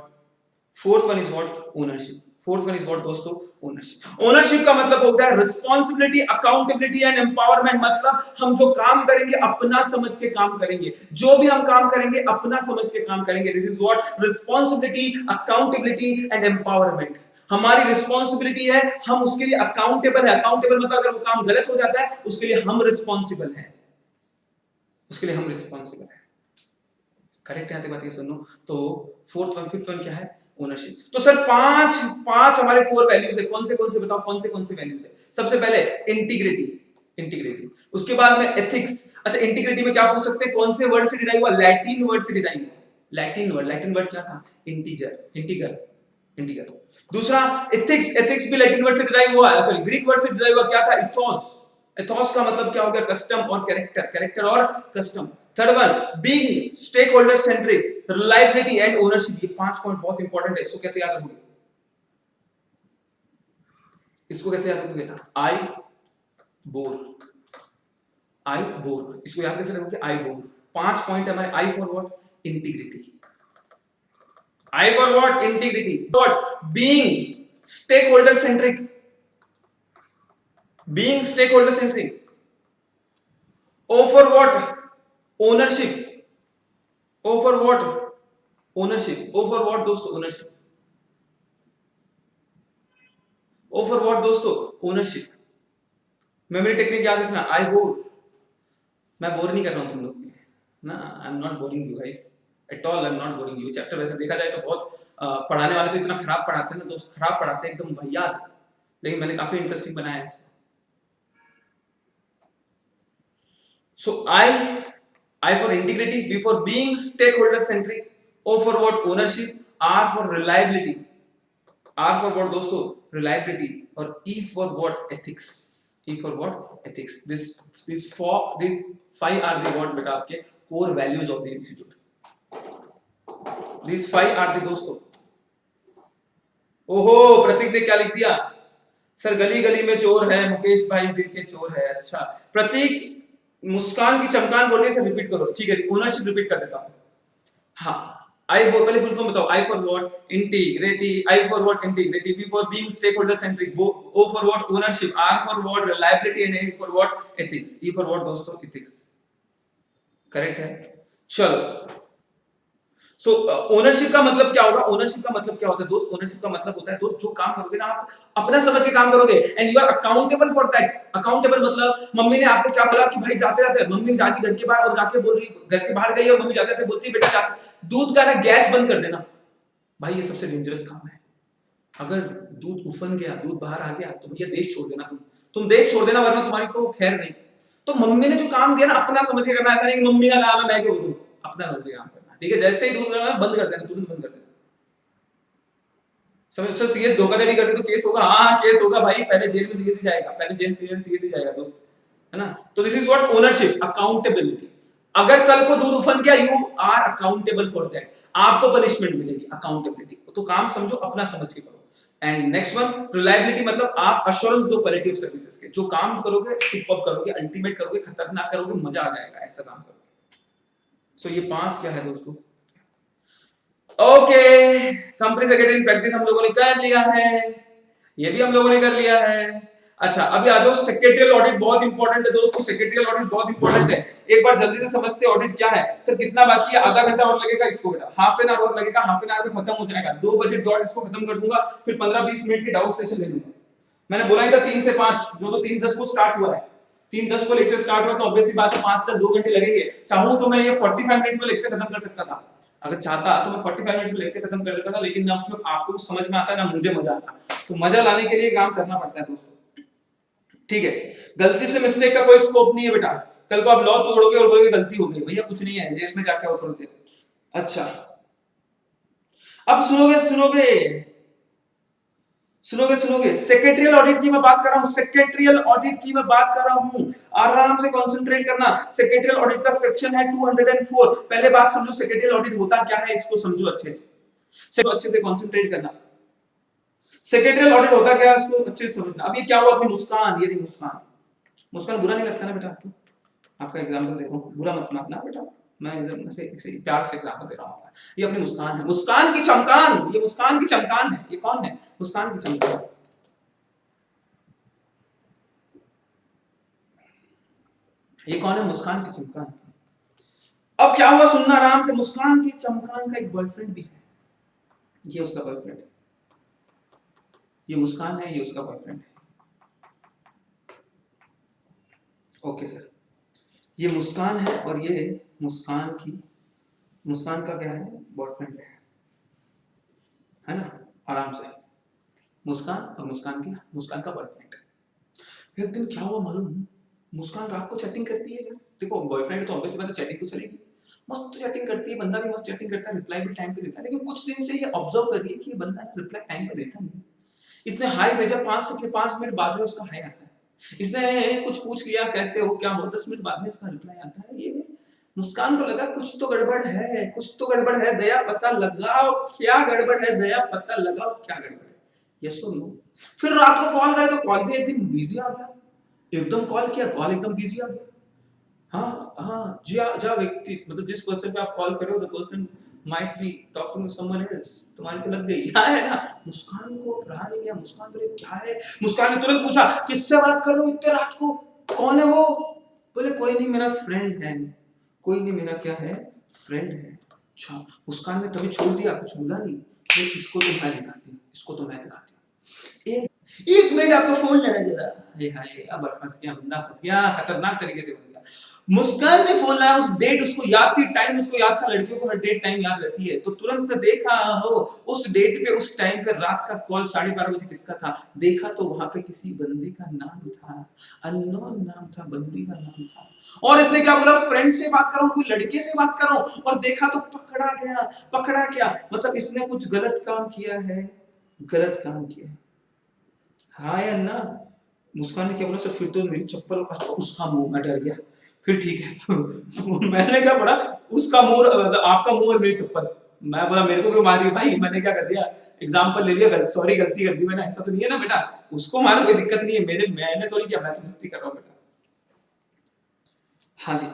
ownership. Fourth one is what दोस्तों, ओनरशिप। ओनरशिप का मतलब होता है रिस्पांसिबिलिटी, अकाउंटेबिलिटी एंड एम्पावरमेंट। मतलब हम जो काम करेंगे अपना समझ के काम करेंगे, जो भी हम काम करेंगे अपना समझ के काम करेंगे। This is what responsibility, accountability and empowerment. हमारी रिस्पांसिबिलिटी है, हम उसके लिए अकाउंटेबल है। अकाउंटेबल मतलब अगर वो काम गलत हो जाता है उसके लिए हम रिस्पांसिबल हैं, उसके लिए हम रिस्पांसिबल हैं। करेक्ट है? यहां तक बात ये सुनो। तो फिफ्थ वन क्या है? ओनरशिप। तो सर पांच हमारे कोर वैल्यूज है। कौन से बताओ, कौन से वैल्यूज है? सबसे पहले इंटीग्रिटी, उसके बाद में एथिक्स। अच्छा, इंटीग्रिटी में क्या पूछ सकते हैं? कौन से वर्ड से डिराइव हुआ? लैटिन वर्ड से डिराइव हुआ। लैटिन वर्ड क्या था? इंटीगर। दूसरा एथिक्स भी लैटिन वर्ड से डिराइव हुआ है, सॉरी ग्रीक वर्ड से डिराइव हुआ। क्या था? एथोस का मतलब क्या हो गया? कस्टम और कैरेक्टर और custom. Third one being stake holder centric, reliability and ownership. ये 5 पॉइंट बहुत इंपॉर्टेंट है, इसको कैसे याद रखोगे? आई बोर, इसको याद कैसे रखोगे? आई बोर। 5 पॉइंट है हमारे। I for what? Integrity. What? Being stake holder centric, O for what? Ownership. O for what? दोस्तों? ओनरशिप। मेमोरी टेक्निक याद रखना। आई बोर, मैं बोर नहीं कर रहा हूं तुम लोग ना, I am not boring you guys at all, I am not boring you. Chapter वैसे देखा जाए तो बहुत पढ़ाने वाले तो इतना खराब पढ़ाते हैं ना दोस्त, खराब पढ़ाते हैं एकदम भैयाद, लेकिन मैंने काफी इंटरेस्टिंग बनाया है इसको। So I for integrity, B for being stakeholder centric, O for what? Ownership, R for reliability, R for what दोस्तों? Reliability, और E for what? Ethics. These 5 are the what बेटा आपके core values of the institute. These 5 are the दोस्तों। ओहो, प्रतीक ने क्या लिख दिया? सर गली गली में चोर है, मुकेश भाई दिल के चोर है। अच्छा प्रतीक, मुस्कान की चमकान बोलने से रिपीट करो, ठीक है? ओनरशिप रिपीट कर देता हूं। हाँ, आई फॉर, पहले फुल फॉर्म बताओ। I for what? Integrity. I for what? Integrity. B for being stake holder centric. O for what? Ownership. R for what? Reliability. And A for what? Ethics. E for what दोस्तों? Ethics. Correct है? चलो, सो ownership का मतलब क्या होगा? Ownership का मतलब क्या होता है दोस्त? ओनरशिप का मतलब होता है दोस्त, जो काम करोगे ना आप अपना समझ के काम करोगे, and you are accountable for that. Accountable मतलब मम्मी ने आपको क्या बोला कि भाई जाते जाते, मम्मी जाती घर के बाहर और जाके बोल रही, घर के बाहर गई और मम्मी जाते जाते बोलती बेटा दूध का ना गैस बंद कर देना। भाई ये सबसे डेंजरस काम है। अगर दूध उफन गया, दूध बाहर आ गया, तो भैया देश छोड़ देना, तुम देश छोड़ देना, वरना तुम्हारी तो खैर नहीं। तो मम्मी ने जो काम दिया ना अपना समझ के करना, ऐसा नहीं कि मम्मी का काम है मैं क्यों करूं, अपना समझ के काम करना, ठीक है? जैसे ही दूध बंद कर देना, तुरंत बंद कर देना। समझ? सर सीएस धोखाधड़ी करते तो केस होगा। हाँ केस होगा भाई, पहले जेल में सीएस ही जाएगा, पहले जेल सीएस ही जाएगा दोस्त, है ना? तो this is what? Ownership, accountability. अगर कल को दूध उफन गया, you are accountable for that, आपको पनिशमेंट मिलेगी। अकाउंटेबिलिटी तो काम समझो, अपना समझ के करो। एंड नेक्स्ट वन रिलायबिलिटी, मतलब आप अश्योरेंस दो क्वालिटी ऑफ सर्विसेज के, जो काम करोगे सुपर्ब करोगे, अल्टीमेट करोगे, खतरनाक करोगे, मजा आ जाएगा, ऐसा काम करोगे। सो ये 5 क्या है दोस्तों? Okay, company secretary in practice हम लोगों ने कर लिया है, ये भी हम लोगों ने कर लिया है। अच्छा अभी आ जाओ सेक्रेटरियल ऑडिट, बहुत इंपॉर्टेंट है दोस्तों, सेक्रेटरियल ऑडिट बहुत इंपॉर्टेंट है। एक बार जल्दी से समझते हैं ऑडिट क्या है। सर कितना बाकी है, आधा घंटा और लगेगा इसको बेटा, हाफ एन आवर और लगेगा, हाफ एन आवर में खत्म हो जाएगा, 2 बजे डॉट इसको खत्म कर दूंगा, फिर 15-20 मिनट की डाउट सेशन ले लूंगा। मैंने बोला ही था 3 से 5, जो तो 3:10 को स्टार्ट हुआ है, 3:10 को लेक्चर स्टार्ट हुआ, तो ऑब्वियसली बात है 5 10 2 घंटे लगेंगे। चाहूं तो मैं ये 45 मिनट्स में लेक्चर खत्म कर सकता था, अगर चाहता तो मैं 45 मिनट्स में लेक्चर खत्म कर देता था, लेकिन ना उसमें आपको कुछ समझ में आता है ना मुझे मजा आता, तो मजा लाने के लिए काम करना पड़ता है दोस्तों, ठीक है। गलती से मिस्टेक का कोई स्कोप नहीं है बेटा, कल को आप लॉ तोड़ोगे और बोलोगे गलती हो गई, भैया कुछ नहीं है, जेल में जाके आओ थोड़ी देर। अच्छा अब सुनोगे सेक्रेटरियल ऑडिट की मैं बात कर रहा हूं, सेक्रेटरियल ऑडिट की मैं बात कर रहा हूं, आराम से कंसंट्रेट करना। सेक्रेटरियल ऑडिट का सेक्शन है 204। पहले बात समझो सेक्रेटरियल ऑडिट होता क्या है, इसको समझो अच्छे से कंसंट्रेट करना। सेक्रेटरियल ऑडिट होता क्या है इसको अच्छे से समझना। अब ये क्या हुआ, अपनी मुस्कान, ये रही मुस्कान बुरा नहीं लगता ना बेटा आपको, आपका एग्जांपल दे रहा हूं, बुरा मत मानना बेटा, मैं एकदम से प्यार से एग्जांपल दे रहा हूं। ये अपनी मुस्कान है, मुस्कान की चमकान, ये मुस्कान की चमकान है। ये कौन है, मुस्कान की चमकान। ये कौन है, मुस्कान की चमकान। अब क्या हुआ सुनना आराम से, मुस्कान की चमकान का एक बॉयफ्रेंड भी है, ये उसका बॉयफ्रेंड है, ये मुस्कान है, ये उसका बॉयफ्रेंड है। ओके सर, ये मुस्कान है और ये मुस्कान का क्या है, बॉयफ्रेंड है ना। आराम से मुस्कान और मुस्कान का बॉयफ्रेंड। एक दिन क्या हुआ मालूम, मुस्कान रात को चैटिंग करती है, देखो बॉयफ्रेंड तो ऑब्वियसली बात है चैटिंग तो चलेगी, मस्त चैटिंग करती है, बंदा भी मस्त चैटिंग करता है, रिप्लाई भी टाइम पे देता है, लेकिन कुछ दिन से ये ऑब्जर्व कर रही है कि ये बंदा रिप्लाई टाइम पे देता नहीं। इसने हाय भेजा, 5 मिनट बाद में उसका हाय आता है, इसने कुछ पूछ लिया कैसे हो क्या हो, 10 मिनट बाद में इसका रिप्लाई आता है। ये मुस्कान को लगा कुछ तो गड़बड़ है, दया पता लगाओ क्या गड़बड़ है, दया पता लगाओ क्या गड़बड़ है, यस और नो। फिर रात को कॉल करे तो कॉल भी एक दिन बिजी आ गया, एकदम कॉल किया, कॉल एकदम बिजी आ गया। हाँ जी, जा व्यक्ति मतलब जिस पर्सन पे आप कॉल कर रहे हो, the person might be talking to someone else, तुम्हारी तो लग गई है ना। मुस्कान को रहा नहीं गया, मुस्कान बोले क्या है, मुस्कान ने तुरंत पूछा किससे बात कर रहे हो इतने रात को, कौन है वो, बोले कोई नहीं मेरा फ्रेंड है, कोई नहीं मेरा क्या है, फ्रेंड है। अच्छा, मुस्कान ने तभी छोड़ दिया, कुछ बोला नहीं, इसको तो मैं दिखाती हूँ, एक मिनट आपका फोन लेना जरा, हाय अब फंस गया, खतरनाक तरीके से फंस गया। मुस्कान ने फोन लाया, उस डेट उसको याद थी, टाइम उसको याद था, लड़कियों को हर डेट टाइम याद रहती है, तो तुरंत देखा हो उस डेट पे, उस टाइम पे रात का कॉल 12:30 बजे किसका था, देखा तो वहां पे किसी बंदी का नाम था, अननोन नाम था, बंदी का नाम था, और इसने क्या बोला, फ्रेंड से बात कर रहा हूँ, कोई लड़के से बात कर रहा हूँ, और देखा तो पकड़ा गया, मतलब इसने कुछ गलत काम किया है, हाँ या ना। मुस्कान ने क्या बोला, सर फिर तो मेरी चप्पल, अच्छा उसका मुंह, मैं डर गया, फिर ठीक है मैंने क्या पढ़ा, उसका मुंह आपका मुंह और मेरी चप्पल, मैं बोला मेरे को क्यों मार रही भाई, मैंने क्या कर दिया, एग्जांपल ले लिया, सॉरी गलती कर दी मैंने, ऐसा तो नहीं है ना बेटा, उसको मारो कोई दिक्कत नहीं है, मैंने तो नहीं किया, मैं तो मस्ती कर रहा हूँ बेटा। हाँ जी,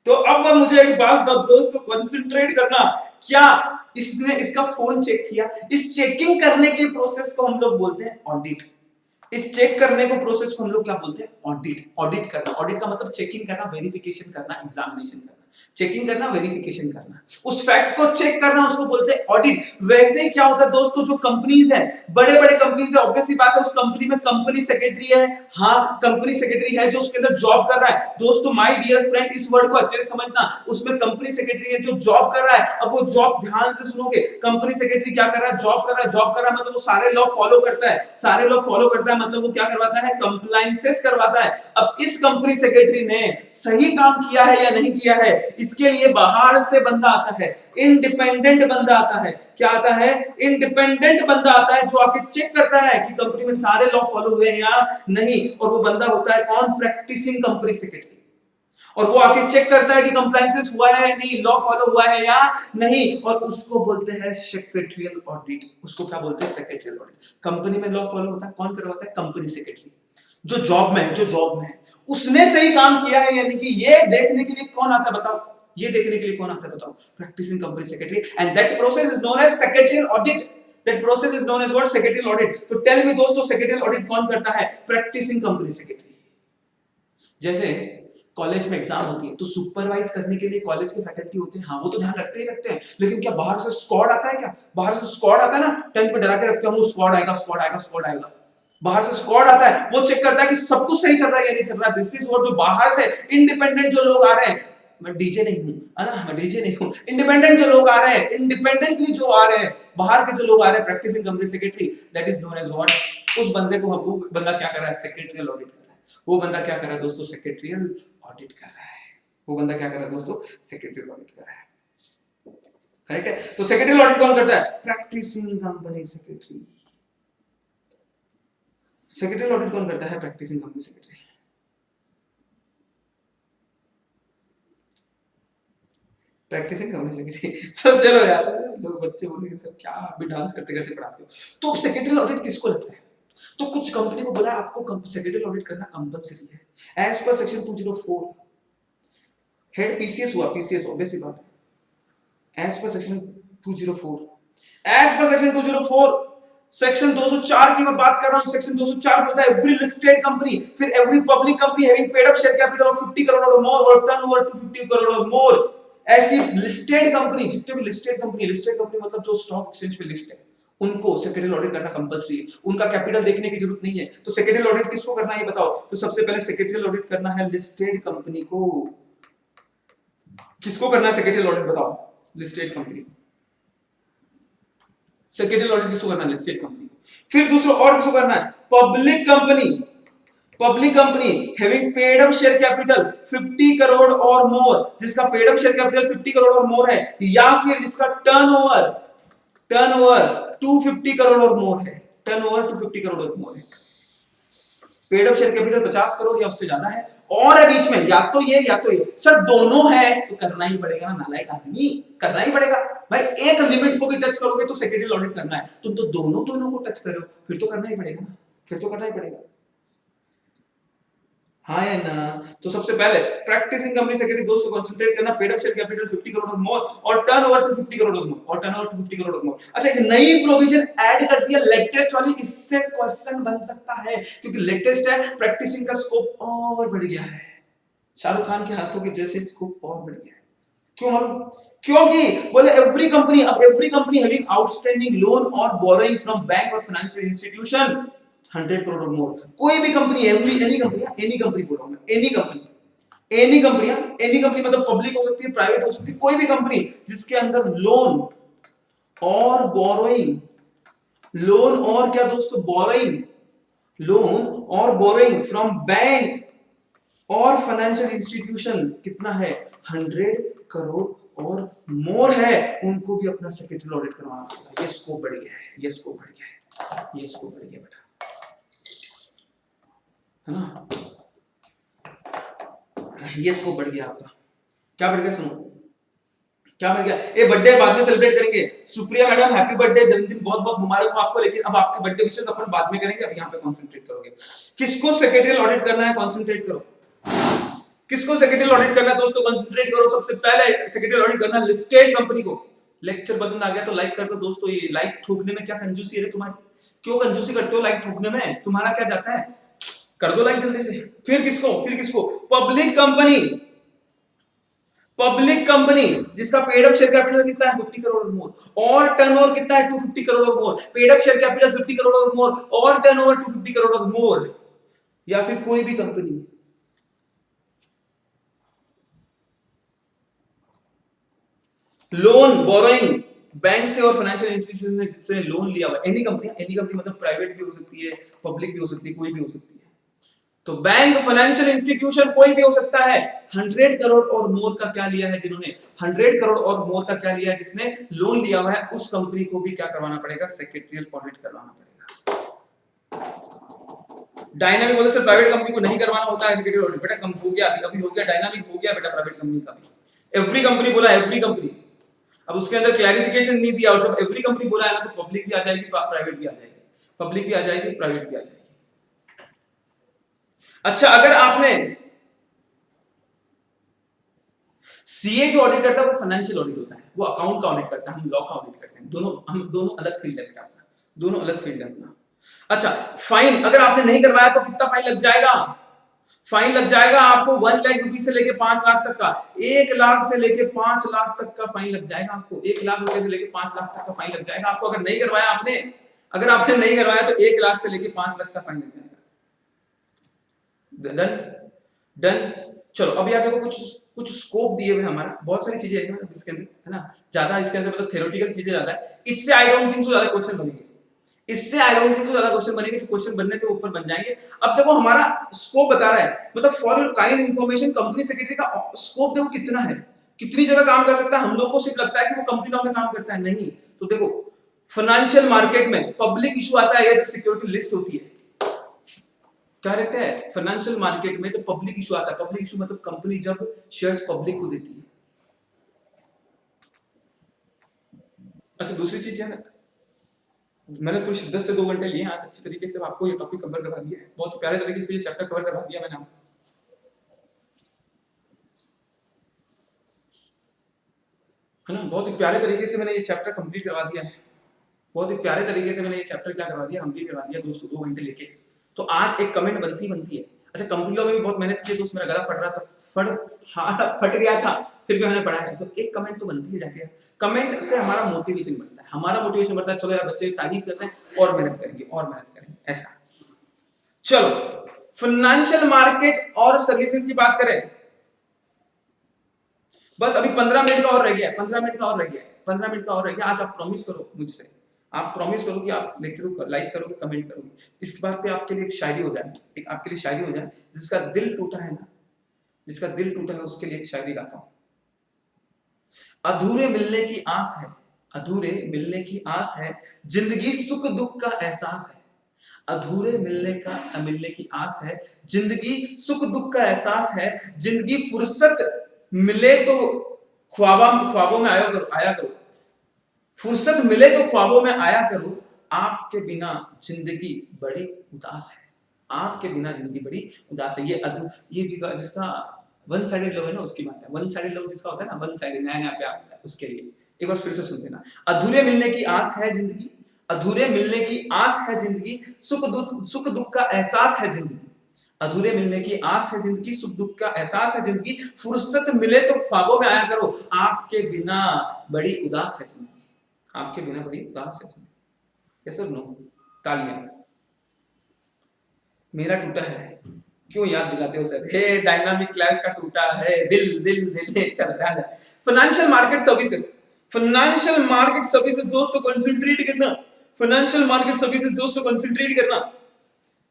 तो अब मुझे एक बात दोस्तों कंसंट्रेट करना, क्या इसने इसका फोन चेक किया, इस चेकिंग करने के प्रोसेस को हम लोग बोलते हैं ऑडिट, इस चेक करने को प्रोसेस को हम लोग क्या बोलते हैं, ऑडिट करना। ऑडिट का मतलब चेकिंग करना, वेरिफिकेशन करना, एग्जामिनेशन करना, चेकिंग करना, वेरिफिकेशन करना, उस फैक्ट को चेक करना, उसको बोलते हैं ऑडिट। वैसे ही क्या होता है दोस्तों, जो कंपनीज है, बड़े कंपनीज है, ऑब्वियसली बात है उस कंपनी में कंपनी सेक्रेटरी है, हाँ कंपनी सेक्रेटरी है जो उसके अंदर जॉब कर रहा है। दोस्तों माय डियर फ्रेंड, इस वर्ड को अच्छे से समझना, उसमें कंपनी सेक्रेटरी है जो जॉब कर रहा है। अब वो जॉब ध्यान से सुनोगे, कंपनी सेक्रेटरी क्या कर रहा है, जॉब कर रहा है, मतलब वो सारे लॉ फॉलो करता है, मतलब वो क्या करवाता है, कंप्लायंसेस करवाता है। अब इस कंपनी सेक्रेटरी ने सही काम किया है या नहीं किया है, इसके लिए बाहर से बंदा आता है, इंडिपेंडेंट बंदा आता है। क्या आता है, इंडिपेंडेंट बंदा आता है जो आके चेक करता है कि कंपनी में सारे लॉ फॉलो हुए हैं या नहीं, और वो बंदा होता है कौन, प्रैक्टिसिंग कंपनी सेक्रेटरी, और वो आके चेक करता है कि कंप्लायंसेस हुआ है नहीं, लॉ फॉलो हुआ है या नहीं, और उसको बोलते हैं सेक्रेटरियल ऑडिट। उसको क्या बोलते हैं, सेक्रेटरियल ऑडिट। कंपनी में लॉ फॉलो होता है, कौन करवाता है, कंपनी सेक्रेटरी, जो जॉब में है, उसने सही काम किया है यानी कि ये देखने के लिए कौन आता है बताओ, practising company secretary, and that process is known as secretarial audit. That process is known as what? Secretarial audit. तो टेल मी दोस्तों, सेक्रेटरियल ऑडिट कौन करता है? Practising company secretary. जैसे कॉलेज में एग्जाम होती है तो सुपरवाइज करने के लिए कॉलेज के फैकल्टी होते हैं, हाँ वो तो ध्यान रखते ही रखते हैं, लेकिन क्या बाहर से स्क्वाड आता है? क्या बाहर से स्क्वाड आता है ना, 10th में डरा के रखते हैं वो स्क्वाड आएगा, स्क्वाड आएगा, स्क्वाड आएगा। बाहर से स्क्वाड आता है, वो चेक करता है कि सब कुछ सही चल रहा है या नहीं चल रहा है। दिस इज व्हाट, जो बाहर से इंडिपेंडेंट जो लोग आ रहे हैं, मैं डीजे नहीं हूं, है ना, मैं डीजे नहीं हूं, इंडिपेंडेंट जो लोग आ रहे हैं, इंडिपेंडेंटली जो आ रहे हैं, बाहर के जो लोग आ रहे हैं, practising company secretary, that is known as what? उस बंदे को, वो बंदा क्या कर रहा है? सेक्रेटरियल ऑडिट कर रहा है। वो बंदा क्या कर रहा है दोस्तों? सेक्रेटरियल ऑडिट कर रहा है। वो बंदा क्या कर रहा है दोस्तों? सेक्रेटरियल ऑडिट कर रहा है। करेक्ट है? तो सेक्रेटरियल ऑडिट कौन करता है? Practising company secretary. Secretarial audit कौन करता है? Practising company secretary. Practising company secretary. सब चलो यार, लोग बच्चे बोलेंगे सर क्या अभी डांस करते करते पढ़ाते हो। तो सेक्रेटरियल ऑडिट किसको लगता है? तो कुछ कंपनी को बोला आपको सेक्रेटरियल ऑडिट करना कंपलसरी है as per section 204। Head PCS हुआ, पीसीएस ऑब्वियसली बात है, as per section 204, as per section 204। Section 204 की मैं बात कर रहा हूं। सेक्शन 204 बोलता है एवरी लिस्टेड कंपनी, फिर every public company having paid up share capital of 50 crore और मोर और टर्नओवर 250 करोड़ और मोर, ऐसी लिस्टेड कंपनी, जितने भी लिस्टेड कंपनी मतलब जो स्टॉक एक्सचेंज पे लिस्ट है, उनको सेक्रेटरियल ऑडिट करना कंपलसरी है। उनका कैपिटल देखने की जरूरत नहीं है। तो सेक्रेटरियल ऑडिट किसको करना है ये बताओ? तो सबसे पहले सेक्रेटरियल ऑडिट करना है लिस्टेड कंपनी को। किसको करना है सेक्रेटरियल ऑडिट बताओ? Listed company. सेक्रेटरियल ऑडिट किसको करना है? Listed company. फिर दूसरा और किसको करना है? Public company. Public company having paid up share capital 50 crore और मोर, जिसका paid up share capital 50 crore और मोर है, या फिर जिसका टर्नओवर 250 करोड़ और मोर है, टर्नओवर 250 करोड़ और मोर है, paid up share capital 50 crore या उससे ज्यादा है, और है बीच में या तो ये या तो ये। सर दोनों है तो करना ही पड़ेगा ना, नालायक आदमी, करना ही पड़ेगा भाई। एक लिमिट को भी टच करोगे तो सेक्रेटरियल ऑडिट करना है, तुम तो दोनों को टच कर रहे हो, फिर तो करना ही पड़ेगा ना, फिर तो करना ही पड़ेगा, हाँ या ना। तो सबसे पहले प्रैक्टिसिंग कंपनी सेक्रेटरी दोस्तों कंसंट्रेट करना paid up share capital 50 crore और मोर और टर्नओवर 250 करोड़ और मोर, और टर्नओवर 250 करोड़ और मोर। अच्छा, एक नई प्रोविजन ऐड कर दिया लेटेस्ट वाली, इससे क्वेश्चन बन सकता है क्योंकि लेटेस्ट है, प्रैक्टिसिंग का स्कोप और बढ़ गया है। शाहरुख खान के हाथों के जैसे स्कोप और बढ़ गया है। क्यों मालूम? क्योंकि बोले एवरी कंपनी, अब every company having outstanding loan और बोरोइंग फ्रॉम बैंक और फाइनेंशियल इंस्टीट्यूशन 100 करोड़ और मोर। कोई भी कंपनी, एनी कंपनी बोल रहा हूं मैं, एनी कंपनी मतलब पब्लिक हो सकती है, प्राइवेट हो सकती है, कोई भी कंपनी जिसके अंदर लोन और बोरोइंग, लोन और क्या दोस्तों? बोरोइंग, लोन और बोरोइंग फ्रॉम बैंक और फाइनेंशियल इंस्टीट्यूशन कितना है? 100 करोड़ और मोर है, उनको भी अपना सेक्रेटरियल ऑडिट करवाना पड़ेगा। ये स्कोप बढ़ गया है, ये स्कोप बढ़ गया है, ये स्कोप बढ़ गया बेटा, है ना, ये स्कोप बढ़ गया आपका। क्या बढ़ गया? सुनो क्या बढ़ गया? ये बर्थडे बाद में सेलिब्रेट करेंगे। सुप्रिया मैडम हैप्पी बर्थडे, जन्मदिन बहुत बहुत मुबारक हो आपको, लेकिन अब आपके बर्थडे विशेष अपन बाद में करेंगे, अब यहाँ पे कंसंट्रेट करोगे। किसको सेक्रेटरियल ऑडिट करना है? कंसंट्रेट करो। किसको सेक्रेटरियल ऑडिट करना है दोस्तों? कंसंट्रेट करो। सबसे पहले सेक्रेटरियल ऑडिट करना है लिस्टेड कंपनी को। लेक्चर पसंद आ गया तो लाइक कर दो दोस्तों। ये लाइक ठोकने में क्या कंजूसी है रे तुम्हारी? क्यों कंजूसी करते हो लाइक ठोकने में? तुम्हारा क्या जाता है? कर दो लाइक जल्दी से। फिर किसको? Public company. पब्लिक कंपनी जिसका पेड अप शेयर कैपिटल कितना है? 50 करोड़ और मोर, और टर्नओवर कितना है? 250 करोड़ और more. Paid up share capital 50 crore और मोर और टर्नओवर 250 करोड़ और मोर, या फिर कोई भी कंपनी। लोन बोरोइंग बैंक से और फाइनेंशियल इंस्टीट्यूशन से लोन लिया हुआ, एनी कंपनी मतलब प्राइवेट भी हो सकती है, पब्लिक भी हो सकती है, कोई भी हो सकती है। तो बैंक, फाइनेंशियल इंस्टीट्यूशन कोई भी हो सकता है। 100 करोड़ और मोर का क्या लिया है? जिन्होंने 100 करोड़ और मोर का क्या लिया है, जिसने लोन लिया हुआ है, उस कंपनी को भी क्या करवाना पड़ेगा? सेक्रेटरियल ऑडिट करवाना पड़ेगा। डायनामिक बोले से प्राइवेट कंपनी को नहीं करवाना होता है सेक्रेटरियल ऑडिट बेटा, कम हो गया, अभी हो गया, डायनामिक हो गया बेटा प्राइवेट कंपनी का भी। एवरी कंपनी बोला, एवरी कंपनी, अब उसके अंदर क्लैरिफिकेशन नहीं दिया, और जब एवरी कंपनी बोला है ना तो पब्लिक भी आ जाएगी, प्राइवेट भी आ जाएगी, पब्लिक भी आ जाएगी, प्राइवेट भी आ जाएगी। अच्छा, अगर आपने सीए जो ऑडिट करता है वो फाइनेंशियल ऑडिट होता है, वो अकाउंट का ऑडिट करता है, हम लॉ का ऑडिट करते हैं, हम दोनों अलग फील्ड है बेटा अपना। दोनों अलग फील्ड है अपना। अच्छा, फाइन अगर आपने नहीं करवाया तो कितना फाइन लग जाएगा? फाइन लग जाएगा आपको 1 लाख रुपए से लेके 5 लाख तक का, 1 लाख से लेके 5 लाख तक का फाइन लग जाएगा आपको। 1 लाख रुपए से लेके 5 लाख तक का फाइन लग जाएगा आपको अगर नहीं करवाया आपने। अगर आपने नहीं करवाया तो 1 लाख से लेके 5 लाख का फाइन लग जाएगा। Done done. चलो अब यार देखो कुछ स्कोप दिए हुए हमारा, बहुत सारी चीजें हैं इसके अंदर, है ना, ज्यादा इसके अंदर मतलब थ्योरेटिकल चीजें ज्यादा है। इससे आई डोंट थिंक सो ज्यादा क्वेश्चन बनेंगे, इससे आई डोंट थिंक सो ज्यादा क्वेश्चन बनेंगे, जो क्वेश्चन बनने के ऊपर बन जाएंगे। अब देखो हमारा स्कोप बता रहा है, मतलब for your kind information company secretary का स्कोप देखो कितना है, कितनी जगह काम कर सकता है। हम लोग को सिर्फ लगता है कि वो कंपनी लॉ में काम करता है, नहीं। तो देखो फाइनेंशियल मार्केट में पब्लिक इशू आता है जब सिक्योरिटी लिस्ट होती है, क्या रहता है फाइनेंशियल मार्केट में जब पब्लिक इशू आता है। पब्लिक इशू मतलब कंपनी जब शेयर्स पब्लिक को देती है। अच्छा दूसरी चीज है ना, मैंने तो शिद्दत से 2 घंटे लिए आज, अच्छी तरीके से आपको ये टॉपिक कवर करवा दिया है, बहुत प्यारे तरीके से ये चैप्टर कवर करवा दिया मैंने आपको, है ना। बहुत ही प्यारे तरीके से मैंने ये चैप्टर कंप्लीट करवा दिया है, बहुत ही प्यारे तरीके से मैंने ये चैप्टर क्या करवा दिया, कंप्लीट करवा दिया दोस्तों 2 घंटे लेके। तो आज एक कमेंट बनती है। अच्छा कंपनी लॉ में भी बहुत मेहनत की दोस्त, मेरा गला फट रहा था, फट गया था, फिर भी मैंने पढ़ा है। तो एक कमेंट तो बनती है जाके, कमेंट से हमारा मोटिवेशन बढ़ता है, हमारा मोटिवेशन बढ़ता है, चलो यार बच्चे तारीफ कर रहे हैं और मेहनत करेंगे और मेहनत करेंगे, ऐसा। चलो फाइनेंशियल मार्केट और सर्विसेज की बात करें, बस अभी 15 मिनट का और रह गया है, 15 मिनट का और रह गया है, 15 मिनट का और रह गया। आज आप प्रॉमिस करो मुझसे, आप प्रॉमिस करो कि आप लेक्चर को लाइक करोगे, कमेंट करोगे। इस बात पे आपके लिए एक शायरी हो जाए, एक आपके लिए शायरी हो जाए। जिसका दिल टूटा है ना, जिसका दिल टूटा है उसके लिए एक शायरी गाता हूं। अधूरे मिलने की आस है, अधूरे मिलने की आस है, जिंदगी सुख दुख का एहसास है। अधूरे मिलने की आस है, जिंदगी सुख दुख का एहसास है। जिंदगी फुर्सत मिले तो ख्वाबों में आया करो, फुर्सत मिले तो ख्वाबों में आया करो। आपके बिना जिंदगी बड़ी उदास है, आपके बिना जिंदगी बड़ी उदास है। ये जिसका वन साइडेड लव है ना, उसकी बात है। वन साइडेड लव जिसका होता है ना, वन साइडेड नया नया प्यार होता है, उसके लिए एक बार फिर से सुन लेना। अधूरे मिलने की आस है जिंदगी, अधूरे मिलने की आस है जिंदगी, सुख दुख का एहसास है जिंदगी। अधूरे मिलने की आस है जिंदगी, सुख दुख का एहसास है जिंदगी। फुर्सत मिले तो ख्वाबों में आया करो, आपके बिना बड़ी उदास है जिंदगी, आपके बिना बड़ी उदास है जिंदगी। यस और नो? तालियां। मेरा टूटा है, क्यों याद दिलाते हो सर? हे डायनामिक क्लैश का टूटा है दिल, दिल दिल चल रहा है। Financial market services, financial market services दोस्तों कंसंट्रेट करना, फाइनेंशियल मार्केट सर्विसेज दोस्तों कंसंट्रेट करना।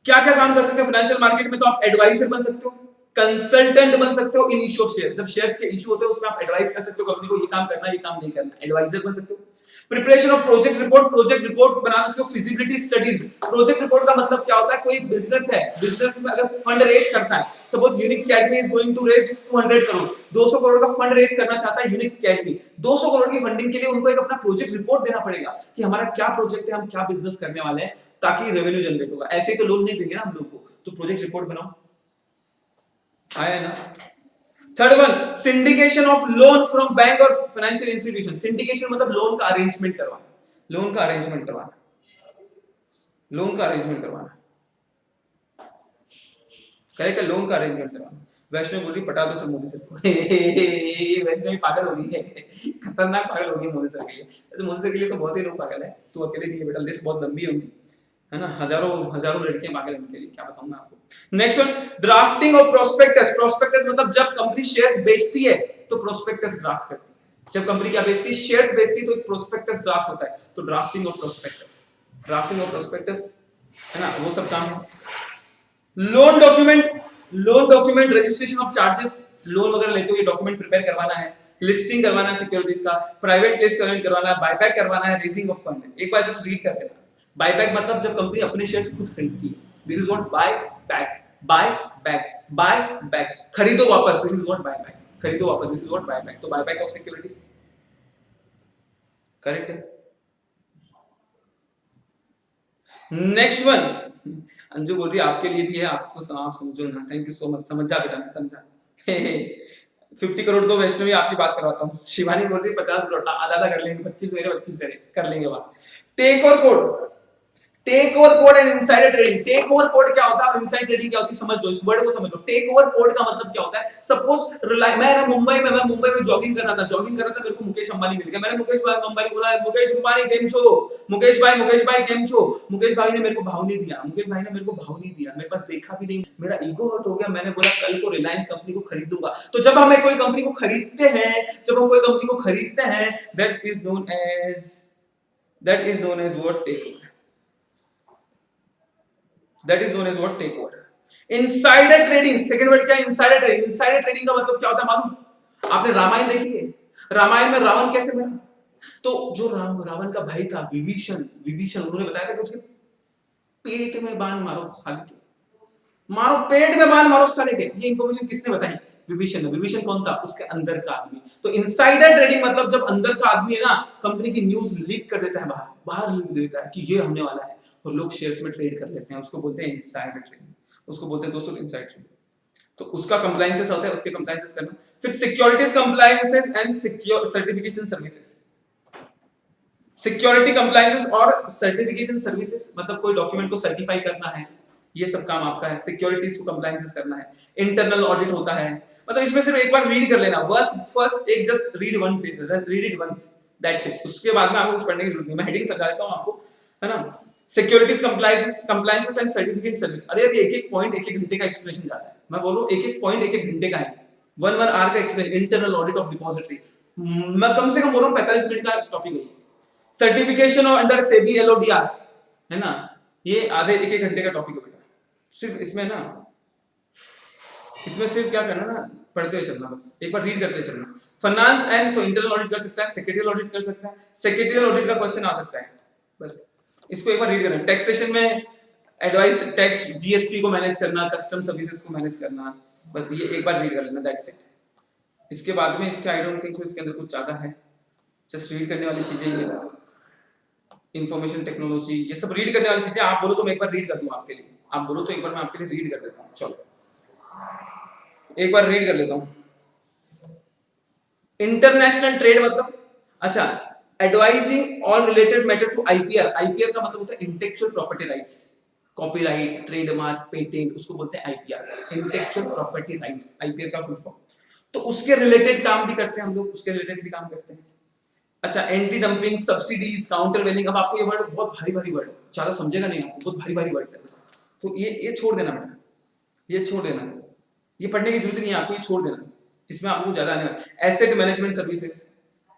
क्या क्या काम कर सकते हो फाइनेंशियल मार्केट में? तो आप एडवाइजर बन सकते हो, कंसल्टेंट बन सकते हो इन इशू ऑफ शेयर। जब शेयर्स के इशू होते हैं उसमें आप एडवाइस कर सकते हो कंपनी को, ये काम करना ये काम नहीं करना, एडवाइजर बन सकते हो। प्रिपरेशन ऑफ प्रोजेक्ट रिपोर्ट बना सकते हो। फिजिबिलिटी स्टडीज, प्रोजेक्ट रिपोर्ट का मतलब क्या होता है? कोई बिजनेस है, बिजनेस में अगर फंड रेज करता है, suppose Unacademy is going to raise 200 crore, 200 crore का फंड रेज करना चाहता है यूनिक अकेडमी। 200 करोड़ की फंडिंग के लिए उनको एक अपना प्रोजेक्ट रिपोर्ट देना पड़ेगा कि हमारा क्या प्रोजेक्ट है, हम क्या बिजनेस करने वाले हैं, ताकि रेवेन्यू जनरेट होगा। ऐसे ही तो लोन नहीं देंगे ना हम लोग को, तो प्रोजेक्ट रिपोर्ट बनाओ। आया ना? Third one, syndication of loan from bank और फाइनेंशियल इंस्टीट्यूशन। सिंडिकेशन मतलब लोन का अरेंजमेंट करवाना, लोन का अरेंजमेंट करवाना, लोन का अरेंजमेंट करवाना, करेक्ट है, लोन का अरेंजमेंट करवाना। वैष्णव बोल रही पटा दो सर मोदी सर को। वैष्णव भी पागल हो गई है, खतरनाक पागल हो गई मोदी सर के लिए। ऐसे मोदी सर के लिए तो बहुत ही लोग पागल है, तू अकेले नहीं है बेटा, लिस्ट बहुत लंबी है उनकी, है ना। हजारों लड़कियां पागल हैं उनके लिए, क्या बताऊं मैं आपको। Next one, drafting of prospectus. Prospectus मतलब जब कंपनी शेयर्स बेचती है तो प्रोस्पेक्टस ड्राफ्ट करती है। जब कंपनी क्या बेचती है? शेयर्स बेचती है, तो एक प्रोस्पेक्टस ड्राफ्ट होता है। तो drafting of prospectus, drafting of prospectus, है ना, वो सब काम है। Loan document registration of charges, loan वगैरह लेते हो ये डॉक्यूमेंट प्रिपेयर करवाना है, लिस्टिंग करवाना है सिक्योरिटीज का, प्राइवेट प्लेसमेंट करवाना है, बायबैक करवाना है, रेजिंग ऑफ फंड। एक बार जस्ट रीड कर लेना। बायबैक मतलब जब कंपनी अपने शेयर्स खुद खरीदती है, this is what buy back, buy back, buy back, खरीदो वापस, this is what buy back, खरीदो वापस, this is what buy back. तो buy back of securities, correct है। नेक्स्ट वन, अंजू बोल रही है आपके लिए भी है, आप तो आप समझो ना, थैंक यू सो मच, समझ जा बेटा, मैं समझा। 50 करोड़ तो वैष्णवी आपकी बात करवाता हूँ। शिवानी बोल रही 50 करोड़, आधा आधा कर लेंगे, 25 मेरे 25 तेरे, कर लेंगे बात। टेक और code, takeover code and insider trading. Takeover code क्या होता है और इनसाइड ट्रेडिंग क्या होती है, समझ लो, इस वर्ड को समझ लो। टेक ओवर कोड का मतलब क्या होता है, सपोज मैं मुंबई में जॉगिंग कर रहा था, मेरे को मुकेश अंबानी मिल गया, मैंने मुकेश भाई अंबानी बोला, मुकेश अंबानी केम छो, मुकेश भाई केम छो। मुकेश भाई ने मेरे को भाव नहीं दिया, मेरे पास देखा भी नहीं, मेरा ईगो हर्ट हो गया, मैंने बोला कल को रिलायंस कंपनी को खरीद लूंगा। तो जब हम कोई कंपनी को खरीदते हैं, that is known as what, takeover. That is known as what, takeover. Insider trading, second word क्या है, insider trading। Insider trading का मतलब क्या होता है मालूम? आपने रामायण देखी है? रामायण में रावण कैसे बना? तो जो रावण का भाई था विभीषण, उन्होंने बताया था कि उसके पेट में बाण मारो साले के, पेट में बाण मारो साले के। ये इंफॉर्मेशन किसने बताई? विभीषण ने। विभीषण कौन था? उसके अंदर का आदमी। तो इनसाइडर ट्रेडिंग मतलब जब अंदर का आदमी है ना, कंपनी की न्यूज लीक कर देता है, बाहर लीक देता है कि ये होने वाला है, और लोग शेयर्स में ट्रेड कर लेते हैं, उसको बोलते हैं इनसाइडर ट्रेडिंग। उसको बोलते हैं दोस्तों इनसाइडर ट्रेडिंग। तो उसका कंप्लायंसेस होता है, उसके कंप्लायंसेस करना। फिर securities compliances and certification services. Security compliances और सर्टिफिकेशन सर्विसेज मतलब कोई डॉक्यूमेंट को सर्टिफाई करना है, ये सब काम आपका है। सिक्योरिटीज को कंप्लायंसेस करना है, इंटरनल ऑडिट होता है। मतलब इसमें सिर्फ एक बार रीड कर लेना, just read it once, that's it. उसके बाद में आपको कुछ पढ़ने की जरूरत नहीं, मैं हेडिंग समझा देता हूं आपको, है ना। Securities compliances and certification service. अरे यार एक पॉइंट एक घंटे का एक्सप्लेनेशन जाता है, मैं बोल रहा हूं एक पॉइंट एक घंटे का है, 1 आवर का explanation. Internal audit of depository, मैं कम से कम बोल रहा हूं 45 मिनट का टॉपिक है। सर्टिफिकेशन और अंडर सेबी एलओडीआर, है ना, ये आधे एक घंटे का टॉपिक है बेटा। सिर्फ इसमें सिर्फ क्या करना ना, पढ़ते हुए चलना, बस एक बार रीड करते चलना। फाइनेंस एंड तो इंटरनल ऑडिट कर सकता है, सेक्रेटरियल ऑडिट कर सकता है, सेक्रेटरियल ऑडिट का क्वेश्चन आ सकता है, बस इसको एक बार रीड करना। टैक्सेशन में एडवाइस, टैक्स जीएसटी को मैनेज करना, कस्टम सर्विसेज को मैनेज करना, बस ये एक बार रीड कर लेना, दैट्स इट। इसके बाद में इसके आई डोंट थिंक सो इसके अंदर कुछ ज्यादा है, जस्ट रीड करने वाली चीजें ये, इंफॉर्मेशन टेक्नोलॉजी, ये सब रीड करने वाली चीजें। आप बोलो तो मैं एक बार रीड कर दूं आपके लिए, आप बोलो तो एक बार मैं आपके लिए रीड कर देता हूं, चलो एक बार रीड कर लेता हूं। इंटरनेशनल ट्रेड मतलब, अच्छा, advising all related matter to IPR. IPR का मतलब होता है intellectual property rights, copyright, trademark, patent, उसको बोलते हैं IPR, intellectual property rights, IPR का फुल फॉर्म। तो उसके रिलेटेड काम भी करते हैं हम लोग, उसके रिलेटेड भी काम करते हैं। अच्छा, एंटी डंपिंग, सब्सिडीज, काउंटर वेलिंग। अब आपको ये वर्ड बहुत भारी वर्ड है, ज्यादा समझेगा नहीं आपको, बहुत भारी वर्ड्स है, तो ये छोड़ देना बेटा, ये छोड़ देना, ये पढ़ने की जरूरत नहीं है आपको, ये छोड़ देना, इसमें आपको ज्यादा आने वाला। एसेट मैनेजमेंट सर्विसेज,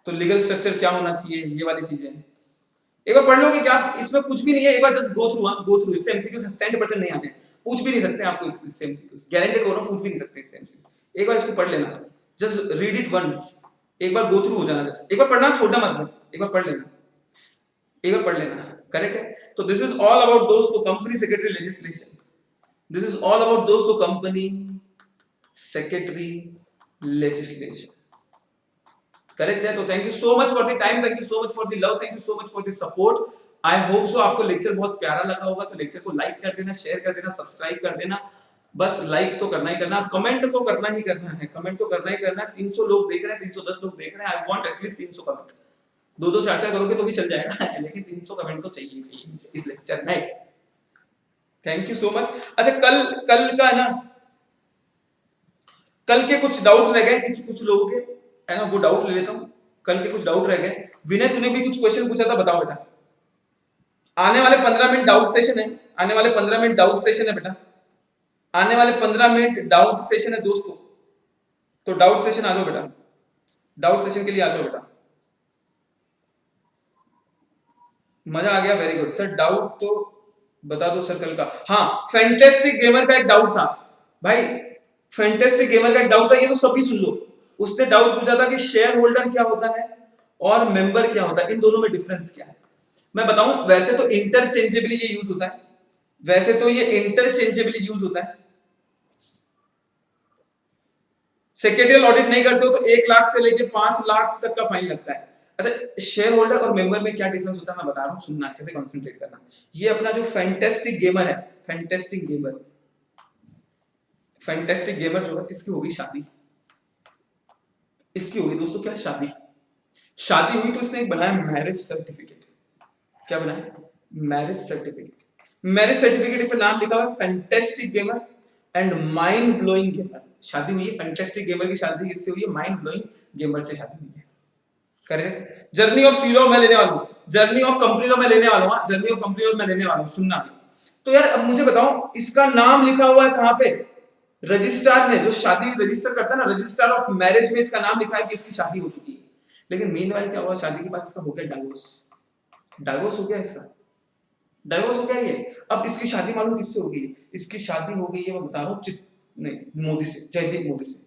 तो लीगल स्ट्रक्चर क्या होना चाहिए, ये वाली चीजें एक बार पढ़ लोगे क्या, इसमें कुछ भी नहीं है, एक बार जस्ट गो थ्रू। इससे एमसीक्यू 100% नहीं आते, पूछ भी नहीं सकते आपको इससे एमसीक्यू, गारंटेड बोल रहा हूं, पूछ भी नहीं सकते इससे एमसीक्यू। एक बार इसको पढ़ लेना, जस्ट रीड इट वंस, एक बार गो थ्रू हो जाना, जस्ट एक बार पढ़ना, छोड़ना मत, एक बार पढ़ लेना, करेक्ट है। तो दिस इज ऑल अबाउट दोस्तों company secretary legislation, this is all about दोस्तों कंपनी सेक्रेटरी लेजिस्लेशन, करेक्ट है। तो thank you so much for the time, thank you so much for the love, thank you so much for the support. I hope so आपको lecture बहुत प्यारा लगा होगा, तो lecture को लाइक कर देना, शेयर कर देना, सब्सक्राइब कर देना, बस लाइक तो करना ही करना, कमेंट तो करना ही करना है, कमेंट तो करना ही करना है। 300 लोग देख रहे हैं, 310 लोग देख रहे हैं, आई वांट एटलीस्ट 300 कमेंट, 2-2 4-4 करोगे तो भी चल जाएगा, लेकिन 300 कमेंट तो चाहिए इस लेक्चर में। Thank you so much. अच्छा, कल का ना, कल के कुछ डाउट रह गए कुछ लोगों के, है ना, वो डाउट ले लेता हूं। कल के कुछ डाउट रह गए। विनय, तूने भी कुछ क्वेश्चन पूछा था, बताओ बेटा। आने वाले 15 मिनट डाउट सेशन है, आने वाले 15 मिनट डाउट सेशन है बेटा, आने वाले 15 मिनट डाउट सेशन है दोस्तों। तो डाउट सेशन आ जाओ बेटा, डाउट सेशन के लिए आ जाओ बेटा। मजा आ गया, वेरी गुड सर। डाउट तो बता दो सर कल का। हाँ, फैंटास्टिक गेमर का एक डाउट था भाई, फैंटास्टिक गेमर का एक डाउट था, ये तो सभी सुन लो। उसने डाउट पूछा था कि शेयर होल्डर क्या होता है और मेंबर क्या होता है, इन दोनों में डिफरेंस क्या है। मैं बताऊं, वैसे तो इंटरचेंजेबली ये यूज होता है, वैसे तो ये इंटरचेंजेबली यूज होता है। सेक्रेटरियल ऑडिट नहीं करते हो तो 1 लाख से लेकर 5 लाख तक का फाइन लगता है। अच्छा, शेयर होल्डर और मेंबर में क्या डिफरेंस होता है मैं बता रहा हूं, सुनना अच्छे से, कंसंट्रेट करना। ये अपना जो फैंटास्टिक गेमर है, फैंटास्टिक गेमर जो है, इसकी होगी शादी, इसकी होगी दोस्तों क्या, शादी हुई तो इसने एक बनाया मैरिज सर्टिफिकेट। क्या बनाया? Marriage certificate. मैरिज सर्टिफिकेट पे नाम लिखा हुआ है fantastic gamer and mind blowing gamer. शादी हुई है फैंटास्टिक गेमर की, शादी किससे हुई है? माइंड ब्लोइंग गेमर से शादी हुई है। करेक्ट। जर्नी ऑफ सीलो मैं लेने वाला हूं, जर्नी ऑफ कंपनी लो मैं लेने वाला हूं, जर्नी ऑफ कंपनी लो मैं लेने वाला हूं, सुनना भी। तो यार अब मुझे बताओ इसका नाम लिखा हुआ है कहां पे? रजिस्ट्रार ने, जो शादी रजिस्टर करता है ना, रजिस्ट्रार ऑफ मैरिज में इसका नाम लिखा है कि इसकी शादी हो चुकी है। लेकिन मीनवाइल क्या हुआ, शादी के बाद इसका हो गया डाइवोर्स। डाइवोर्स हो गया इसका, डाइवोर्स हो गया ये। अब इसकी शादी मालूम किससे हो गई? इसकी शादी हो गई है, मैं बता रहा हूं, नहीं, मोदी से, जयदीप मोदी से।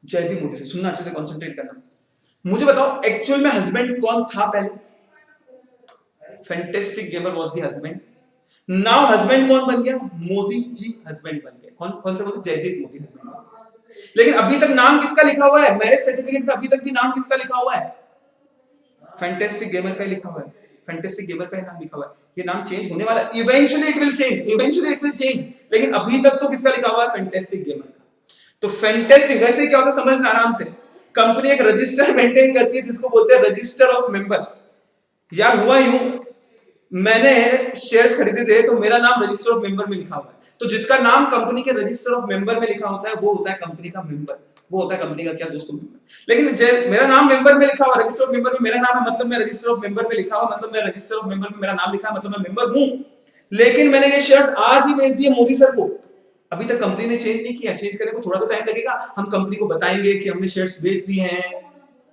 जयदीप मोदी से, सुनना अच्छे से, कंसंट्रेट करना। मुझे बताओ एक्चुअल में हस्बैंड कौन था पहले? Fantastic gamer was the husband. Now husband कौन बन गया? मोदी जी हस्बैंड बन गए। कौन कौन से मोदी? जयदीप मोदी हस्बैंड बन गए। लेकिन अभी तक नाम किसका लिखा हुआ है? मैरिज सर्टिफिकेट पे अभी तक भी नाम किसका लिखा हुआ है? फैंटास्टिक गेमर का लिखा हुआ है। फैंटास्टिक गेमर का नाम लिखा हुआ है। ये नाम चेंज होने वाला है, eventually it will change, eventually it will change. लेकिन अभी तक तो किसका लिखा हुआ है? फैंटास्टिक गेमर का। तो फैंटास्टिक वैसे क्या होता है समझना आराम से। कंपनी एक रजिस्टर मेंटेन करती है जिसको बोलते हैं रजिस्टर ऑफ मेंबर। यार हुआ यूं, मैंने शेयर्स खरीदे थे तो मेरा नाम रजिस्टर ऑफ मेंबर में लिखा हुआ है। तो जिसका नाम कंपनी के रजिस्टर ऑफ मेंबर में लिखा होता है वो होता है कंपनी का मेंबर, वो होता है कंपनी का क्या दोस्तों? मेंबर। लेकिन मेरा नाम मेंबर में लिखा हुआ, रजिस्टर ऑफ मेंबर में मेरा नाम है, मतलब मैं रजिस्टर ऑफ मेंबर में लिखा हुआ, मतलब मैं रजिस्टर ऑफ मेंबर में मेरा नाम लिखा है, मतलब मैं मेंबर हूं। लेकिन मैंने ये शेयर्स आज ही बेच दिए मोदी सर को। अभी तक कंपनी ने चेंज नहीं किया, चेंज करने को थोड़ा तो टाइम लगेगा। हम कंपनी को बताएंगे कि हमने शेयर्स बेच दिए हैं,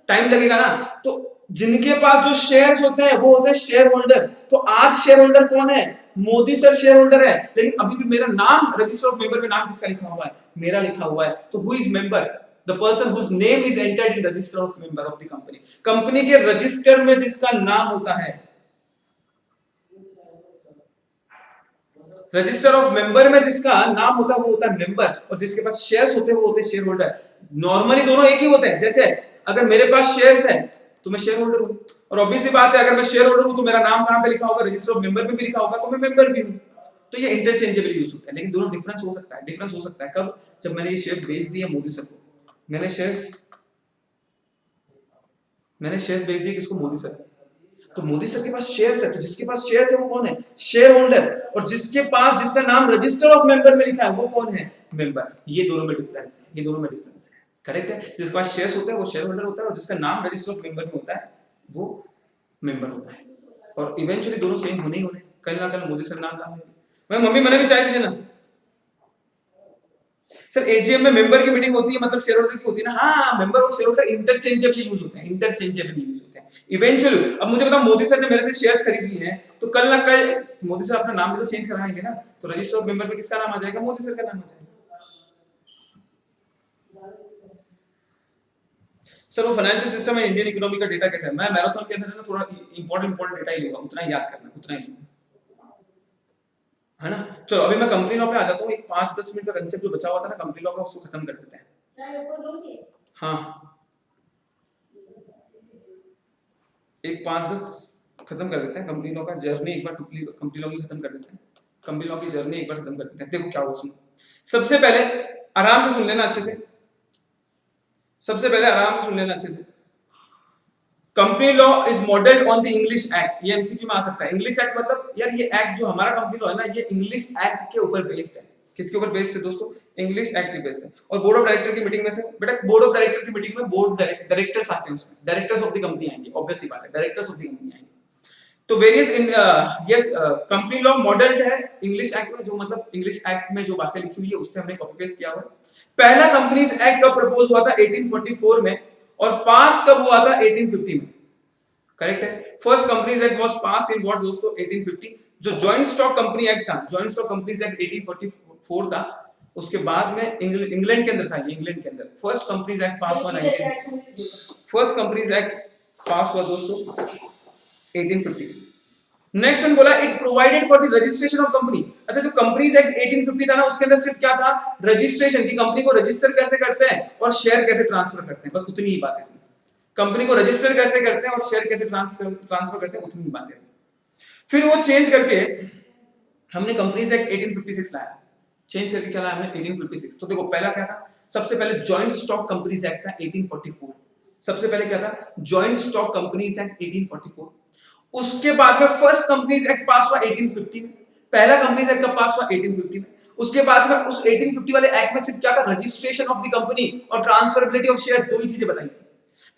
टाइम लगेगा ना। तो जिनके पास जो शेयर्स होते हैं वो होते हैं शेयर होल्डर। तो आज शेयर होल्डर कौन है? मोदी सर शेयर होल्डर है। लेकिन अभी भी मेरा नाम रजिस्टर ऑफ मेंबर में नाम किसका लिखा हुआ है? मेरा लिखा हुआ है। तो who is member? The person whose name is entered in register of member of the company. Company के रजिस्टर में जिसका नाम होता है, रजिस्टर ऑफ मेंबर में जिसका नाम होता है वो होता है मेंबर, और जिसके पास शेयर्स होते हैं वो होते हैं शेयर होल्डर। नॉर्मली दोनों एक ही होते हैं। जैसे अगर मेरे पास शेयर्स है तो मैं शेयर होल्डर हूं, और ऑब्वियस सी बात है अगर मैं शेयर होल्डर हूं तो मेरा नाम कहां पे लिखा होगा? रजिस्टर ऑफ मेंबर में भी लिखा होगा, तो मैं मेंबर भी हूं। तो ये इंटरचेंजेबल यूज होता है। लेकिन दोनों डिफरेंस हो सकता है, डिफरेंस हो सकता है कब? जब मैंने ये शेयर्स बेच दिए मोदी सर को। मैंने शेयर्स बेच दिए किसको? मोदी सर। तो मोदी सर के पास शेयर्स है, तो जिसके पास शेयर्स है वो कौन है? Share holder. और जिसके पास जिसका नाम रजिस्टर ऑफ मेंबर में लिखा है वो कौन है? मेंबर। ये दोनों में डिफरेंस है, ये दोनों में डिफरेंस है। करेक्ट है। जिसके पास शेयर्स होता है वो शेयर होल्डर होता है, और जिसका नाम रजिस्टर ऑफ मेंबर में होता है वो मेंबर होता है। और इवेंचुअली दोनों सेम होने ही होने, कल ना कल मोदी सर नाम डालेंगे। मैं मम्मी मैंने भी चाय दीजिए ना सर। एजीएम में मेंबर की मीटिंग होती है, मतलब शेयर होल्डर की होती है ना। हाँ, मेंबर और शेयर होल्डर इंटरचेंजेबली यूज होते हैं, इंटरचेंजेबली यूज होते हैं इवेंचुअली। अब मुझे बताओ मोदी सर ने मेरे से शेयर्स खरीद लिए हैं, तो कल ना कल मोदी सर अपना नाम भी तो चेंज कराएंगे ना। तो रजिस्टर ऑफ मेंबर में किसका नाम आ जाएगा? मोदी सर का नाम आ जाएगा। सर वो फाइनेंशियल सिस्टम है, इंडियन इकोनॉमी का डेटा कैसा है? मैं मैराथन के अंदर ना थोड़ा इंपॉर्टेंट डेटा ही लूंगा, उतना ही याद करना, उतना ही है ना। चलो अभी मैं कंपनी लॉ पे आ जाता हूँ। एक 5-10 मिनट का कंसेप्ट जो बचा हुआ था ना कंपनी लॉ का, उसको खत्म कर देते हैं। हाँ, एक 5-10 खत्म कर देते हैं कंपनी लॉ का जर्नी। एक बार कंपनी लॉ की खत्म कर देते हैं, कंपनी लॉ की जर्नी एक बार खत्म कर देते हैं। देखो क्या हुआ, सुनो। सबसे पहले आराम से सुन लेना अच्छे से, सबसे पहले आराम से सुन लेना अच्छे से। Company law is modelled on the English act. ये एमसीक्यू में आ सकता है। इंग्लिश एक्ट मतलब यार ये एक्ट जो हमारा कंपनी लॉ है ना, ये इंग्लिश एक्ट के ऊपर बेस्ड है। किसके ऊपर बेस्ड है दोस्तों? इंग्लिश एक्ट पे बेस्ड है। और बोर्ड ऑफ डायरेक्टर की मीटिंग में से बेटा, बोर्ड ऑफ डायरेक्टर की मीटिंग में बोर्ड डायरेक्टर्स आते हैं, उसमें डायरेक्टर्स ऑफ द कंपनी आएंगे, ऑब्वियस सी बात है, डायरेक्टर्स ऑफ द कंपनी आएंगे। तो various yes company law modelled है इंग्लिश एक्ट में, जो मतलब इंग्लिश एक्ट में जो बातें लिखी हुई है उससे हमने कॉपी पेस्ट किया हुआ है। पहला कंपनीज एक्ट कब प्रपोज हुआ था? 1844 में, और पास कब हुआ था? 1850 में। करेक्ट है। First companies act was pass in what दोस्तों? 1850। जो जॉइंट स्टॉक कंपनी एक्ट था, जॉइंट स्टॉक कंपनीज एक्ट 1844 था। उसके बाद में इंग्लैंड के अंदर था, ये इंग्लैंड के अंदर फर्स्ट कंपनीज एक्ट पास हुआ 1950। फर्स्ट कंपनीज एक्ट पास हुआ दोस्तों 1850। नेक्स्ट वन बोला it provided for the registration of company. अच्छा, जो कंपनीज एक्ट 1850 था ना, उसके अंदर सिर्फ क्या था? रजिस्ट्रेशन की, कंपनी को रजिस्टर कैसे करते हैं और शेयर कैसे ट्रांसफर करते हैं, बस उतनी ही बातें थी। कंपनी को रजिस्टर कैसे करते हैं और शेयर कैसे ट्रांसफर करते हैं, उतनी ही बातें थी। फिर वो चेंज करके हमने कंपनीज एक्ट 1856 लाया। चेंज करके क्या लाया हमने? 1856। तो देखो पहला क्या था? सबसे पहले जॉइंट स्टॉक कंपनीज एक्ट था 1844। सबसे पहले क्या था? Joint stock companies act 1844। उसके बाद में फर्स्ट कंपनीज एक्ट पास हुआ 1850 में। पहला कंपनीज एक्ट कब पास हुआ? 1850 में। उसके बाद में उस 1850 वाले एक्ट में सिर्फ क्या था? रजिस्ट्रेशन ऑफ द कंपनी और ट्रांसफरेबिलिटी ऑफ शेयर्स, दो ही चीजें बताई थी।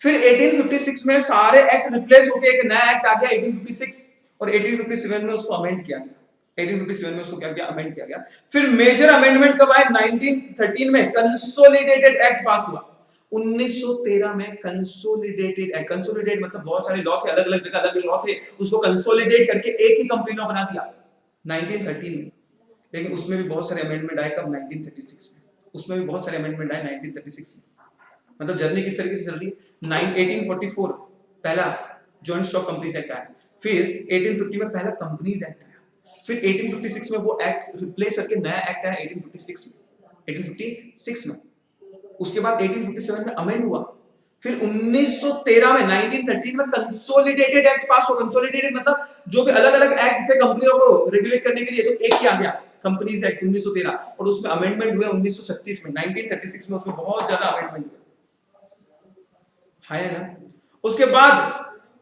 फिर 1856 में सारे एक्ट रिप्लेस होकर एक नया एक्ट आ गया 1856, और 1857 में उसको अमेंड किया गया। 1857 में उसको क्या किया? अमेंड किया गया। फिर मेजर अमेंडमेंट कब आए? 1913 में कंसोलिडेटेड एक्ट पास हुआ। 1913 में कंसोलिडेटेड एक्ट, कंसोलिडेट मतलब बहुत सारे लॉ थे, अलग अलग जगह अलग अलग लॉ थे, उसको कंसोलिडेट करके एक ही कंपनी लॉ बना दिया 1913 में। लेकिन उसमें भी बहुत सारे अमेंडमेंट आए कब? 1936 में। उसमें भी बहुत सारे अमेंडमेंट आए 1936 में। मतलब जर्नी किस तरीके से चल रही है? 1844 पहला जॉइंट स्टॉक कंपनीज एक्ट आया, फिर 1850 में पहला कंपनीज एक्ट आया, फिर 1856 में वो एक्ट रिप्लेस करके नया एक्ट आया 1856 में। उसके बाद 1857 में अमेंड हुआ, फिर 1913 में 1913 में कंसोलिडेटेड एक्ट पास हुआ। कंसोलिडेटेड मतलब जो भी अलग अलग एक्ट थे कंपनियों को रेगुलेट करने के लिए, तो एक ही आ गया कंपनीज एक्ट 1913, और उसमें अमेंडमेंट हुए 1936 में। 1936 में उसमें बहुत ज्यादा अमेंडमेंट हुए, है ना। उसके बाद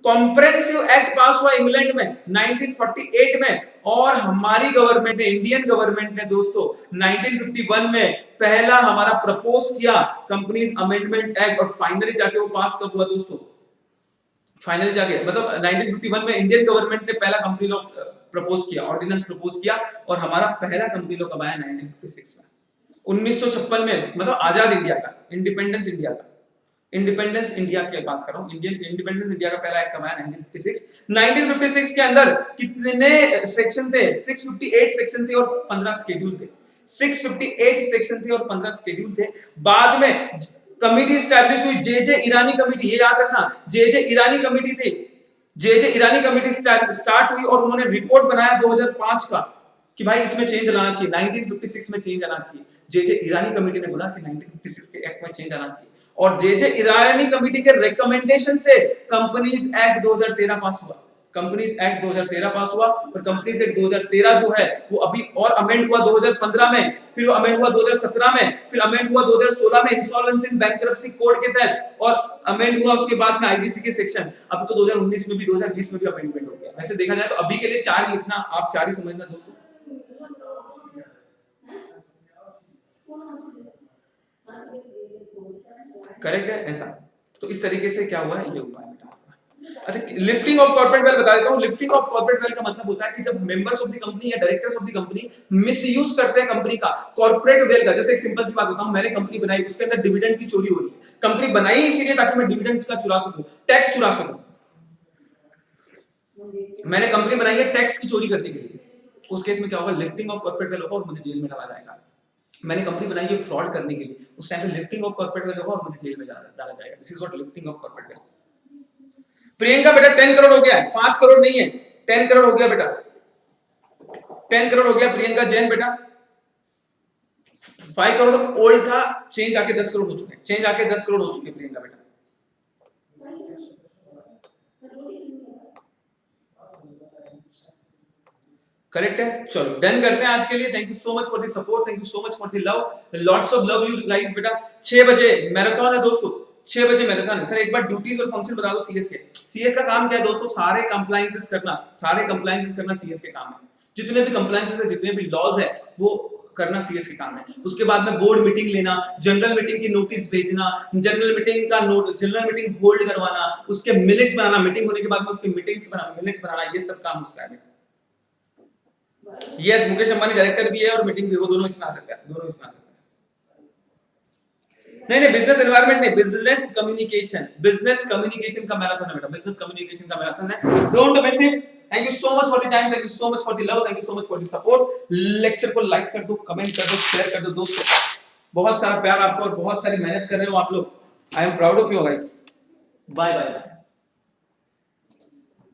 कॉम्प्रिहेंसिव एक्ट पास हुआ इंग्लैंड में 1948 में, और हमारी गवर्नमेंट ने, इंडियन गवर्नमेंट ने दोस्तों 1951 में पहला हमारा प्रपोज किया कंपनीज अमेंडमेंट एक्ट, और फाइनली जाके वो पास कब हुआ दोस्तों? फाइनली जाके मतलब 1951 में इंडियन गवर्नमेंट ने पहला कंपनी लॉ प्रपोज किया, ऑर्डिनेंस प्रपोज किया, और हमारा पहला कंपनी लॉ कब आया? 1956 में। 1956 में मतलब आजाद इंडिया का, इंडिपेंडेंस इंडिया का, इंडिपेंडेंस इंडिया की बात कर रहा हूं, इंडियन इंडिपेंडेंस इंडिया का पहला एक्ट कब आया? 1956 के अंदर कितने सेक्शन थे? 658 सेक्शन थे और 15 शेड्यूल थे। 658 सेक्शन थे और 15 शेड्यूल थे। बाद में कमिटी एस्टैब्लिश हुई, जे ईरानी कमिटी, ये याद रखना, जे ईरानी कमिटी थी। जे ईरानी कमिटी स्टार्ट हुई और उन्होंने रिपोर्ट बनाया 2005 का कि भाई इसमें चेंज लाना चाहिए, 1956 में चेंज आना चाहिए। जे ईरानी कमेटी ने बोला कि 1956 के एक्ट में चेंज आना चाहिए, और जे ईरानी कमेटी के रिकमेंडेशन से कंपनीज एक्ट 2013 पास हुआ। कंपनीज एक्ट 2013 पास हुआ, और कंपनीज एक्ट 2013 जो है वो अभी और अमेंड हुआ 2015 में, फिर वो अमेंड हुआ 2017 में, फिर अमेंड हुआ 2016 में इंसॉल्वेंसी एंड बैंकरप्सी कोड के तहत, और अमेंड हुआ उसके बाद में आईबीसी के सेक्शन। अब तो 2019 में भी 2020 में भी अमेंडमेंट हो गया। वैसे देखा जाए तो अभी के लिए 4 लिखना, आप 4 ही समझना दोस्तों। करेक्ट है ऐसा। तो इस तरीके से क्या हुआ है? ये हुआ है बेटा। अच्छा, लिफ्टिंग ऑफ कॉर्पोरेट वेल्थ बता देता हूं। लिफ्टिंग ऑफ कॉर्पोरेट वेल्थ का मतलब होता है कि जब मेंबर्स ऑफ द कंपनी या directors of the company misuse करते हैं कंपनी का कॉर्पोरेट वेल्थ का। जैसे एक सिंपल सी बात बताऊं, मैंने कंपनी बनाई, उसके अंदर डिविडेंड की चोरी हो रही है। कंपनी बनाई इसीलिए ताकि मैं डिविडेंड का चुरा सकूं, टैक्स चुरा सकूं। मैंने कंपनी बनाई है टैक्स की चोरी करने के लिए, उस केस में क्या होगा? लिफ्टिंग ऑफ कॉर्पोरेट वेल्थ होगा और मुझे जेल में डाला जाएगा। मैंने कंपनी बनाई है फ्रॉड करने के लिए, उस टाइम पे लिफ्टिंग ऑफ कॉर्पोरेट वेल्थ होगा और मुझे जेल में डाला जाएगा। This is what lifting of corporate wealth. Priyanka बेटा 10 करोड़ हो गया है, 5 करोड़ नहीं है, 10 करोड़ हो गया बेटा, 10 करोड़ हो गया प्रियंका जैन बेटा। 5 करोड़ ओल्ड था, चेंज आके 10 करोड़ हो चुके हैं, चेंज आके 10 करोड़ हो चुके हैं प्रियंका बेटा। करेक्ट है। चलो डन करते हैं आज के लिए। Thank you so much for the support, thank you so much for the love, lots of love you guys बेटा। 6 बजे मैराथन है दोस्तों, 6 बजे मैराथन है। सर एक बार ड्यूटीज और फंक्शन बता दो सीएस के। सीएस का काम क्या है दोस्तों? सारे कंप्लायंसेस करना, सारे कंप्लायंसेस करना सीएस के काम है। जितने भी कंप्लायंसेस है, जितने भी लॉज है, वो करना सीएस के काम है। उसके बाद में बोर्ड मीटिंग लेना, जनरल मीटिंग की नोटिस भेजना, जनरल मीटिंग का जनरल मीटिंग होल्ड करवाना, उसके मिनट्स बनाना, मीटिंग होने के बाद में उसके मिनट्स बनाना, ये सब काम उसका है। यस, मुकेश अंबानी डायरेक्टर भी है और मीटिंग भी, वो दोनों इसमें आ सकता है, दोनों इसमें आ सकता है। नहीं नहीं, बिजनेस एनवायरनमेंट नहीं, बिजनेस कम्युनिकेशन का मैराथन है बेटा, बिजनेस कम्युनिकेशन का मैराथन है। Don't miss it. Thank you so much for the time, thank you so much for the love, thank you so much for the support. Lecture को like कर दो, comment कर दो, share कर दो दोस्तों। बहुत सारा प्यार आपको और बहुत सारी मेहनत कर रहे हो आप लोग। I am proud of you guys. Bye bye.